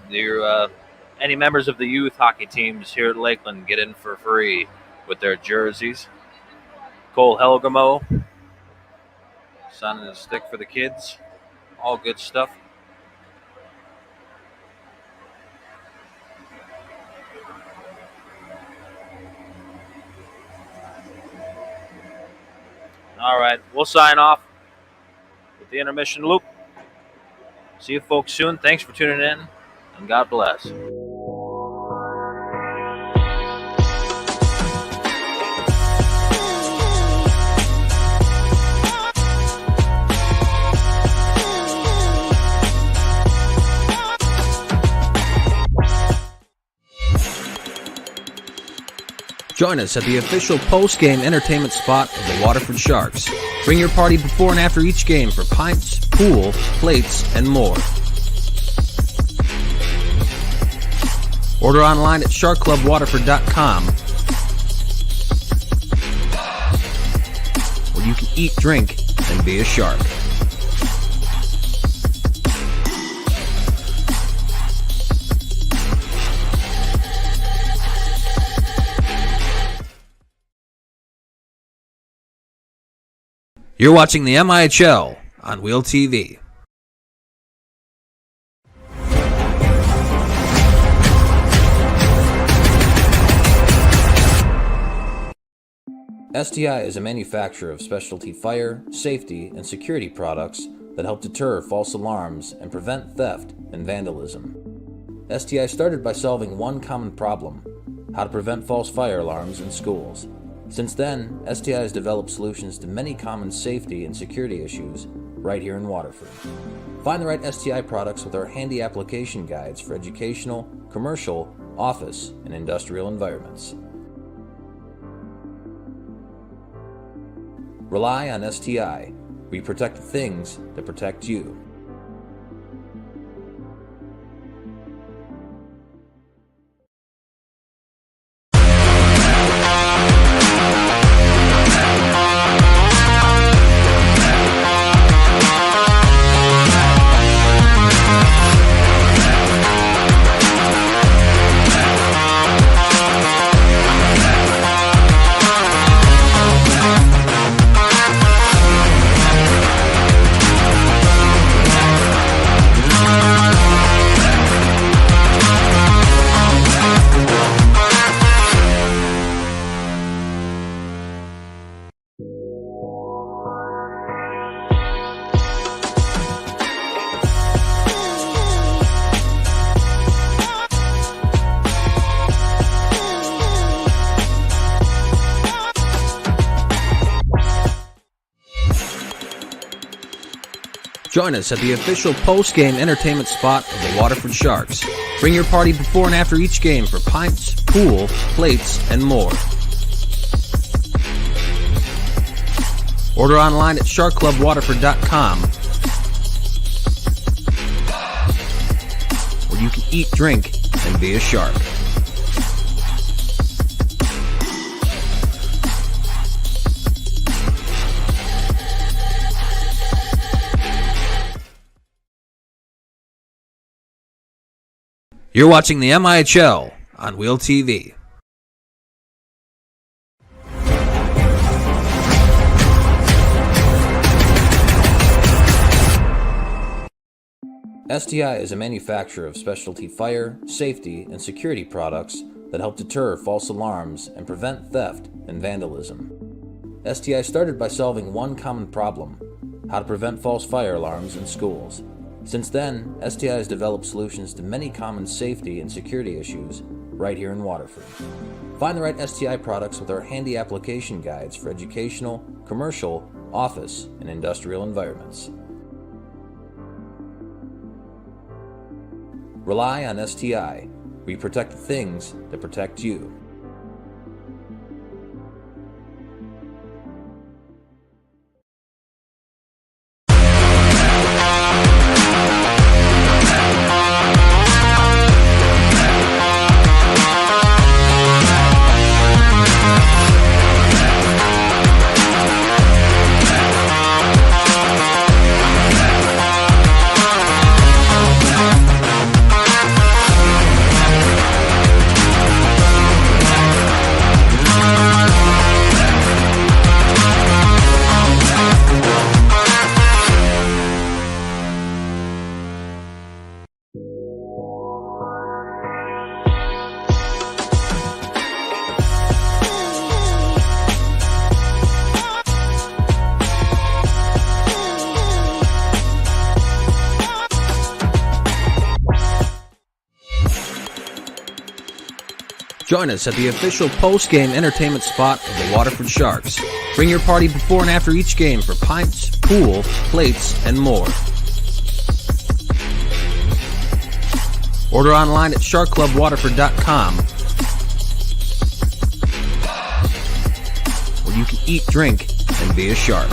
Any members of the youth hockey teams here at Lakeland get in for free with their jerseys. Cole Helgamo signing a stick for the kids. All good stuff. All right, we'll sign off with the intermission loop. See you folks soon. Thanks for tuning in, and God bless. Join us at the official post-game entertainment spot of the Waterford Sharks. Bring your party before and after each game for pints, pool, plates, and more. Order online at sharkclubwaterford.com, where you can eat, drink, and be a shark. You're watching the MIHL on Wheel TV. STI is a manufacturer of specialty fire, safety, and security products that help deter false alarms and prevent theft and vandalism. STI started by solving one common problem: how to prevent false fire alarms in schools. Since then, STI has developed solutions to many common safety and security issues right here in Waterford. Find the right STI products with our handy application guides for educational, commercial, office, and industrial environments. Rely on STI. We protect the things that protect you. Join us at the official post-game entertainment spot of the Waterford Sharks. Bring your party before and after each game for pints, pool, plates, and more. Order online at sharkclubwaterford.com, where you can eat, drink, and be a shark. You're watching the MIHL on Wheel TV. STI is a manufacturer of specialty fire, safety, and security products that help deter false alarms and prevent theft and vandalism. STI started by solving one common problem: how to prevent false fire alarms in schools. Since then, STI has developed solutions to many common safety and security issues right here in Waterford. Find the right STI products with our handy application guides for educational, commercial, office, and industrial environments. Rely on STI. We protect the things that protect you. Join us at the official post-game entertainment spot of the Waterford Sharks. Bring your party before and after each game for pints, pool, plates, and more. Order online at sharkclubwaterford.com, where you can eat, drink, and be a shark.